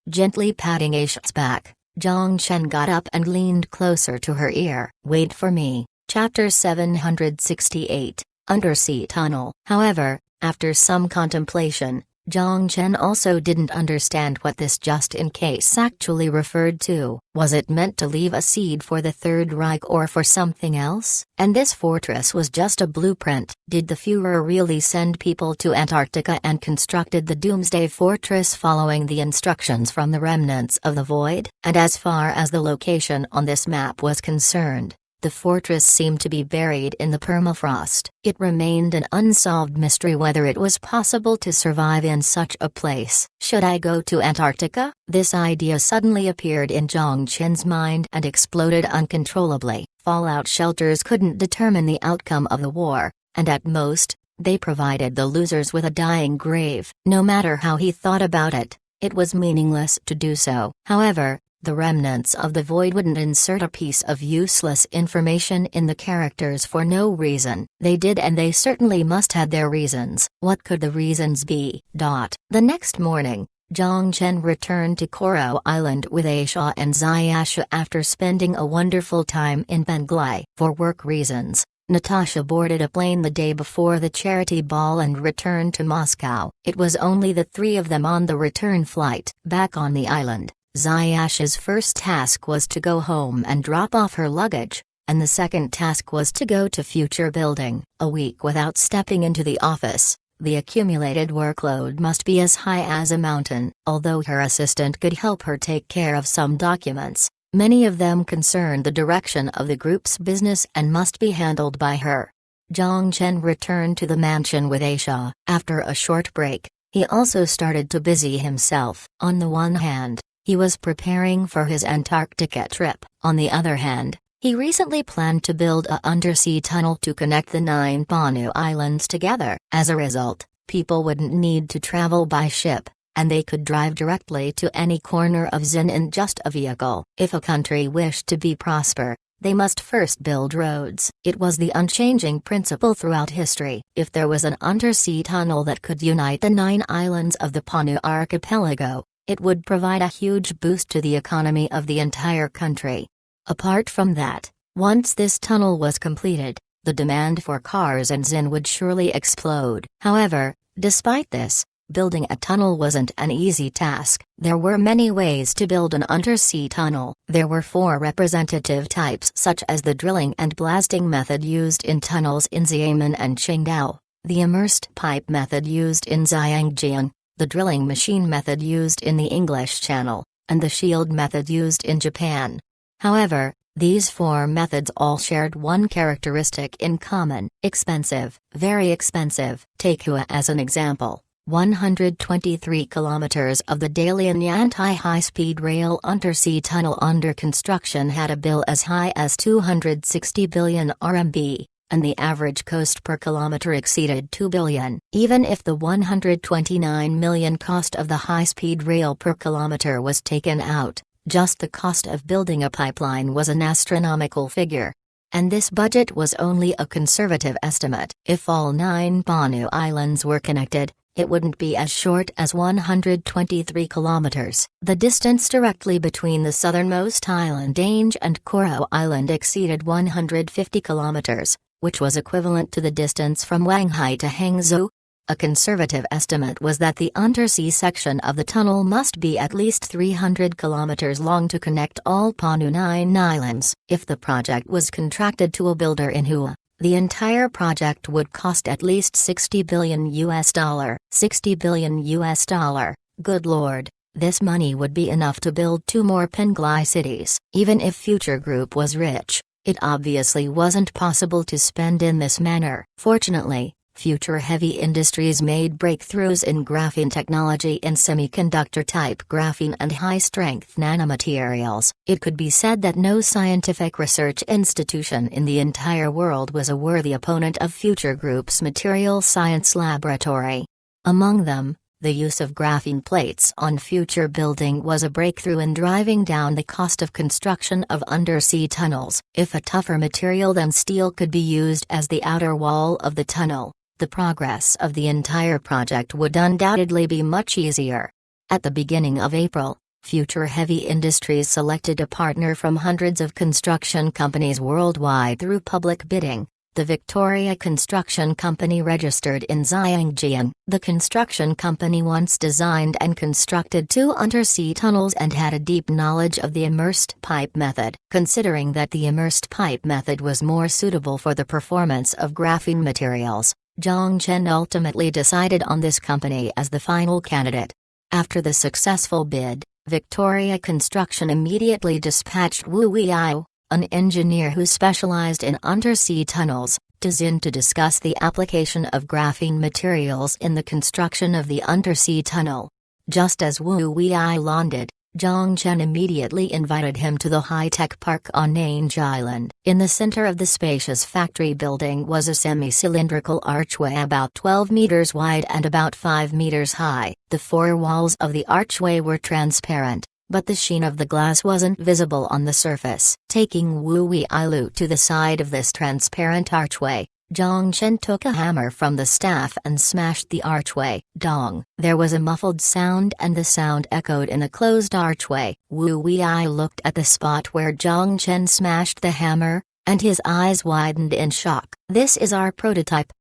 Gently patting Aisha's back, Zhang Chen got up and leaned closer to her ear. "Wait for me." Chapter 768, Undersea Tunnel. However, after some contemplation, Zhang Chen also didn't understand what this just-in-case actually referred to. Was it meant to leave a seed for the Third Reich or for something else? And this fortress was just a blueprint. Did the Führer really send people to Antarctica and constructed the Doomsday Fortress following the instructions from the remnants of the Void? And as far as the location on this map was concerned, the fortress seemed to be buried in the permafrost. It remained an unsolved mystery whether it was possible to survive in such a place. Should I go to Antarctica? This idea suddenly appeared in Zhang Chen's mind and exploded uncontrollably. Fallout shelters couldn't determine the outcome of the war, and at most, they provided the losers with a dying grave. No matter how he thought about it, it was meaningless to do so. However, the remnants of the Void wouldn't insert a piece of useless information in the characters for no reason. They did, and they certainly must have their reasons. What could the reasons be? The next morning, Zhang Chen returned to Koro Island with Aisha and Zayasha after spending a wonderful time in Penglai. For work reasons, Natasha boarded a plane the day before the charity ball and returned to Moscow. It was only the three of them on the return flight. Back on the island, Zayasha's first task was to go home and drop off her luggage, and the second task was to go to Future Building. A week without stepping into the office, the accumulated workload must be as high as a mountain. Although her assistant could help her take care of some documents, many of them concerned the direction of the group's business and must be handled by her. Zhang Chen returned to the mansion with Aisha. After a short break, he also started to busy himself. On the one hand, he was preparing for his Antarctica trip. On the other hand, he recently planned to build a undersea tunnel to connect the 9 Banu Islands together. As a result, people wouldn't need to travel by ship, and they could drive directly to any corner of Xin in just a vehicle. If a country wished to be prosper, they must first build roads. It was the unchanging principle throughout history. If there was an undersea tunnel that could unite the 9 islands of the Panu archipelago, it would provide a huge boost to the economy of the entire country. Apart from that, once this tunnel was completed, the demand for cars in Xin would surely explode. However, despite this, building a tunnel wasn't an easy task. There were many ways to build an undersea tunnel. There were 4 representative types, such as the drilling and blasting method used in tunnels in Xiamen and Qingdao, the immersed pipe method used in Zhangjiang, the drilling machine method used in the English Channel, and the shield method used in Japan. However, these 4 methods all shared one characteristic in common: expensive, very expensive. Take Hua as an example. 123 kilometers of the Dalian Yantai high-speed rail undersea tunnel under construction had a bill as high as 260 billion RMB. And the average cost per kilometer exceeded 2 billion. Even if the 129 million cost of the high-speed rail per kilometer was taken out, just the cost of building a pipeline was an astronomical figure. And this budget was only a conservative estimate. If all 9 Banu Islands were connected, it wouldn't be as short as 123 kilometers. The distance directly between the southernmost island range and Koro Island exceeded 150 kilometers, which was equivalent to the distance from Wanghai to Hangzhou. A conservative estimate was that the undersea section of the tunnel must be at least 300 kilometers long to connect all Panu 9 islands. If the project was contracted to a builder in Hua, the entire project would cost at least $60 billion. $60 billion. Good lord. This money would be enough to build 2 more Penglai cities. Even if Future Group was rich, it obviously wasn't possible to spend in this manner. Fortunately, Future Heavy Industries made breakthroughs in graphene technology in semiconductor-type graphene and high-strength nanomaterials. It could be said that no scientific research institution in the entire world was a worthy opponent of Future Group's material science laboratory. Among them, the use of graphene plates on future building was a breakthrough in driving down the cost of construction of undersea tunnels. If a tougher material than steel could be used as the outer wall of the tunnel, the progress of the entire project would undoubtedly be much easier. At the beginning of April, Future Heavy Industries selected a partner from hundreds of construction companies worldwide through public bidding. The Victoria Construction Company registered in Zhangjiang. The construction company once designed and constructed 2 undersea tunnels and had a deep knowledge of the immersed pipe method. Considering that the immersed pipe method was more suitable for the performance of graphene materials, Zhang Chen ultimately decided on this company as the final candidate. After the successful bid, Victoria Construction immediately dispatched Wu Weiao, an engineer who specialized in undersea tunnels, to Xin to discuss the application of graphene materials in the construction of the undersea tunnel. Just as Wu Weiao landed, Zhang Chen immediately invited him to the high-tech park on Nange Island. In the center of the spacious factory building was a semi-cylindrical archway about 12 meters wide and about 5 meters high. The 4 walls of the archway were transparent, but the sheen of the glass wasn't visible on the surface. Taking Wu Weilu to the side of this transparent archway, Zhang Chen took a hammer from the staff and smashed the archway. Dong! There was a muffled sound and the sound echoed in a closed archway. Wu Weilu looked at the spot where Zhang Chen smashed the hammer, and his eyes widened in shock. "This is our prototype."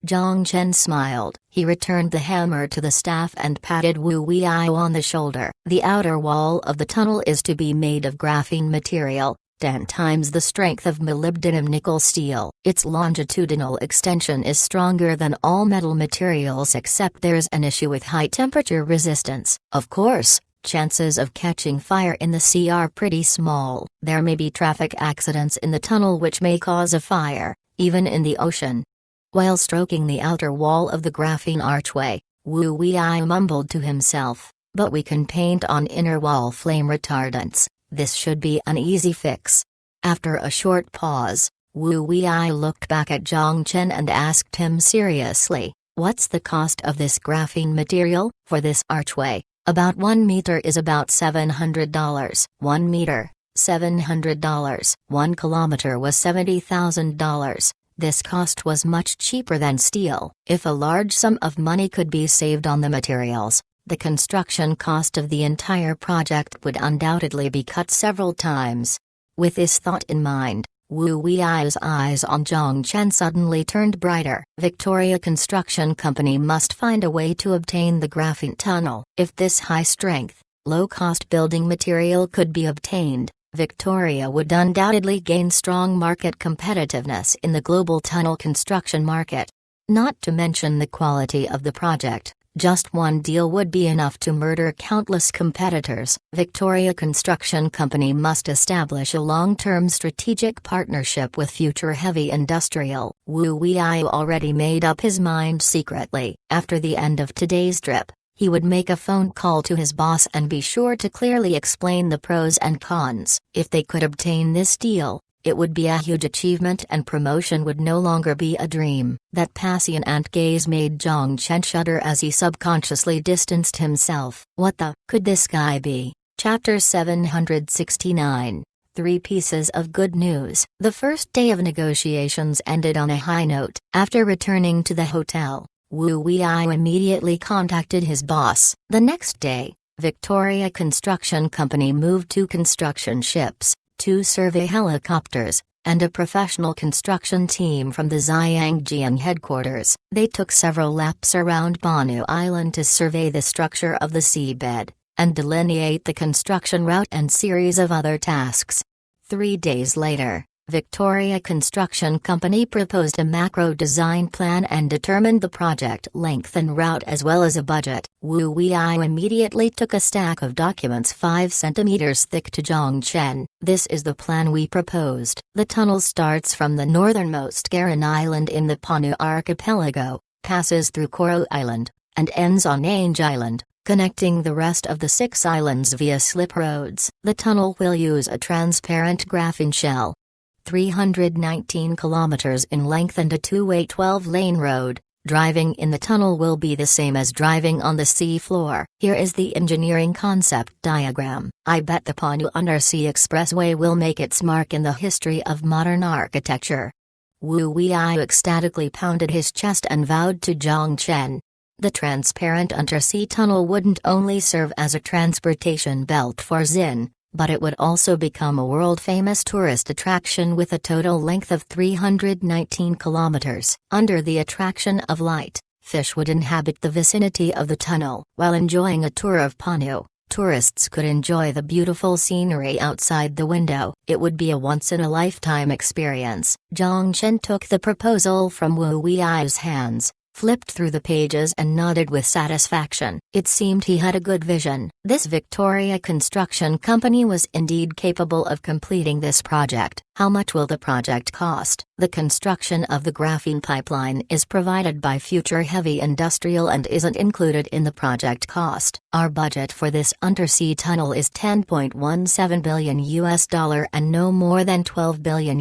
Zhang Chen smiled. He returned the hammer to the staff and patted Wu Weilu on the shoulder. "The outer wall of the tunnel is to be made of graphene material, 10 times the strength of molybdenum nickel steel. Its longitudinal extension is stronger than all metal materials except there's an issue with high temperature resistance. Of course, chances of catching fire in the sea are pretty small. There may be traffic accidents in the tunnel which may cause a fire, even in the ocean." While stroking the outer wall of the graphene archway, Wu Weilu mumbled to himself, "But we can paint on inner wall flame retardants. This should be an easy fix." After a short pause, Wu Weilu looked back at Zhang Chen and asked him seriously, "What's the cost of this graphene material?" "For this archway, about 1 meter is about $700. 1 meter, $700. 1 kilometer was $70,000. This cost was much cheaper than steel. If a large sum of money could be saved on the materials, the construction cost of the entire project would undoubtedly be cut several times. With this thought in mind, Wu Wei's eyes on Zhang Chen suddenly turned brighter. Victoria Construction Company must find a way to obtain the graphene tunnel. If this high-strength, low-cost building material could be obtained, Victoria would undoubtedly gain strong market competitiveness in the global tunnel construction market. Not to mention the quality of the project, just one deal would be enough to murder countless competitors. Victoria Construction Company must establish a long-term strategic partnership with Future Heavy Industrial. Wu Weilu already made up his mind secretly. After the end of today's trip, he would make a phone call to his boss and be sure to clearly explain the pros and cons. If they could obtain this deal, it would be a huge achievement and promotion would no longer be a dream. That passionate gaze made Zhang Chen shudder as he subconsciously distanced himself. What the could this guy be? Chapter 769. 3 pieces of good news. The first day of negotiations ended on a high note. After returning to the hotel, Wu Weilu immediately contacted his boss. The next day, Victoria Construction Company moved 2 construction ships, 2 survey helicopters, and a professional construction team from the Zhangjiang headquarters. They took several laps around Banu Island to survey the structure of the seabed, and delineate the construction route and series of other tasks. 3 days later, Victoria Construction Company proposed a macro design plan and determined the project length and route as well as a budget. Wu Wei'ai immediately took a stack of documents 5 centimeters thick to Zhang Chen. "This is the plan we proposed. The tunnel starts from the northernmost Garan Island in the Panu archipelago, passes through Koro Island, and ends on Ange Island, connecting the rest of the 6 islands via slip roads. The tunnel will use a transparent graphene shell. 319 kilometers in length and a two-way 12-lane road. Driving in the tunnel will be the same as driving on the sea floor. Here is the engineering concept diagram. I bet the Panu Undersea Expressway will make its mark in the history of modern architecture." Wu Wei'ai ecstatically pounded his chest and vowed to Zhang Chen. The transparent undersea tunnel wouldn't only serve as a transportation belt for Xin, but it would also become a world-famous tourist attraction with a total length of 319 kilometers. Under the attraction of light, fish would inhabit the vicinity of the tunnel. While enjoying a tour of Panu, tourists could enjoy the beautiful scenery outside the window. It would be a once-in-a-lifetime experience. Zhang Chen took the proposal from Wu Wei'ai's hands, flipped through the pages and nodded with satisfaction. It seemed he had a good vision. This Victoria Construction Company was indeed capable of completing this project. How much will the project cost? The construction of the graphene pipeline is provided by Future Heavy Industrial and isn't included in the project cost. Our budget for this undersea tunnel is $10.17 billion and no more than $12 billion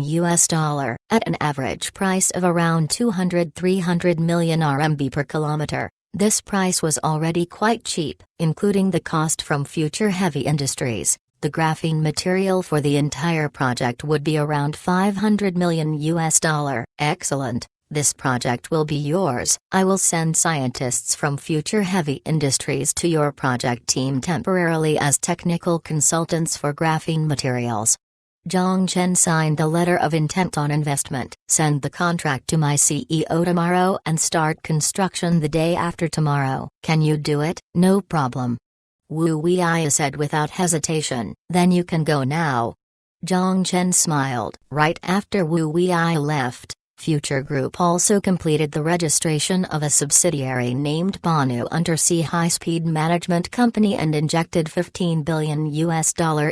at an average price of around 200-300 million RMB per kilometer. This price was already quite cheap, including the cost from Future Heavy Industries. The graphene material for the entire project would be around $500 million. Excellent. This project will be yours. I will send scientists from Future Heavy Industries to your project team temporarily as technical consultants for graphene materials. Zhang Chen signed a letter of intent on investment. Send the contract to my CEO tomorrow and start construction the day after tomorrow. Can you do it? No problem. Wu Wei'ai said without hesitation. Then you can go now. Zhang Chen smiled. Right after Wu Wei'ai left, Future Group also completed the registration of a subsidiary named Panu Undersea High-Speed Management Company and injected $15 billion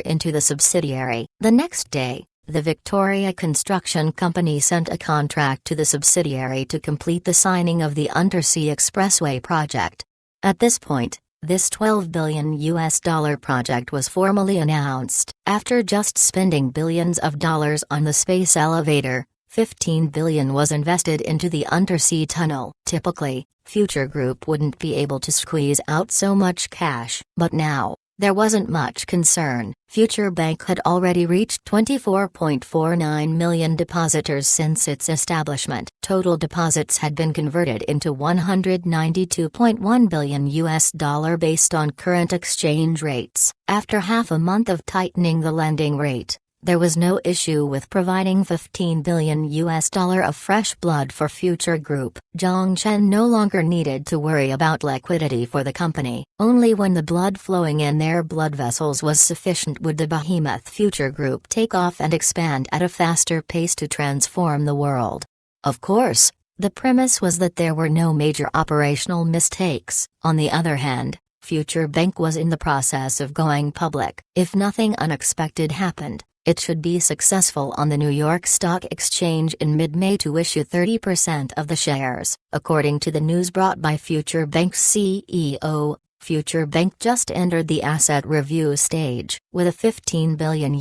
into the subsidiary. The next day, the Victoria Construction Company sent a contract to the subsidiary to complete the signing of the Undersea Expressway project. At this point, this $12 billion project was formally announced. After just spending billions of dollars on the space elevator, $15 billion was invested into the undersea tunnel. Typically, Future Group wouldn't be able to squeeze out so much cash. But now, there wasn't much concern. Future Bank had already reached 24.49 million depositors since its establishment. Total deposits had been converted into $192.1 billion based on current exchange rates. After half a month of tightening the lending rate, there was no issue with providing $15 billion of fresh blood for Future Group. Zhang Chen no longer needed to worry about liquidity for the company. Only when the blood flowing in their blood vessels was sufficient would the behemoth Future Group take off and expand at a faster pace to transform the world. Of course, the premise was that there were no major operational mistakes. On the other hand, Future Bank was in the process of going public. If nothing unexpected happened, it should be successful on the New York Stock Exchange in mid-May to issue 30% of the shares. According to the news brought by Future Bank's CEO, Future Bank just entered the asset review stage. With a $15 billion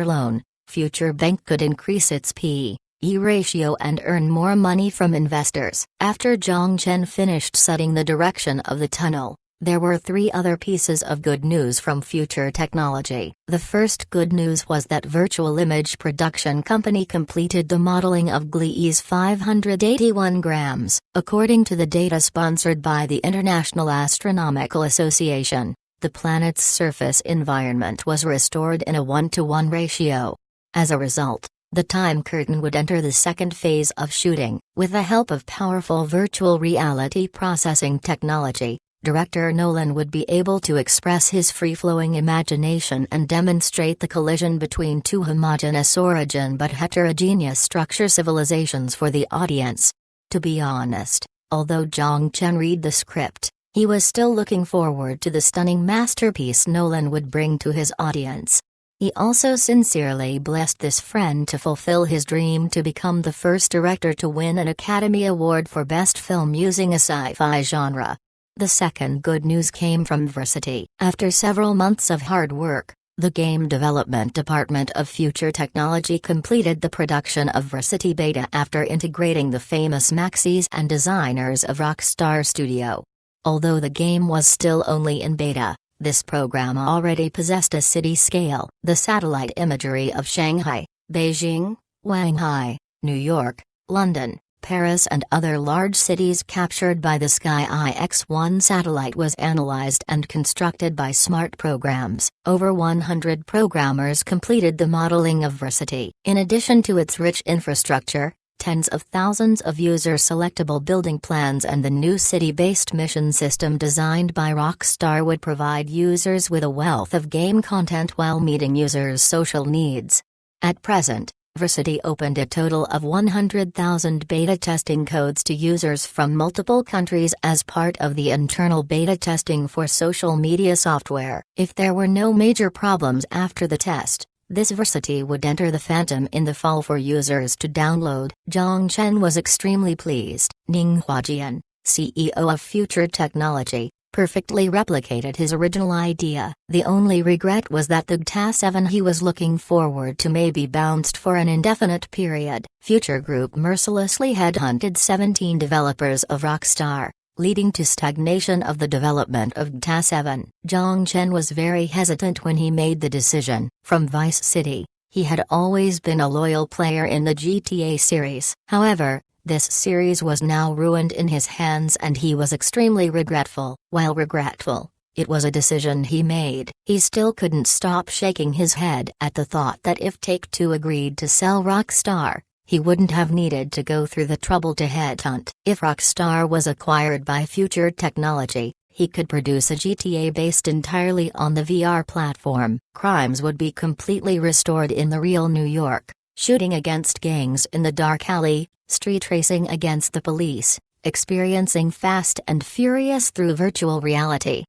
loan, Future Bank could increase its P/E ratio and earn more money from investors. After Zhang Chen finished setting the direction of the tunnel, there were 3 other pieces of good news from Future Technology. The first good news was that Virtual Image Production Company completed the modeling of Gliese 581 grams. According to the data sponsored by the International Astronomical Association, the planet's surface environment was restored in a 1-to-1 ratio. As a result, the time curtain would enter the second phase of shooting. With the help of powerful virtual reality processing technology, Director Nolan would be able to express his free-flowing imagination and demonstrate the collision between two homogeneous origin but heterogeneous structure civilizations for the audience. To be honest, although Zhang Chen read the script, he was still looking forward to the stunning masterpiece Nolan would bring to his audience. He also sincerely blessed this friend to fulfill his dream to become the first director to win an Academy Award for Best Film using a sci-fi genre. The second good news came from Versity. After several months of hard work, the game development department of Future Technology completed the production of Versity Beta after integrating the famous Maxis and designers of Rockstar Studio. Although the game was still only in beta, this program already possessed a city scale. The satellite imagery of Shanghai, Beijing, Shanghai, New York, London, Paris and other large cities captured by the Sky IX-1 satellite was analyzed and constructed by smart programs. Over 100 programmers completed the modeling of Versity. In addition to its rich infrastructure, tens of thousands of user-selectable building plans and the new city-based mission system designed by Rockstar would provide users with a wealth of game content while meeting users' social needs. At present, Versity opened a total of 100,000 beta testing codes to users from multiple countries as part of the internal beta testing for social media software. If there were no major problems after the test, this Versity would enter the Phantom in the fall for users to download. Zhang Chen was extremely pleased. Ning Huajian, CEO of Future Technology, perfectly replicated his original idea. The only regret was that the GTA-7 he was looking forward to may be bounced for an indefinite period. Future Group mercilessly headhunted 17 developers of Rockstar, leading to stagnation of the development of GTA-7. Zhang Chen was very hesitant when he made the decision. From Vice City, he had always been a loyal player in the GTA series. However, this series was now ruined in his hands and he was extremely regretful. While regretful, it was a decision he made. He still couldn't stop shaking his head at the thought that if Take-Two agreed to sell Rockstar, he wouldn't have needed to go through the trouble to headhunt. If Rockstar was acquired by Future Technology, he could produce a GTA based entirely on the VR platform. Crimes would be completely restored in the real New York, shooting against gangs in the dark alley, street racing against the police, experiencing Fast and Furious through virtual reality.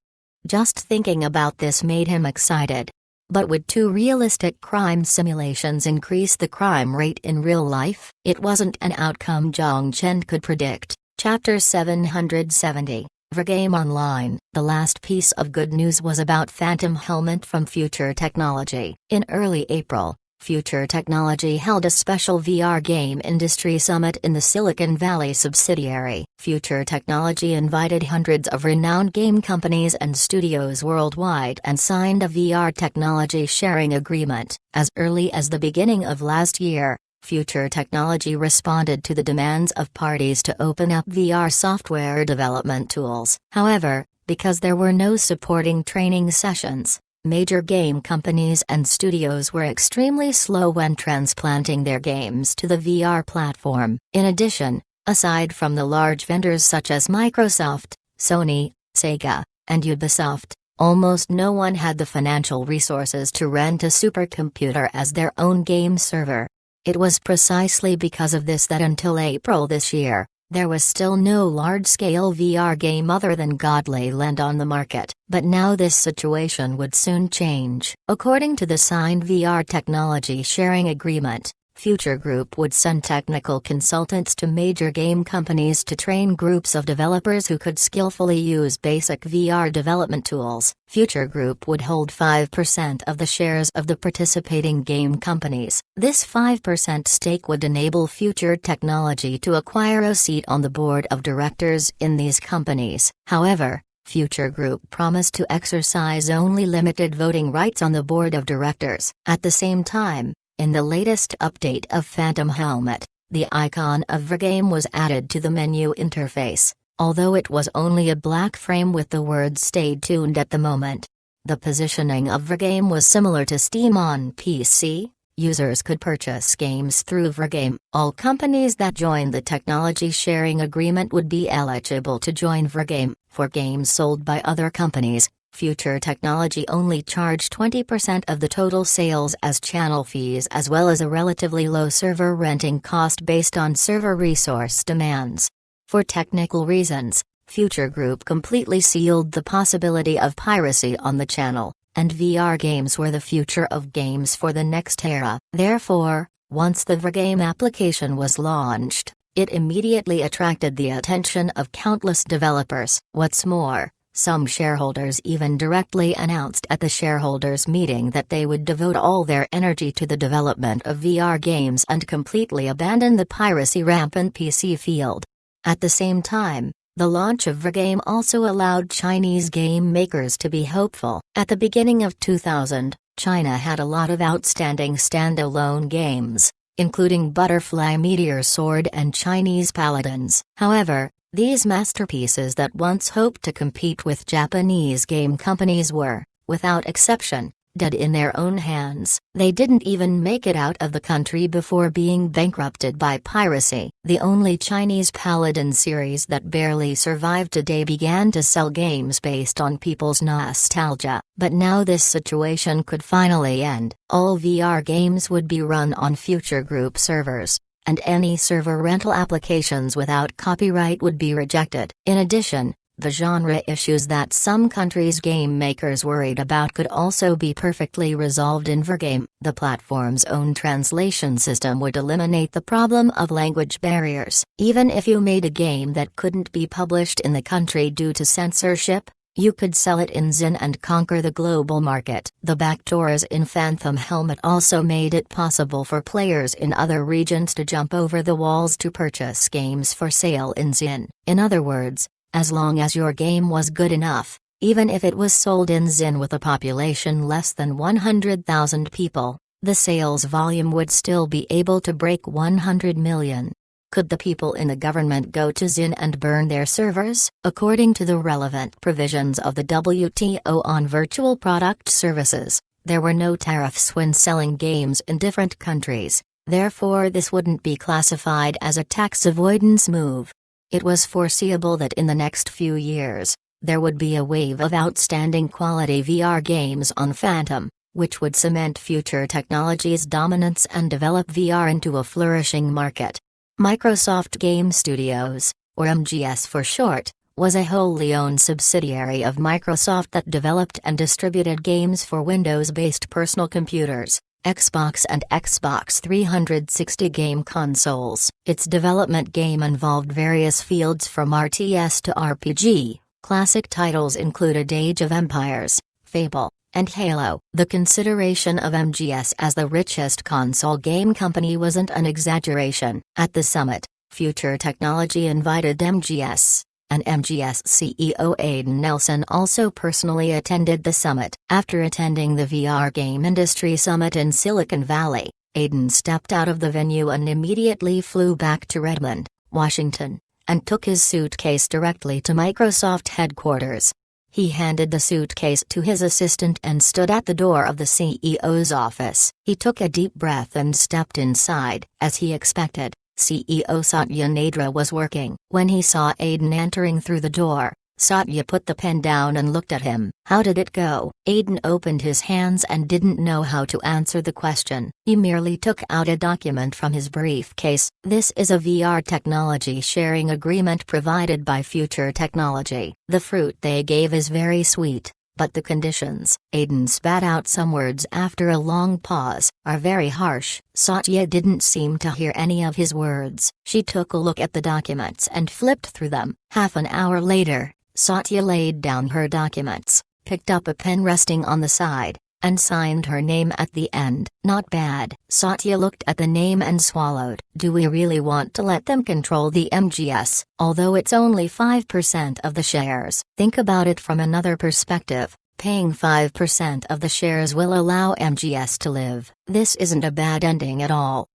Just thinking about this made him excited. But would two realistic crime simulations increase the crime rate in real life? It wasn't an outcome Zhang Chen could predict. Chapter 770. Vergame Online. The last piece of good news was about Phantom Helmet from Future Technology. In early April, Future Technology held a special VR game industry summit in the Silicon Valley subsidiary. Future Technology invited hundreds of renowned game companies and studios worldwide and signed a VR technology sharing agreement. As early as the beginning of last year, Future Technology responded to the demands of parties to open up VR software development tools. However, because there were no supporting training sessions, major game companies and studios were extremely slow when transplanting their games to the VR platform. In addition, aside from the large vendors such as Microsoft, Sony, Sega, and Ubisoft, almost no one had the financial resources to rent a supercomputer as their own game server. It was precisely because of this that until April this year, there was still no large-scale VR game other than Godly Land on the market. But now this situation would soon change. According to the signed VR technology sharing agreement, Future Group would send technical consultants to major game companies to train groups of developers who could skillfully use basic VR development tools. Future Group would hold 5% of the shares of the participating game companies. This 5% stake would enable Future Technology to acquire a seat on the board of directors in these companies. However, Future Group promised to exercise only limited voting rights on the board of directors. At the same time, in the latest update of Phantom Helmet, the icon of Vergame was added to the menu interface, although it was only a black frame with the words "Stay tuned" at the moment. The positioning of Vergame was similar to Steam on PC, users could purchase games through Vrgame. All companies that joined the technology sharing agreement would be eligible to join Vrgame. For games sold by other companies, Future Technology only charged 20% of the total sales as channel fees, as well as a relatively low server renting cost based on server resource demands. For technical reasons, Future Group completely sealed the possibility of piracy on the channel, and VR games were the future of games for the next era. Therefore, once the Vrgame application was launched, it immediately attracted the attention of countless developers. What's more, some shareholders even directly announced at the shareholders' meeting that they would devote all their energy to the development of VR games and completely abandon the piracy-rampant PC field. At the same time, the launch of Vrgame also allowed Chinese game makers to be hopeful. At the beginning of 2000, China had a lot of outstanding standalone games, including Butterfly Meteor Sword and Chinese Paladins. However, these masterpieces that once hoped to compete with Japanese game companies were, without exception, dead in their own hands. They didn't even make it out of the country before being bankrupted by piracy. The only Chinese Paladin series that barely survived today began to sell games based on people's nostalgia. But now this situation could finally end. All VR games would be run on Future Group servers, and any server rental applications without copyright would be rejected. In addition, the genre issues that some countries' game makers worried about could also be perfectly resolved in Vrgame. The platform's own translation system would eliminate the problem of language barriers. Even if you made a game that couldn't be published in the country due to censorship, you could sell it in Xin and conquer the global market. The backdoors in Phantom Helmet also made it possible for players in other regions to jump over the walls to purchase games for sale in Xin. In other words, as long as your game was good enough, even if it was sold in Xin with a population less than 100,000 people, the sales volume would still be able to break 100 million. Could the people in the government go to Xin and burn their servers? According to the relevant provisions of the WTO on virtual product services, there were no tariffs when selling games in different countries, therefore this wouldn't be classified as a tax avoidance move. It was foreseeable that in the next few years, there would be a wave of outstanding quality VR games on Phantom, which would cement Future Technology's dominance and develop VR into a flourishing market. Microsoft Game Studios, or MGS for short, was a wholly owned subsidiary of Microsoft that developed and distributed games for Windows-based personal computers, Xbox and Xbox 360 game consoles. Its development game involved various fields from RTS to RPG. Classic titles included Age of Empires, Fable, and Halo. The consideration of MGS as the richest console game company wasn't an exaggeration. At the summit, Future Technology invited MGS, and MGS CEO Aidan Nelson also personally attended the summit. After attending the VR game industry summit in Silicon Valley, Aidan stepped out of the venue and immediately flew back to Redmond, Washington, and took his suitcase directly to Microsoft headquarters. He handed the suitcase to his assistant and stood at the door of the CEO's office. He took a deep breath and stepped inside. As he expected, CEO Satya Nadella was working. When he saw Aidan entering through the door, Satya put the pen down and looked at him. "How did it go?" Aidan opened his hands and didn't know how to answer the question. He merely took out a document from his briefcase. "This is a VR technology sharing agreement provided by Future Technology. The fruit they gave is very sweet, but the conditions," Aidan spat out some words after a long pause, "are very harsh." Satya didn't seem to hear any of his words. She took a look at the documents and flipped through them. Half an hour later, Satya laid down her documents, picked up a pen resting on the side, and signed her name at the end. "Not bad." Satya looked at the name and swallowed. "Do we really want to let them control the MGS, although it's only 5% of the shares?" Think about it from another perspective. Paying 5% of the shares will allow MGS to live. This isn't a bad ending at all.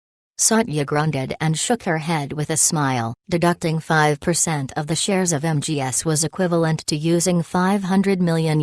Satya grunted and shook her head with a smile. Deducting 5% of the shares of MGS was equivalent to using $500 million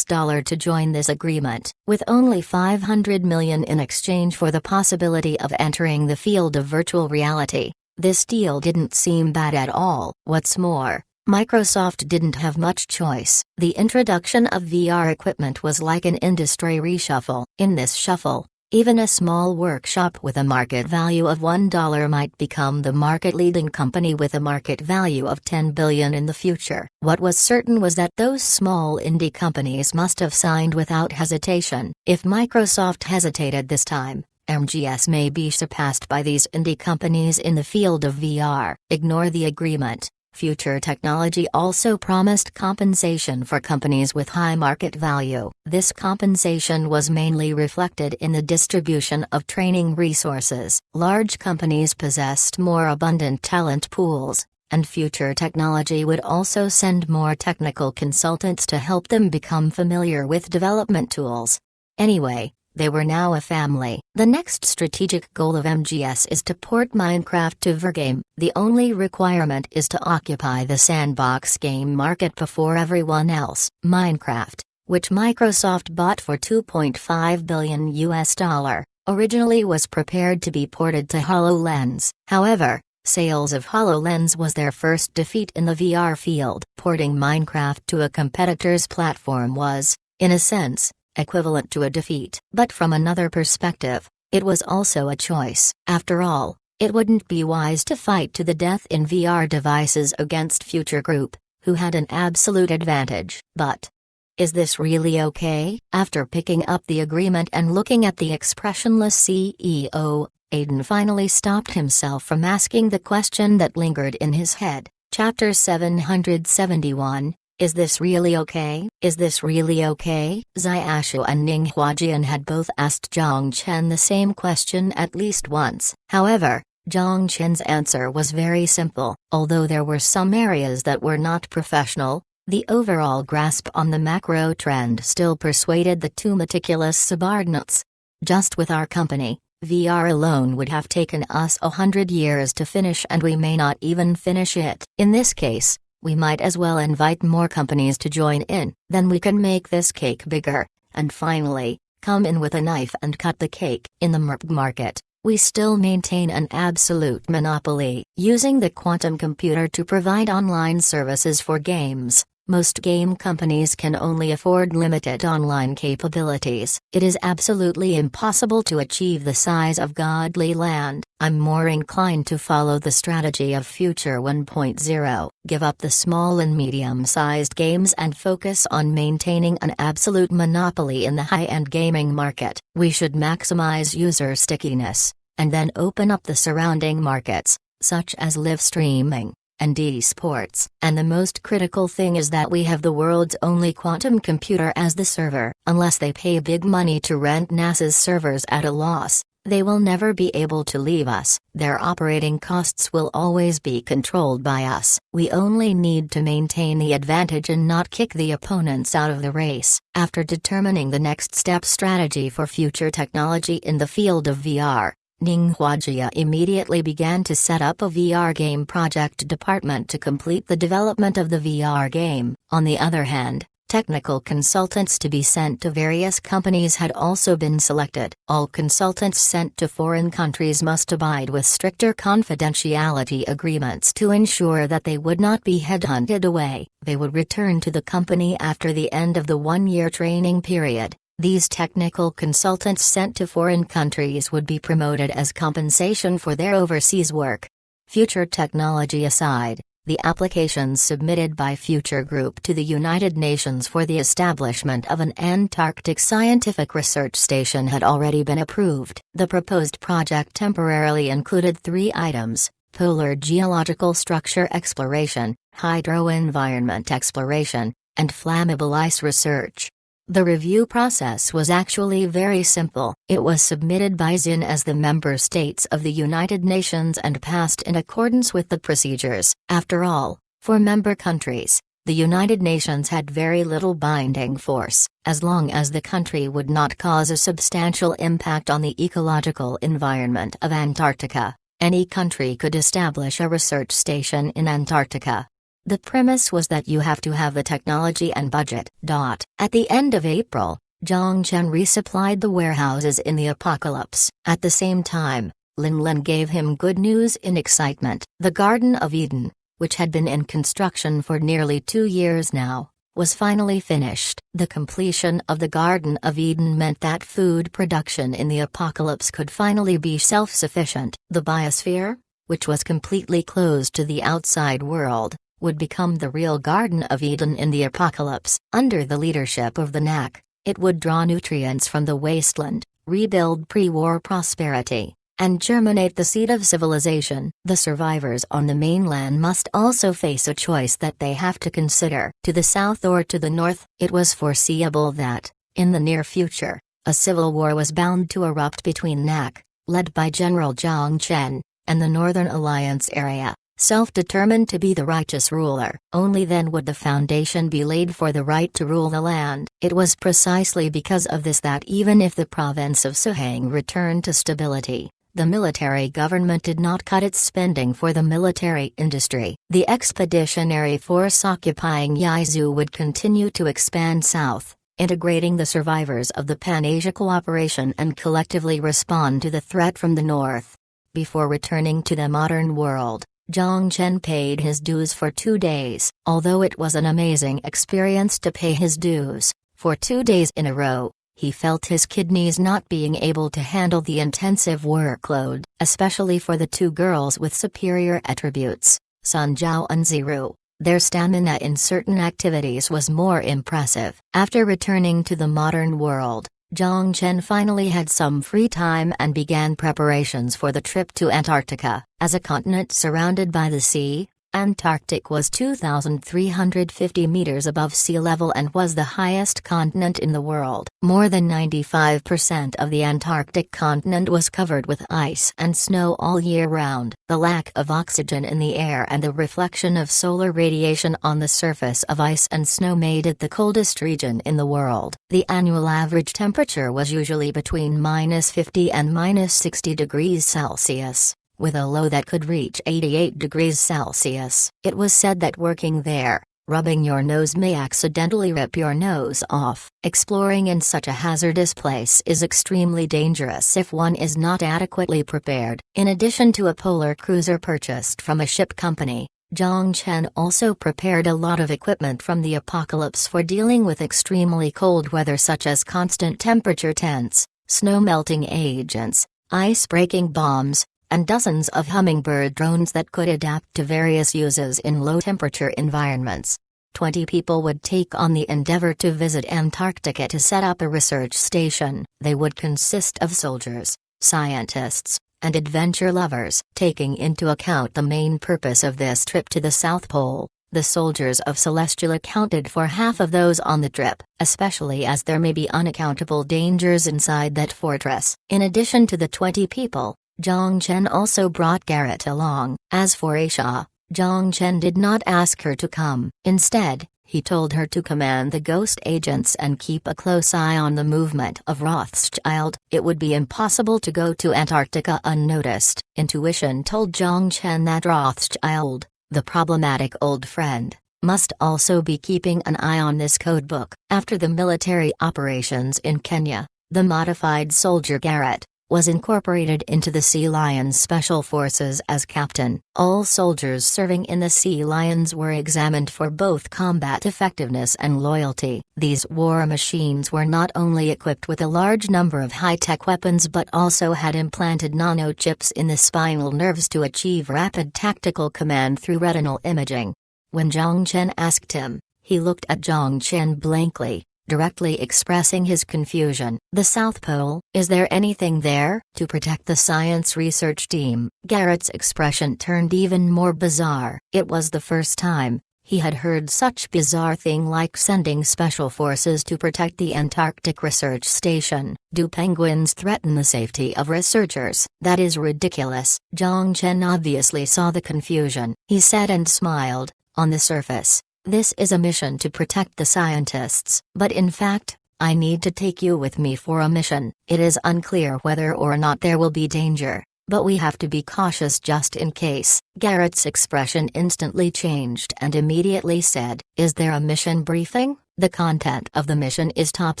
to join this agreement, with only $500 million in exchange for the possibility of entering the field of virtual reality. This deal didn't seem bad at all. What's more, Microsoft didn't have much choice. The introduction of VR equipment was like an industry reshuffle. In this shuffle, even a small workshop with a market value of $1 might become the market-leading company with a market value of $10 billion in the future. What was certain was that those small indie companies must have signed without hesitation. If Microsoft hesitated this time, MGS may be surpassed by these indie companies in the field of VR. Ignore the agreement. Future Technology also promised compensation for companies with high market value. This compensation was mainly reflected in the distribution of training resources. Large companies possessed more abundant talent pools, and Future Technology would also send more technical consultants to help them become familiar with development tools. Anyway, they were now a family. The next strategic goal of MGS is to port Minecraft to Vergame. The only requirement is to occupy the sandbox game market before everyone else. Minecraft, which Microsoft bought for $2.5 billion, originally was prepared to be ported to HoloLens. However, sales of HoloLens was their first defeat in the VR field. Porting Minecraft to a competitor's platform was, in a sense, equivalent to a defeat. But from another perspective, it was also a choice. After all, it wouldn't be wise to fight to the death in VR devices against Future Group, who had an absolute advantage. But is this really okay? After picking up the agreement and looking at the expressionless CEO, Aiden finally stopped himself from asking the question that lingered in his head. Chapter 771. Is this really okay? Is this really okay? Xiaoshu and Ning Huajian had both asked Zhang Chen the same question at least once. However, Zhang Chen's answer was very simple. Although there were some areas that were not professional, the overall grasp on the macro trend still persuaded the two meticulous subordinates. Just with our company, VR alone would have taken us 100 years to finish, and we may not even finish it. In this case, we might as well invite more companies to join in. Then we can make this cake bigger, and finally, come in with a knife and cut the cake. In the MERP market, we still maintain an absolute monopoly. Using the quantum computer to provide online services for games, most game companies can only afford limited online capabilities. It is absolutely impossible to achieve the size of Godly Land. I'm more inclined to follow the strategy of Future 1.0. Give up the small and medium-sized games and focus on maintaining an absolute monopoly in the high-end gaming market. We should maximize user stickiness, and then open up the surrounding markets, such as live streaming and esports. And the most critical thing is that we have the world's only quantum computer as the server. Unless they pay big money to rent NASA's servers at a loss, they will never be able to leave us. Their operating costs will always be controlled by us. We only need to maintain the advantage and not kick the opponents out of the race. After determining the next step strategy for Future Technology in the field of VR, Ning Huajia immediately began to set up a VR game project department to complete the development of the VR game. On the other hand, technical consultants to be sent to various companies had also been selected. All consultants sent to foreign countries must abide with stricter confidentiality agreements to ensure that they would not be headhunted away. They would return to the company after the end of the one-year training period. These technical consultants sent to foreign countries would be promoted as compensation for their overseas work. Future Technology aside, the applications submitted by Future Group to the United Nations for the establishment of an Antarctic scientific research station had already been approved. The proposed project temporarily included 3 items: polar geological structure exploration, hydro-environment exploration, and flammable ice research. The review process was actually very simple. It was submitted by ZIN as the member states of the United Nations and passed in accordance with the procedures. After all, for member countries, the United Nations had very little binding force, as long as the country would not cause a substantial impact on the ecological environment of Antarctica. Any country could establish a research station in Antarctica. The premise was that you have to have the technology and budget. At the end of April, Zhang Chen resupplied the warehouses in the apocalypse. At the same time, Lin Lin gave him good news in excitement. The Garden of Eden, which had been in construction for nearly 2 years now, was finally finished. The completion of the Garden of Eden meant that food production in the apocalypse could finally be self-sufficient. The biosphere, which was completely closed to the outside world, would become the real Garden of Eden in the apocalypse. Under the leadership of the NAC, it would draw nutrients from the wasteland, rebuild pre-war prosperity, and germinate the seed of civilization. The survivors on the mainland must also face a choice that they have to consider. To the south or to the north, it was foreseeable that, in the near future, a civil war was bound to erupt between NAC, led by General Zhang Chen, and the Northern Alliance area, self-determined to be the righteous ruler. Only then would the foundation be laid for the right to rule the land. It was precisely because of this that even if the province of Suhang returned to stability, the military government did not cut its spending for the military industry. The expeditionary force occupying Yizhou would continue to expand south, integrating the survivors of the Pan-Asia cooperation and collectively respond to the threat from the north. Before returning to the modern world, Zhang Chen paid his dues for 2 days. Although it was an amazing experience to pay his dues, for 2 days in a row, he felt his kidneys not being able to handle the intensive workload, especially for the 2 girls with superior attributes, Sun Zhao and Ziru. Their stamina in certain activities was more impressive. After returning to the modern world, Zhang Chen finally had some free time and began preparations for the trip to Antarctica. As a continent surrounded by the sea, Antarctic was 2,350 meters above sea level and was the highest continent in the world. More than 95% of the Antarctic continent was covered with ice and snow all year round. The lack of oxygen in the air and the reflection of solar radiation on the surface of ice and snow made it the coldest region in the world. The annual average temperature was usually between -50 and -60 degrees Celsius, with a low that could reach 88 degrees Celsius. It was said that working there, rubbing your nose may accidentally rip your nose off. Exploring in such a hazardous place is extremely dangerous if one is not adequately prepared. In addition to a polar cruiser purchased from a ship company, Zhang Chen also prepared a lot of equipment from the apocalypse for dealing with extremely cold weather, such as constant temperature tents, snow-melting agents, ice-breaking bombs, and dozens of hummingbird drones that could adapt to various uses in low-temperature environments. 20 people would take on the endeavor to visit Antarctica to set up a research station. They would consist of soldiers, scientists, and adventure lovers. Taking into account the main purpose of this trip to the South Pole, the soldiers of Celestial accounted for half of those on the trip, especially as there may be unaccountable dangers inside that fortress. In addition to the 20 people, Zhang Chen also brought Garrett along. As for Aisha, Zhang Chen did not ask her to come. Instead, he told her to command the ghost agents and keep a close eye on the movement of Rothschild. It would be impossible to go to Antarctica unnoticed. Intuition told Zhang Chen that Rothschild, the problematic old friend, must also be keeping an eye on this codebook. After the military operations in Kenya, the modified soldier Garrett was incorporated into the Sea Lions Special Forces as captain. All soldiers serving in the Sea Lions were examined for both combat effectiveness and loyalty. These war machines were not only equipped with a large number of high-tech weapons but also had implanted nanochips in the spinal nerves to achieve rapid tactical command through retinal imaging. When Zhang Chen asked him, he looked at Zhang Chen blankly, directly expressing his confusion. The South Pole, is there anything there? To protect the science research team, Garrett's expression turned even more bizarre. It was the first time he had heard such bizarre thing like sending special forces to protect the Antarctic research station. Do penguins threaten the safety of researchers? That is ridiculous. Zhang Chen obviously saw the confusion. He said and smiled. On the surface, This is a mission to protect the scientists. But in fact, I need to take you with me for a mission. It is unclear whether or not there will be danger, but we have to be cautious just in case." Garrett's expression instantly changed and immediately said, "Is there a mission briefing? The content of the mission is top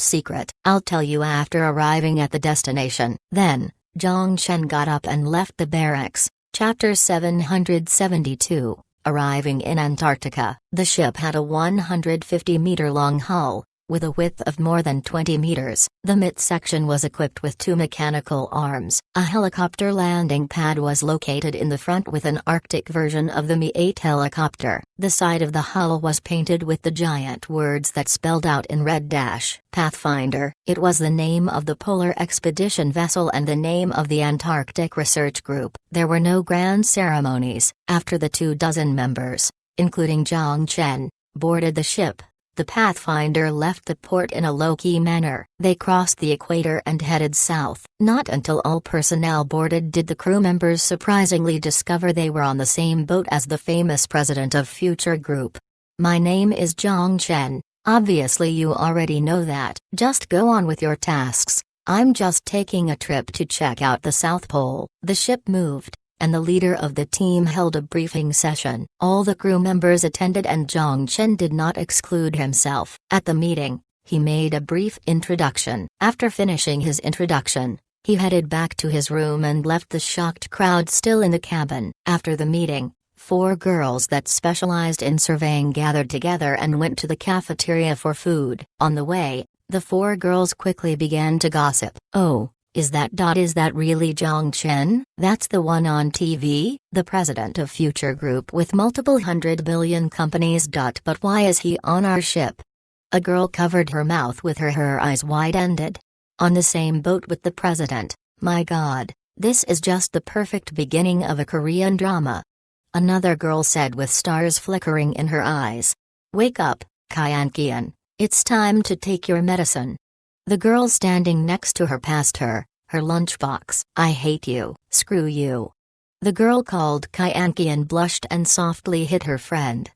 secret. I'll tell you after arriving at the destination." Then, Zhang Chen got up and left the barracks. Chapter 772, Arriving in Antarctica. The ship had a 150-meter-long hull, with a width of more than 20 meters. The midsection was equipped with 2 mechanical arms. A helicopter landing pad was located in the front with an Arctic version of the Mi-8 helicopter. The side of the hull was painted with the giant words that spelled out in red dash, "Pathfinder." It was the name of the polar expedition vessel and the name of the Antarctic research group. There were no grand ceremonies. After the 24 members, including Zhang Chen, boarded the ship, the Pathfinder left the port in a low-key manner. They crossed the equator and headed south. Not until all personnel boarded did the crew members surprisingly discover they were on the same boat as the famous president of Future Group. "My name is Zhang Chen. Obviously you already know that. Just go on with your tasks. I'm just taking a trip to check out the South Pole." The ship moved, and the leader of the team held a briefing session. All the crew members attended and Zhang Chen did not exclude himself. At the meeting, he made a brief introduction. After finishing his introduction, he headed back to his room and left the shocked crowd still in the cabin. After the meeting, 4 girls that specialized in surveying gathered together and went to the cafeteria for food. On the way, the 4 girls quickly began to gossip. "Oh, is that really Zhang Chen? That's the one on TV, the president of Future Group with multiple 100 billion companies. But why is he on our ship?" A girl covered her mouth with her eyes wide-ended. "On the same boat with the president. My God, this is just the perfect beginning of a Korean drama." Another girl said with stars flickering in her eyes. "Wake up, Kyankian, it's time to take your medicine." The girl standing next to her passed her lunchbox. "I hate you, screw you." The girl called Kyankian blushed and softly hit her friend.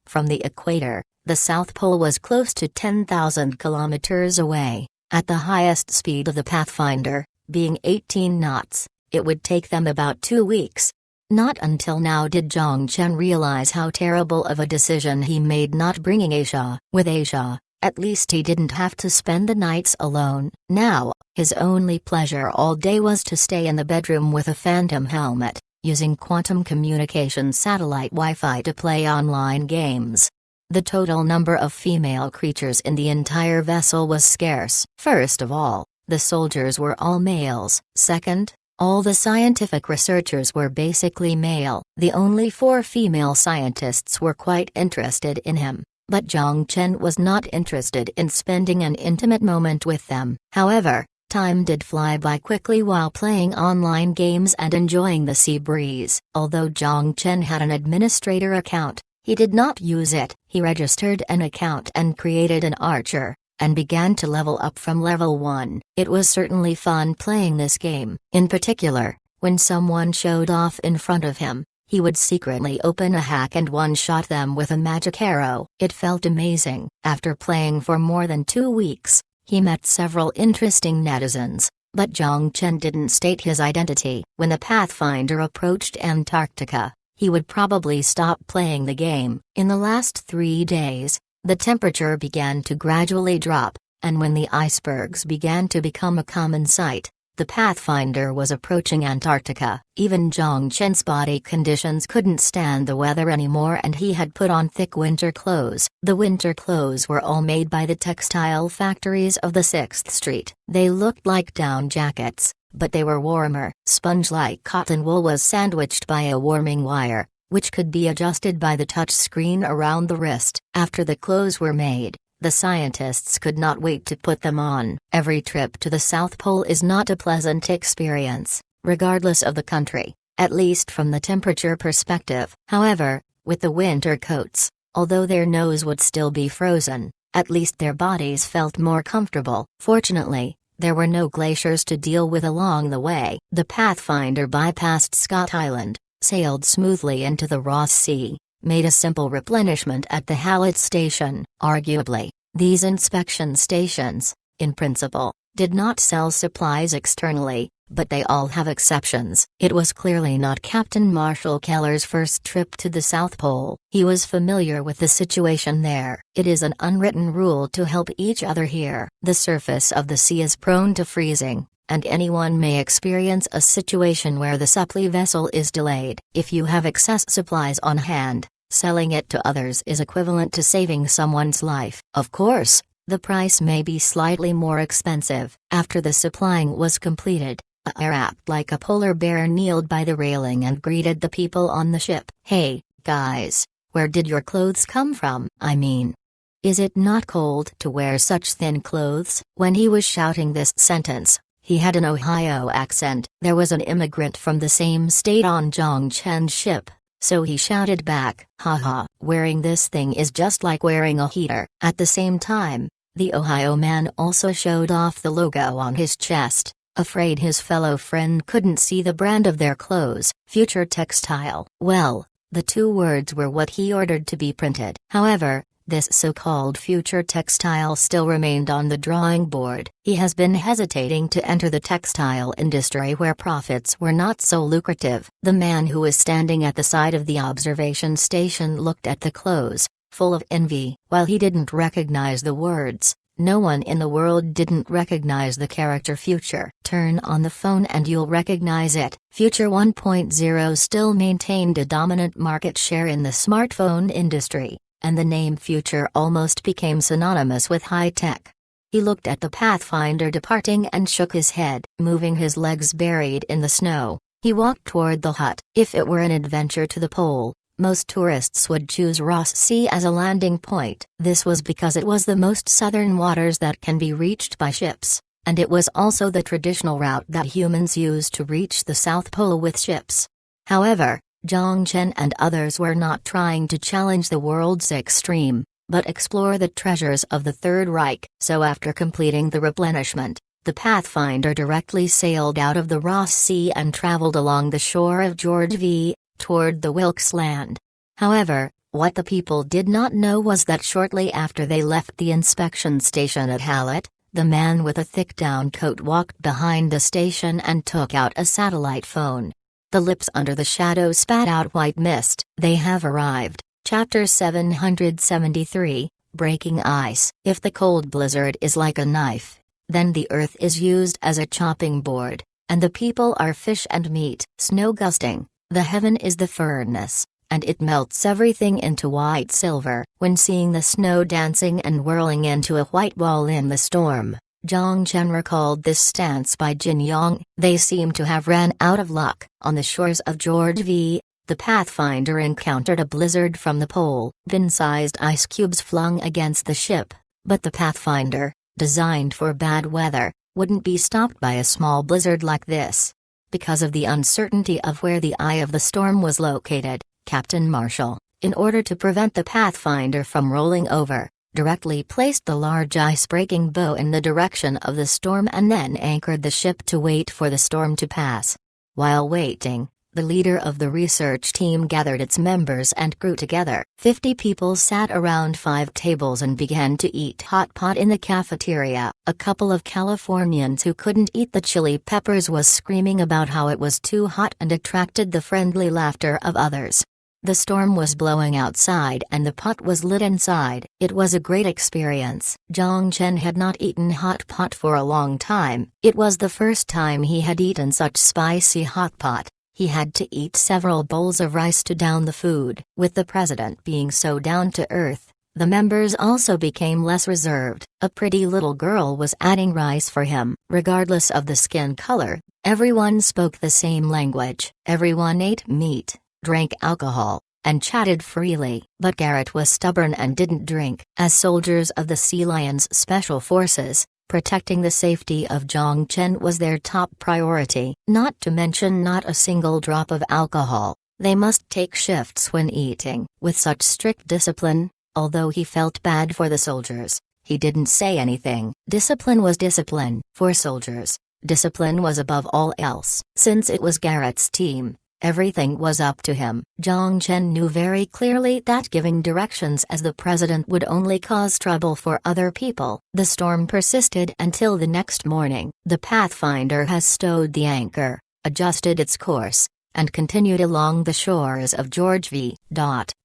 From the equator, the South Pole was close to 10,000 kilometers away. At the highest speed of the Pathfinder, being 18 knots, it would take them about 2 weeks. Not until now did Zhang Chen realize how terrible of a decision he made not bringing Asia. With Asia, at least he didn't have to spend the nights alone. Now, his only pleasure all day was to stay in the bedroom with a phantom helmet, using quantum communication satellite Wi-Fi to play online games. The total number of female creatures in the entire vessel was scarce. First of all, the soldiers were all males. Second, all the scientific researchers were basically male. The only 4 female scientists were quite interested in him. But Zhang Chen was not interested in spending an intimate moment with them. However, time did fly by quickly while playing online games and enjoying the sea breeze. Although Zhang Chen had an administrator account, he did not use it. He registered an account and created an archer, and began to level up from level 1. It was certainly fun playing this game. In particular, when someone showed off in front of him, he would secretly open a hack and one-shot them with a magic arrow. It felt amazing. After playing for more than 2 weeks, he met several interesting netizens, but Zhang Chen didn't state his identity. When the Pathfinder approached Antarctica, he would probably stop playing the game. In the last 3 days, the temperature began to gradually drop, and when the icebergs began to become a common sight, the Pathfinder was approaching Antarctica. Even Zhang Chen's body conditions couldn't stand the weather anymore and he had put on thick winter clothes. The winter clothes were all made by the textile factories of the 6th Street. They looked like down jackets, but they were warmer. Sponge-like cotton wool was sandwiched by a warming wire, which could be adjusted by the touch screen around the wrist. After the clothes were made, the scientists could not wait to put them on. Every trip to the South Pole is not a pleasant experience, regardless of the country, at least from the temperature perspective. However, with the winter coats, although their nose would still be frozen, at least their bodies felt more comfortable. Fortunately, there were no glaciers to deal with along the way. The Pathfinder bypassed Scott Island, sailed smoothly into the Ross Sea, made a simple replenishment at the Hallett station. Arguably, these inspection stations, in principle, did not sell supplies externally, but they all have exceptions. It was clearly not Captain Marshall Keller's first trip to the South Pole. He was familiar with the situation there. It is an unwritten rule to help each other here. The surface of the sea is prone to freezing, and anyone may experience a situation where the supply vessel is delayed. If you have excess supplies on hand, selling it to others is equivalent to saving someone's life. Of course, the price may be slightly more expensive. After the supplying was completed, a Arab like a polar bear kneeled by the railing and greeted the people on the ship. "Hey, guys, where did your clothes come from? I mean, is it not cold to wear such thin clothes?" When he was shouting this sentence, he had an Ohio accent. There was an immigrant from the same state on Zhang Chen's ship, so he shouted back, "Haha, wearing this thing is just like wearing a heater." At the same time, the Ohio man also showed off the logo on his chest, afraid his fellow friend couldn't see the brand of their clothes. Future Textile. Well, the two words were what he ordered to be printed. However, this so-called Future Textile still remained on the drawing board. He has been hesitating to enter the textile industry where profits were not so lucrative. The man who was standing at the side of the observation station looked at the clothes, full of envy. While he didn't recognize the words, no one in the world didn't recognize the character Future. Turn on the phone and you'll recognize it. Future 1.0 still maintained a dominant market share in the smartphone industry, and the name Future almost became synonymous with high-tech. He looked at the Pathfinder departing and shook his head. Moving his legs buried in the snow, he walked toward the hut. If it were an adventure to the pole, most tourists would choose Ross Sea as a landing point. This was because it was the most southern waters that can be reached by ships, and it was also the traditional route that humans used to reach the South Pole with ships. However, Zhang Chen and others were not trying to challenge the world's extreme, but explore the treasures of the Third Reich. So after completing the replenishment, the Pathfinder directly sailed out of the Ross Sea and traveled along the shore of George V, toward the Wilkes Land. However, what the people did not know was that shortly after they left the inspection station at Hallett, the man with a thick down coat walked behind the station and took out a satellite phone. The lips under the shadow spat out white mist. They have arrived. Chapter 773, Breaking Ice. If the cold blizzard is like a knife, then the earth is used as a chopping board, and the people are fish and meat. Snow gusting. The heaven is the furnace, and it melts everything into white silver. When seeing the snow dancing and whirling into a white ball in the storm, Zhang Chen recalled this stance by Jin Yong. They seem to have ran out of luck. On the shores of George V, the Pathfinder encountered a blizzard from the pole. Bin-sized ice cubes flung against the ship, but the Pathfinder, designed for bad weather, wouldn't be stopped by a small blizzard like this. Because of the uncertainty of where the eye of the storm was located, Captain Marshall, in order to prevent the Pathfinder from rolling over, directly placed the large ice-breaking bow in the direction of the storm and then anchored the ship to wait for the storm to pass. While waiting, the leader of the research team gathered its members and crew together. 50 people sat around 5 tables and began to eat hot pot in the cafeteria. A couple of Californians who couldn't eat the chili peppers was screaming about how it was too hot and attracted the friendly laughter of others. The storm was blowing outside and the pot was lit inside. It was a great experience. Zhang Chen had not eaten hot pot for a long time. It was the first time he had eaten such spicy hot pot. He had to eat several bowls of rice to down the food. With the president being so down to earth, the members also became less reserved. A pretty little girl was adding rice for him. Regardless of the skin color, everyone spoke the same language. Everyone ate meat, drank alcohol, and chatted freely. But Garrett was stubborn and didn't drink. As soldiers of the Sea Lions Special Forces, protecting the safety of Zhang Chen was their top priority. Not to mention not a single drop of alcohol. They must take shifts when eating. With such strict discipline, although he felt bad for the soldiers, he didn't say anything. Discipline was discipline. For soldiers, discipline was above all else. Since it was Garrett's team, Everything was up to him. Zhang Chen knew very clearly that giving directions as the president would only cause trouble for other people. The storm persisted until the next morning. The Pathfinder has stowed the anchor, adjusted its course, and continued along the shores of George V.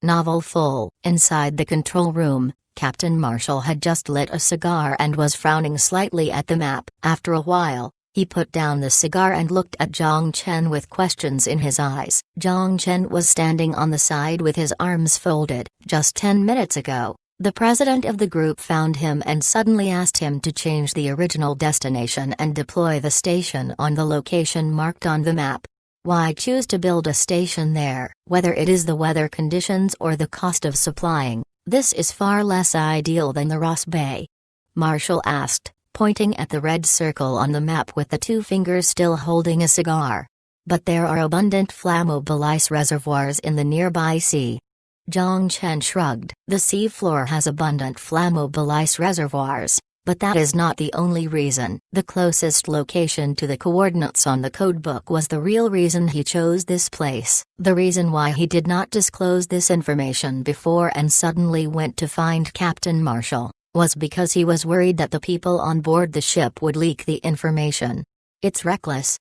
Novel full. Inside the control room, Captain Marshall had just lit a cigar and was frowning slightly at the map. After a while, he put down the cigar and looked at Zhang Chen with questions in his eyes. Zhang Chen was standing on the side with his arms folded. Just 10 minutes ago, the president of the group found him and suddenly asked him to change the original destination and deploy the station on the location marked on the map. Why choose to build a station there? Whether it is the weather conditions or the cost of supplying, this is far less ideal than the Ross Bay. Marshall asked, pointing at the red circle on the map with the two fingers still holding a cigar. But there are abundant flammable ice reservoirs in the nearby sea. Zhang Chen shrugged. The sea floor has abundant flammable ice reservoirs, but that is not the only reason. The closest location to the coordinates on the codebook was the real reason he chose this place. The reason why he did not disclose this information before and suddenly went to find Captain Marshall was because he was worried that the people on board the ship would leak the information. It's reckless.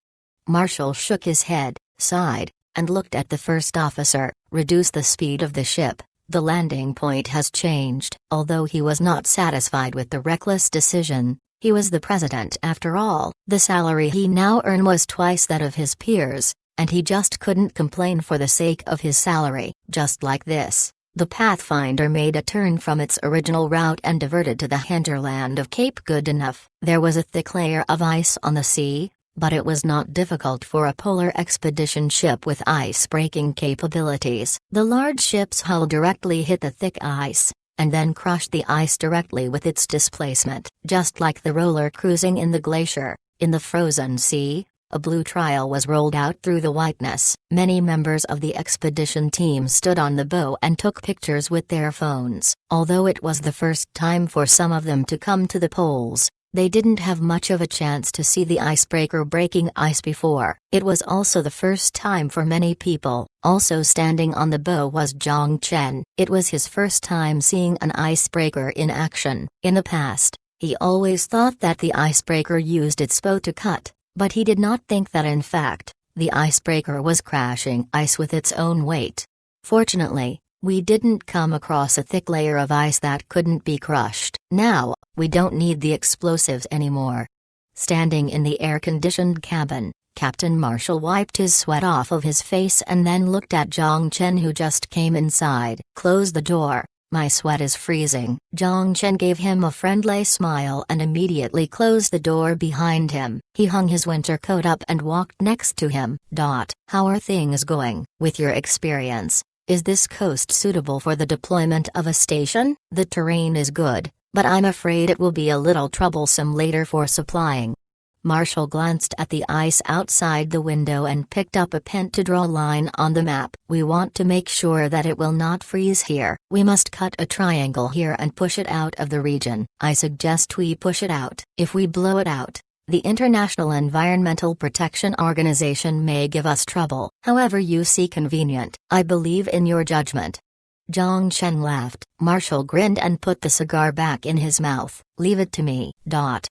Marshall shook his head, sighed, and looked at the first officer. Reduce the speed of the ship. The landing point has changed. Although he was not satisfied with the reckless decision, he was the president after all. The salary he now earned was twice that of his peers, and he just couldn't complain for the sake of his salary. Just like this, the Pathfinder made a turn from its original route and diverted to the hinterland of Cape Goodenough. There was a thick layer of ice on the sea, but it was not difficult for a polar expedition ship with ice-breaking capabilities. The large ship's hull directly hit the thick ice, and then crushed the ice directly with its displacement. Just like the roller cruising in the glacier, in the frozen sea, a blue trail was rolled out through the whiteness. Many members of the expedition team stood on the bow and took pictures with their phones. Although it was the first time for some of them to come to the poles, they didn't have much of a chance to see the icebreaker breaking ice before. It was also the first time for many people. Also standing on the bow was Zhang Chen. It was his first time seeing an icebreaker in action. In the past, he always thought that the icebreaker used its bow to cut, but he did not think that in fact, the icebreaker was crashing ice with its own weight. Fortunately, we didn't come across a thick layer of ice that couldn't be crushed. Now, we don't need the explosives anymore. Standing in the air-conditioned cabin, Captain Marshall wiped his sweat off of his face and then looked at Zhang Chen, who just came inside. Close the door. My sweat is freezing. Zhang Chen gave him a friendly smile and immediately closed the door behind him. He hung his winter coat up and walked next to him. How are things going? With your experience, is this coast suitable for the deployment of a station? The terrain is good, but I'm afraid it will be a little troublesome later for supplying. Marshall glanced at the ice outside the window and picked up a pen to draw a line on the map. We want to make sure that it will not freeze here. We must cut a triangle here and push it out of the region. I suggest we push it out. If we blow it out, the International Environmental Protection Organization may give us trouble. However you see convenient. I believe in your judgment. Zhang Chen laughed. Marshall grinned and put the cigar back in his mouth. Leave it to me.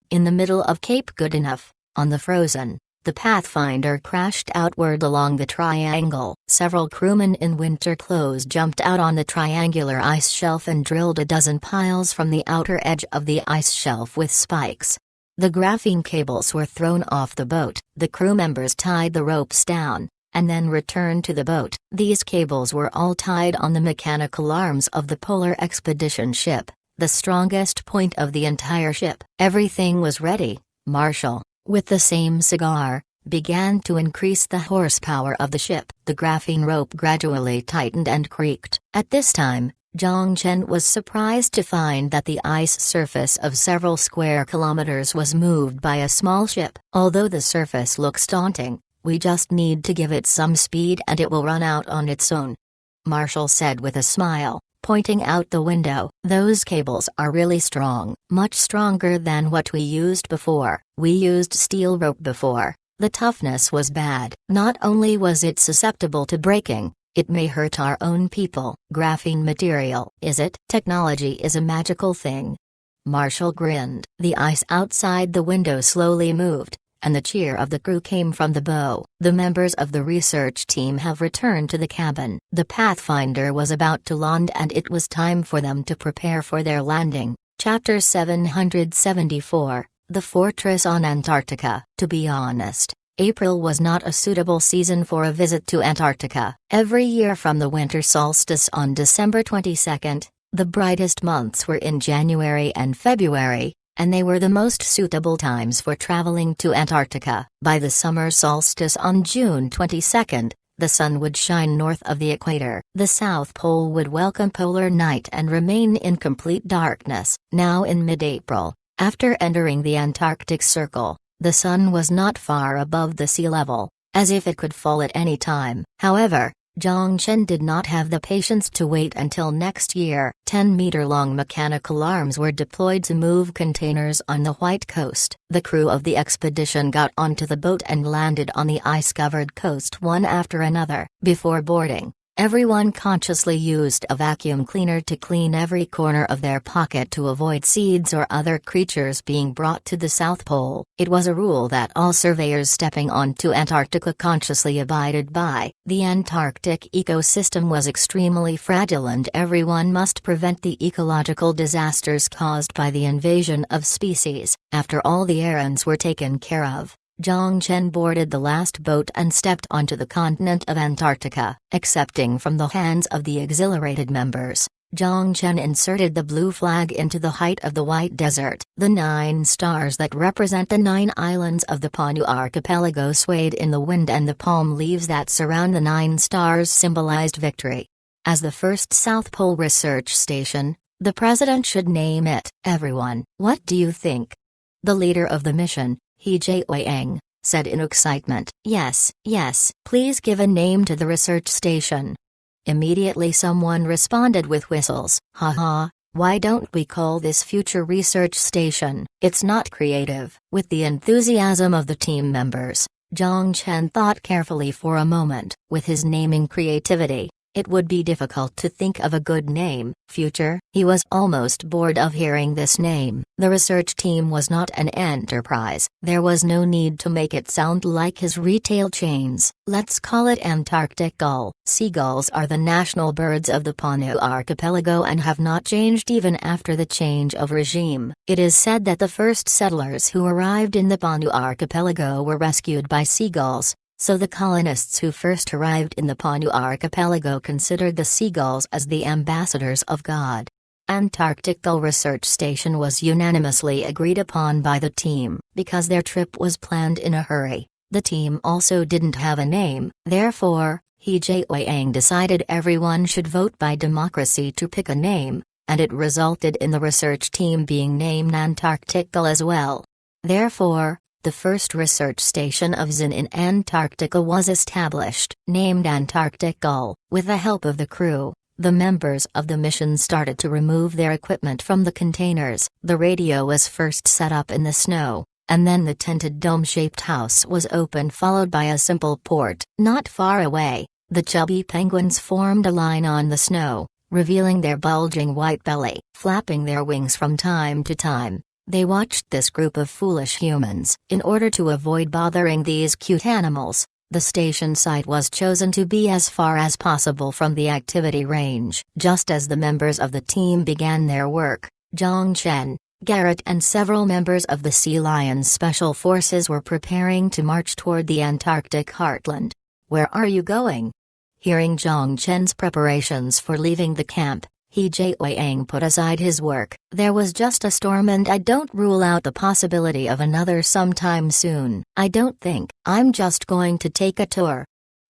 In the middle of Cape Goodenough, on the frozen, the Pathfinder crashed outward along the triangle. Several crewmen in winter clothes jumped out on the triangular ice shelf and drilled a dozen piles from the outer edge of the ice shelf with spikes. The graphene cables were thrown off the boat. The crew members tied the ropes down, and then returned to the boat. These cables were all tied on the mechanical arms of the polar expedition ship, the strongest point of the entire ship. Everything was ready. Marshall, with the same cigar, began to increase the horsepower of the ship. The graphene rope gradually tightened and creaked. At this time, Zhang Chen was surprised to find that the ice surface of several square kilometers was moved by a small ship. Although the surface looks daunting, we just need to give it some speed and it will run out on its own. Marshall said with a smile, pointing out the window. Those cables are really strong, much stronger than what we used before. We used steel rope before, The toughness was bad. Not only was it susceptible to breaking, it may hurt our own people. Graphene material, is it? Technology is a magical thing. Marshall grinned. The ice outside the window slowly moved, and the cheer of the crew came from the bow. The members of the research team have returned to the cabin. The Pathfinder was about to land and it was time for them to prepare for their landing. Chapter 774, The Fortress on Antarctica. To be honest, April was not a suitable season for a visit to Antarctica. Every year from the winter solstice on December 22nd, the brightest months were in January and February, and they were the most suitable times for traveling to Antarctica. By the summer solstice on June 22nd, the sun would shine north of the equator. The South Pole would welcome polar night and remain in complete darkness. Now in mid-April, after entering the Antarctic Circle, the sun was not far above the sea level, as if it could fall at any time. However, Zhang Chen did not have the patience to wait until next year. 10-meter-long mechanical arms were deployed to move containers on the White Coast. The crew of the expedition got onto the boat and landed on the ice-covered coast one after another. Before boarding, everyone consciously used a vacuum cleaner to clean every corner of their pocket to avoid seeds or other creatures being brought to the South Pole. It was a rule that all surveyors stepping onto Antarctica consciously abided by. The Antarctic ecosystem was extremely fragile and everyone must prevent the ecological disasters caused by the invasion of species. After all the errands were taken care of, Zhang Chen boarded the last boat and stepped onto the continent of Antarctica. Accepting from the hands of the exhilarated members, Zhang Chen inserted the blue flag into the height of the White Desert. The 9 stars that represent the 9 islands of the Panu archipelago swayed in the wind, and the palm leaves that surround the 9 stars symbolized victory. As the first South Pole research station, the president should name it. Everyone, what do you think? The leader of the mission, He Jiang, said in excitement. Yes, please give a name to the research station. Immediately someone responded with whistles. Haha, why don't we call this future research station? It's not creative. With the enthusiasm of the team members, Zhang Chen thought carefully for a moment. With his naming creativity, it would be difficult to think of a good name. Future? He was almost bored of hearing this name. The research team was not an enterprise. There was no need to make it sound like his retail chains. Let's call it Antarctic Gull. Seagulls are the national birds of the Panu archipelago and have not changed even after the change of regime. It is said that the first settlers who arrived in the Panu archipelago were rescued by seagulls. So the colonists who first arrived in the Panu archipelago considered the seagulls as the ambassadors of God. Antarctic Gull Research Station was unanimously agreed upon by the team. Because their trip was planned in a hurry, the team also didn't have a name. Therefore, He Jiang decided everyone should vote by democracy to pick a name, and it resulted in the research team being named Antarctic Gull as well. Therefore, the first research station of Xin in Antarctica was established. Named Antarctic Gull, with the help of the crew, the members of the mission started to remove their equipment from the containers. The radio was first set up in the snow, and then the tented dome-shaped house was opened, followed by a simple port. Not far away, the chubby penguins formed a line on the snow, revealing their bulging white belly. Flapping their wings from time to time, they watched this group of foolish humans. In order to avoid bothering these cute animals, the station site was chosen to be as far as possible from the activity range. Just as the members of the team began their work, Zhang Chen, Garrett and several members of the Sea Lions Special Forces were preparing to march toward the Antarctic heartland. Where are you going? Hearing Zhang Chen's preparations for leaving the camp, He Jiang put aside his work. There was just a storm and I don't rule out the possibility of another sometime soon. I don't think. I'm just going to take a tour.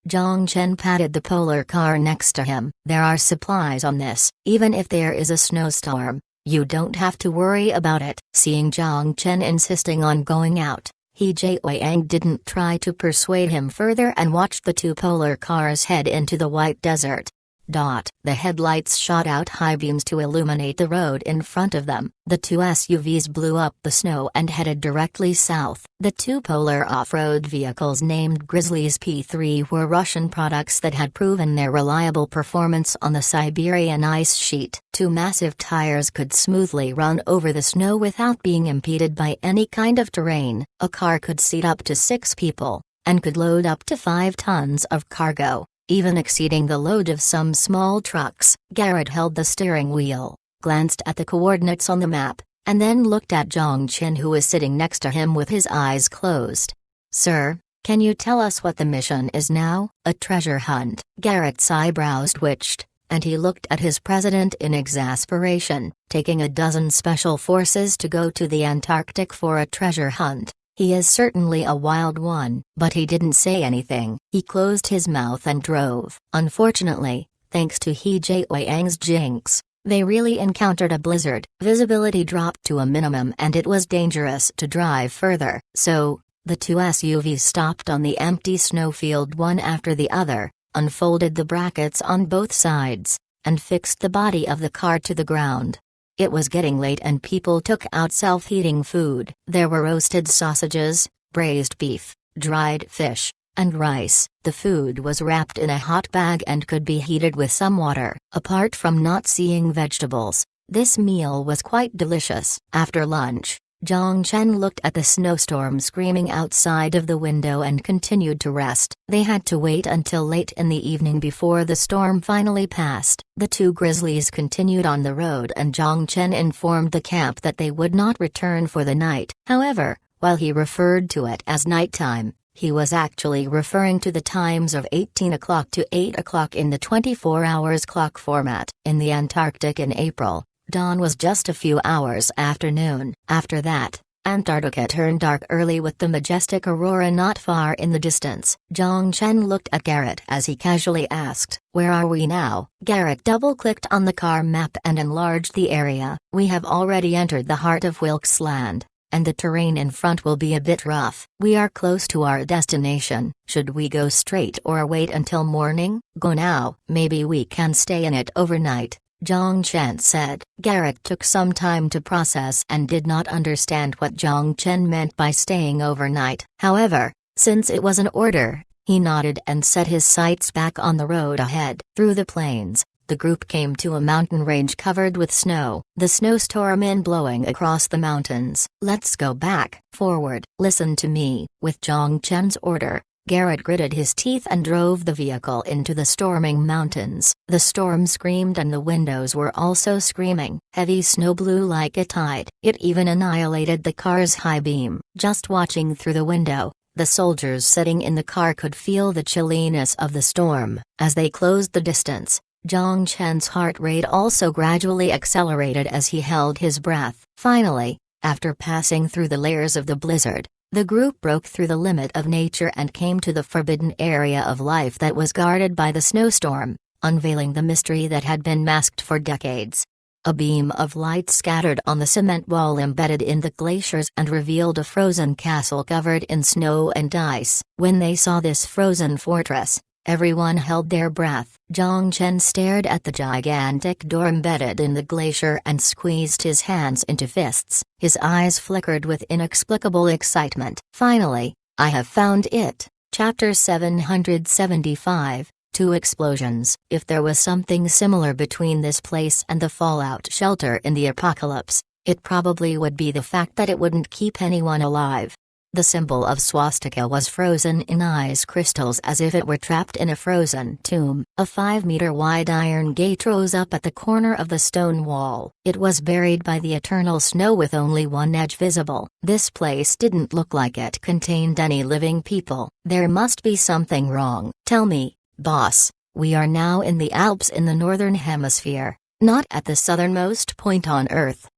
Zhang Chen patted the polar car next to him. There are supplies on this. Even if there is a snowstorm, you don't have to worry about it. Seeing Zhang Chen insisting on going out, He Jiang didn't try to persuade him further and watched the 2 polar cars head into the White Desert. The headlights shot out high beams to illuminate the road in front of them. The two SUVs blew up the snow and headed directly south. The two polar off-road vehicles named Grizzlies P3 were Russian products that had proven their reliable performance on the Siberian ice sheet. Two massive tires could smoothly run over the snow without being impeded by any kind of terrain. A car could seat up to 6 people, and could load up to 5 tons of cargo, even exceeding the load of some small trucks. Garrett held the steering wheel, glanced at the coordinates on the map, and then looked at Zhang Chen, who was sitting next to him with his eyes closed. "Sir, can you tell us what the mission is now?" "A treasure hunt." Garrett's eyebrows twitched, and he looked at his president in exasperation. Taking a dozen special forces to go to the Antarctic for a treasure hunt. He is certainly a wild one. But he didn't say anything. He closed his mouth and drove. Unfortunately, thanks to He Jiayang's jinx, they really encountered a blizzard. Visibility dropped to a minimum and it was dangerous to drive further. So, the two SUVs stopped on the empty snowfield one after the other, unfolded the brackets on both sides, and fixed the body of the car to the ground. It was getting late and people took out self-heating food. There were roasted sausages, braised beef, dried fish, and rice. The food was wrapped in a hot bag and could be heated with some water. Apart from not seeing vegetables, this meal was quite delicious. After lunch, Zhang Chen looked at the snowstorm screaming outside of the window and continued to rest. They had to wait until late in the evening before the storm finally passed. The two Grizzlies continued on the road and Zhang Chen informed the camp that they would not return for the night. However, while he referred to it as nighttime, he was actually referring to the times of 18 o'clock to 8 o'clock in the 24 hours clock format. In the Antarctic in April, dawn was just a few hours after noon. After that, Antarctica turned dark early with the majestic aurora not far in the distance. Zhang Chen looked at Garrett as he casually asked, "Where are we now?" Garrett double-clicked on the car map and enlarged the area. "We have already entered the heart of Wilkes Land, and the terrain in front will be a bit rough. We are close to our destination. Should we go straight or wait until morning?" "Go now. Maybe we can stay in it overnight," Zhang Chen said. Garrett took some time to process and did not understand what Zhang Chen meant by staying overnight. However, since it was an order, he nodded and set his sights back on the road ahead. Through the plains, the group came to a mountain range covered with snow. The snowstorm in blowing across the mountains. "Let's go back. Forward. Listen to me." With Zhang Chen's order, Garrett gritted his teeth and drove the vehicle into the storming mountains. The storm screamed and the windows were also screaming. Heavy snow blew like a tide. It even annihilated the car's high beam. Just watching through the window, the soldiers sitting in the car could feel the chilliness of the storm. As they closed the distance, Zhang Chen's heart rate also gradually accelerated as he held his breath. Finally, after passing through the layers of the blizzard, the group broke through the limit of nature and came to the forbidden area of life that was guarded by the snowstorm, unveiling the mystery that had been masked for decades. A beam of light scattered on the cement wall embedded in the glaciers and revealed a frozen castle covered in snow and ice. When they saw this frozen fortress, everyone held their breath. Zhang Chen stared at the gigantic door embedded in the glacier and squeezed his hands into fists. His eyes flickered with inexplicable excitement. "Finally, I have found it." Chapter 775, Two Explosions. If there was something similar between this place and the fallout shelter in the apocalypse, it probably would be the fact that it wouldn't keep anyone alive. The symbol of swastika was frozen in ice crystals as if it were trapped in a frozen tomb. A 5-meter-wide iron gate rose up at the corner of the stone wall. It was buried by the eternal snow with only one edge visible. This place didn't look like it contained any living people. There must be something wrong. "Tell me, boss, we are now in the Alps in the northern hemisphere, not at the southernmost point on Earth."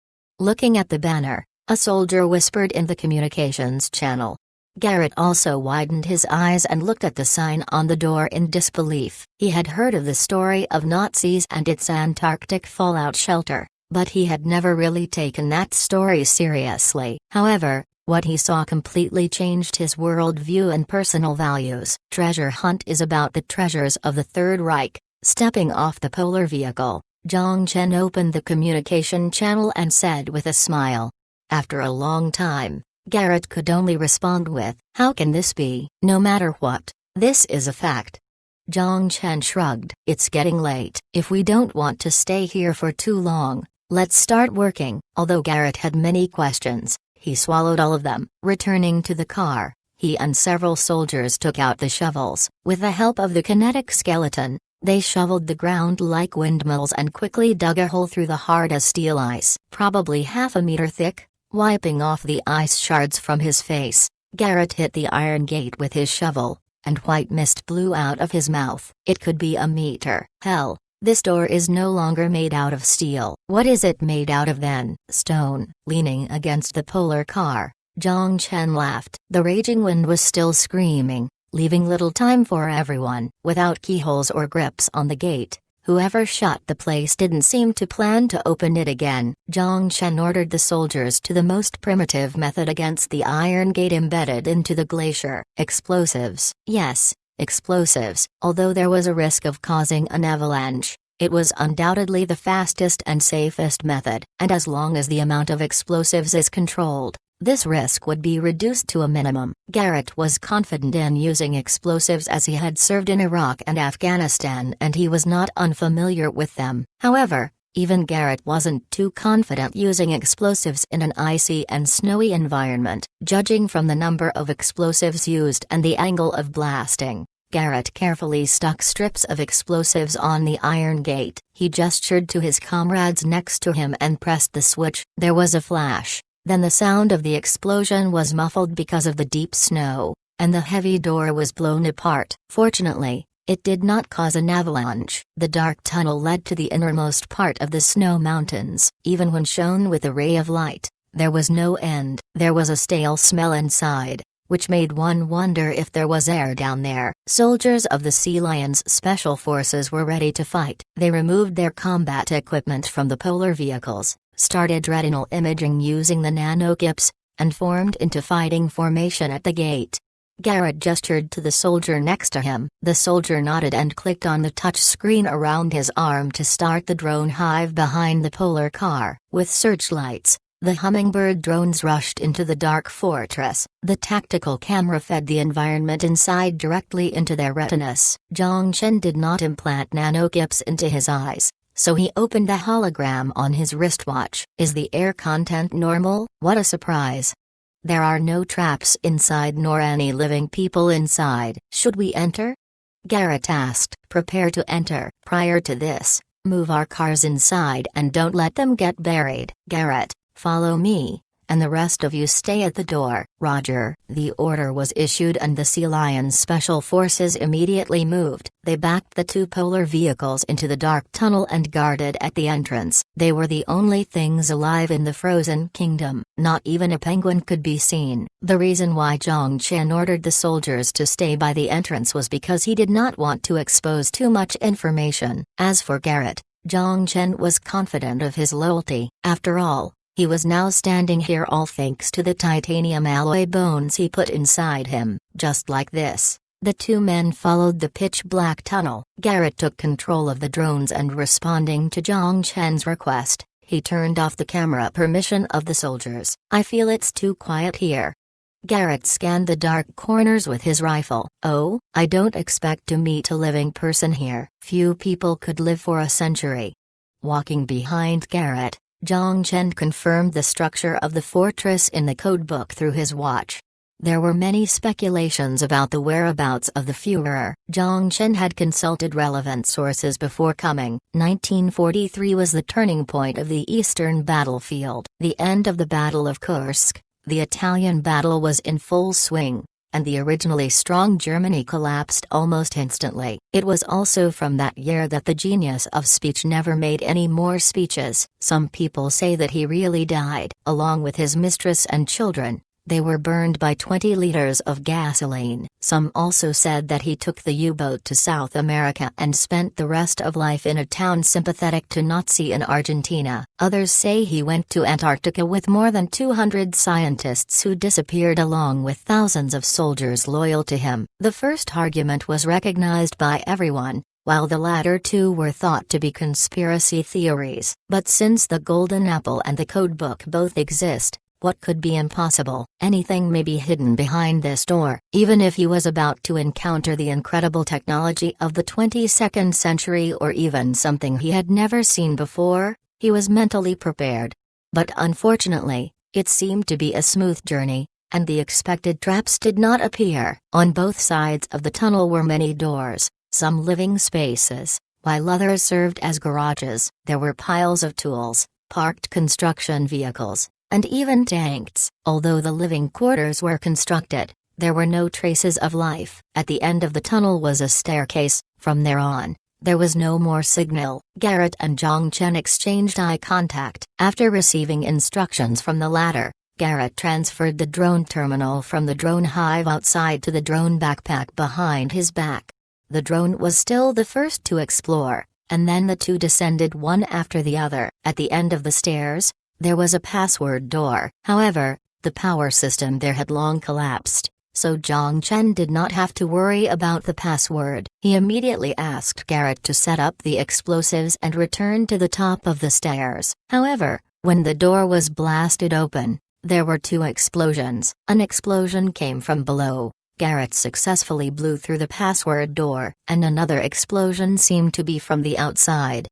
Looking at the banner, a soldier whispered in the communications channel. Garrett also widened his eyes and looked at the sign on the door in disbelief. He had heard of the story of Nazis and its Antarctic fallout shelter, but he had never really taken that story seriously. However, what he saw completely changed his worldview and personal values. Treasure Hunt is about the treasures of the Third Reich, Stepping off the polar vehicle, Zhang Chen opened the communication channel and said with a smile. After a long time, Garrett could only respond with, "How can this be? No matter what, this is a fact." Zhang Chen shrugged. "It's getting late. If we don't want to stay here for too long, let's start working." Although Garrett had many questions, he swallowed all of them. Returning to the car, he and several soldiers took out the shovels. With the help of the kinetic skeleton, they shoveled the ground like windmills and quickly dug a hole through the hard as steel ice, probably half a meter thick. Wiping off the ice shards from his face, Garrett hit the iron gate with his shovel, and white mist blew out of his mouth. It could be a meter. Hell, this door is no longer made out of steel. What is it made out of then? Stone. Leaning against the polar car, Zhang Chen laughed. The raging wind was still screaming, leaving little time for everyone. Without keyholes or grips on the gate, whoever shut the place didn't seem to plan to open it again. Zhang Chen ordered the soldiers to the most primitive method against the iron gate embedded into the glacier. Explosives. Yes, explosives. Although there was a risk of causing an avalanche, it was undoubtedly the fastest and safest method. And as long as the amount of explosives is controlled, this risk would be reduced to a minimum. Garrett was confident in using explosives as he had served in Iraq and Afghanistan and he was not unfamiliar with them. However, even Garrett wasn't too confident using explosives in an icy and snowy environment. Judging from the number of explosives used and the angle of blasting, Garrett carefully stuck strips of explosives on the iron gate. He gestured to his comrades next to him and pressed the switch. There was a flash. Then the sound of the explosion was muffled because of the deep snow, and the heavy door was blown apart. Fortunately, it did not cause an avalanche. The dark tunnel led to the innermost part of the snow mountains. Even when shone with a ray of light, there was no end. There was a stale smell inside, which made one wonder if there was air down there. Soldiers of the Sea Lions Special Forces were ready to fight. They removed their combat equipment from the polar vehicles, started retinal imaging using the nanochips, and formed into fighting formation at the gate. Garrett gestured to the soldier next to him. The soldier nodded and clicked on the touch screen around his arm to start the drone hive behind the polar car. With searchlights, the hummingbird drones rushed into the dark fortress. The tactical camera fed the environment inside directly into their retinas. Zhang Chen did not implant nanochips into his eyes, so he opened the hologram on his wristwatch. Is the air content normal? What a surprise. There are no traps inside nor any living people inside. Should we enter? Garrett asked. Prepare to enter. Prior to this, move our cars inside and don't let them get buried. Garrett, follow me, and the rest of you stay at the door. Roger. The order was issued and the Sea Lions Special Forces immediately moved. They backed the two polar vehicles into the dark tunnel and guarded at the entrance. They were the only things alive in the frozen kingdom. Not even a penguin could be seen. The reason why Zhang Chen ordered the soldiers to stay by the entrance was because he did not want to expose too much information. As for Garrett, Zhang Chen was confident of his loyalty. After all, he was now standing here all thanks to the titanium alloy bones he put inside him. Just like this, the two men followed the pitch-black tunnel. Garrett took control of the drones and responding to Zhang Chen's request, he turned off the camera permission of the soldiers. I feel it's too quiet here. Garrett scanned the dark corners with his rifle. Oh, I don't expect to meet a living person here. Few people could live for a century. Walking behind Garrett, Zhang Chen confirmed the structure of the fortress in the codebook through his watch. There were many speculations about the whereabouts of the Führer. Zhang Chen had consulted relevant sources before coming. 1943 was the turning point of the Eastern battlefield. The end of the Battle of Kursk, the Italian battle was in full swing, and the originally strong Germany collapsed almost instantly. It was also from that year that the genius of speech never made any more speeches. Some people say that he really died. Along with his mistress and children, they were burned by 20 liters of gasoline. Some also said that he took the U-boat to South America and spent the rest of life in a town sympathetic to Nazi in Argentina. Others say he went to Antarctica with more than 200 scientists who disappeared along with thousands of soldiers loyal to him. The first argument was recognized by everyone, while the latter two were thought to be conspiracy theories. But since the Golden Apple and the codebook both exist, what could be impossible? Anything may be hidden behind this door. Even if he was about to encounter the incredible technology of the 22nd century or even something he had never seen before, he was mentally prepared. But unfortunately, it seemed to be a smooth journey, and the expected traps did not appear. On both sides of the tunnel were many doors, some living spaces, while others served as garages. There were piles of tools, parked construction vehicles, and even tanks. Although the living quarters were constructed, there were no traces of life. At the end of the tunnel was a staircase. From there on, there was no more signal. Garrett and Zhang Chen exchanged eye contact. After receiving instructions from the latter, Garrett transferred the drone terminal from the drone hive outside to the drone backpack behind his back. The drone was still the first to explore, and then the two descended one after the other. At the end of the stairs, there was a password door. However, the power system there had long collapsed, so Zhang Chen did not have to worry about the password. He immediately asked Garrett to set up the explosives and return to the top of the stairs. However, when the door was blasted open, there were two explosions. An explosion came from below. Garrett successfully blew through the password door, and another explosion seemed to be from the outside.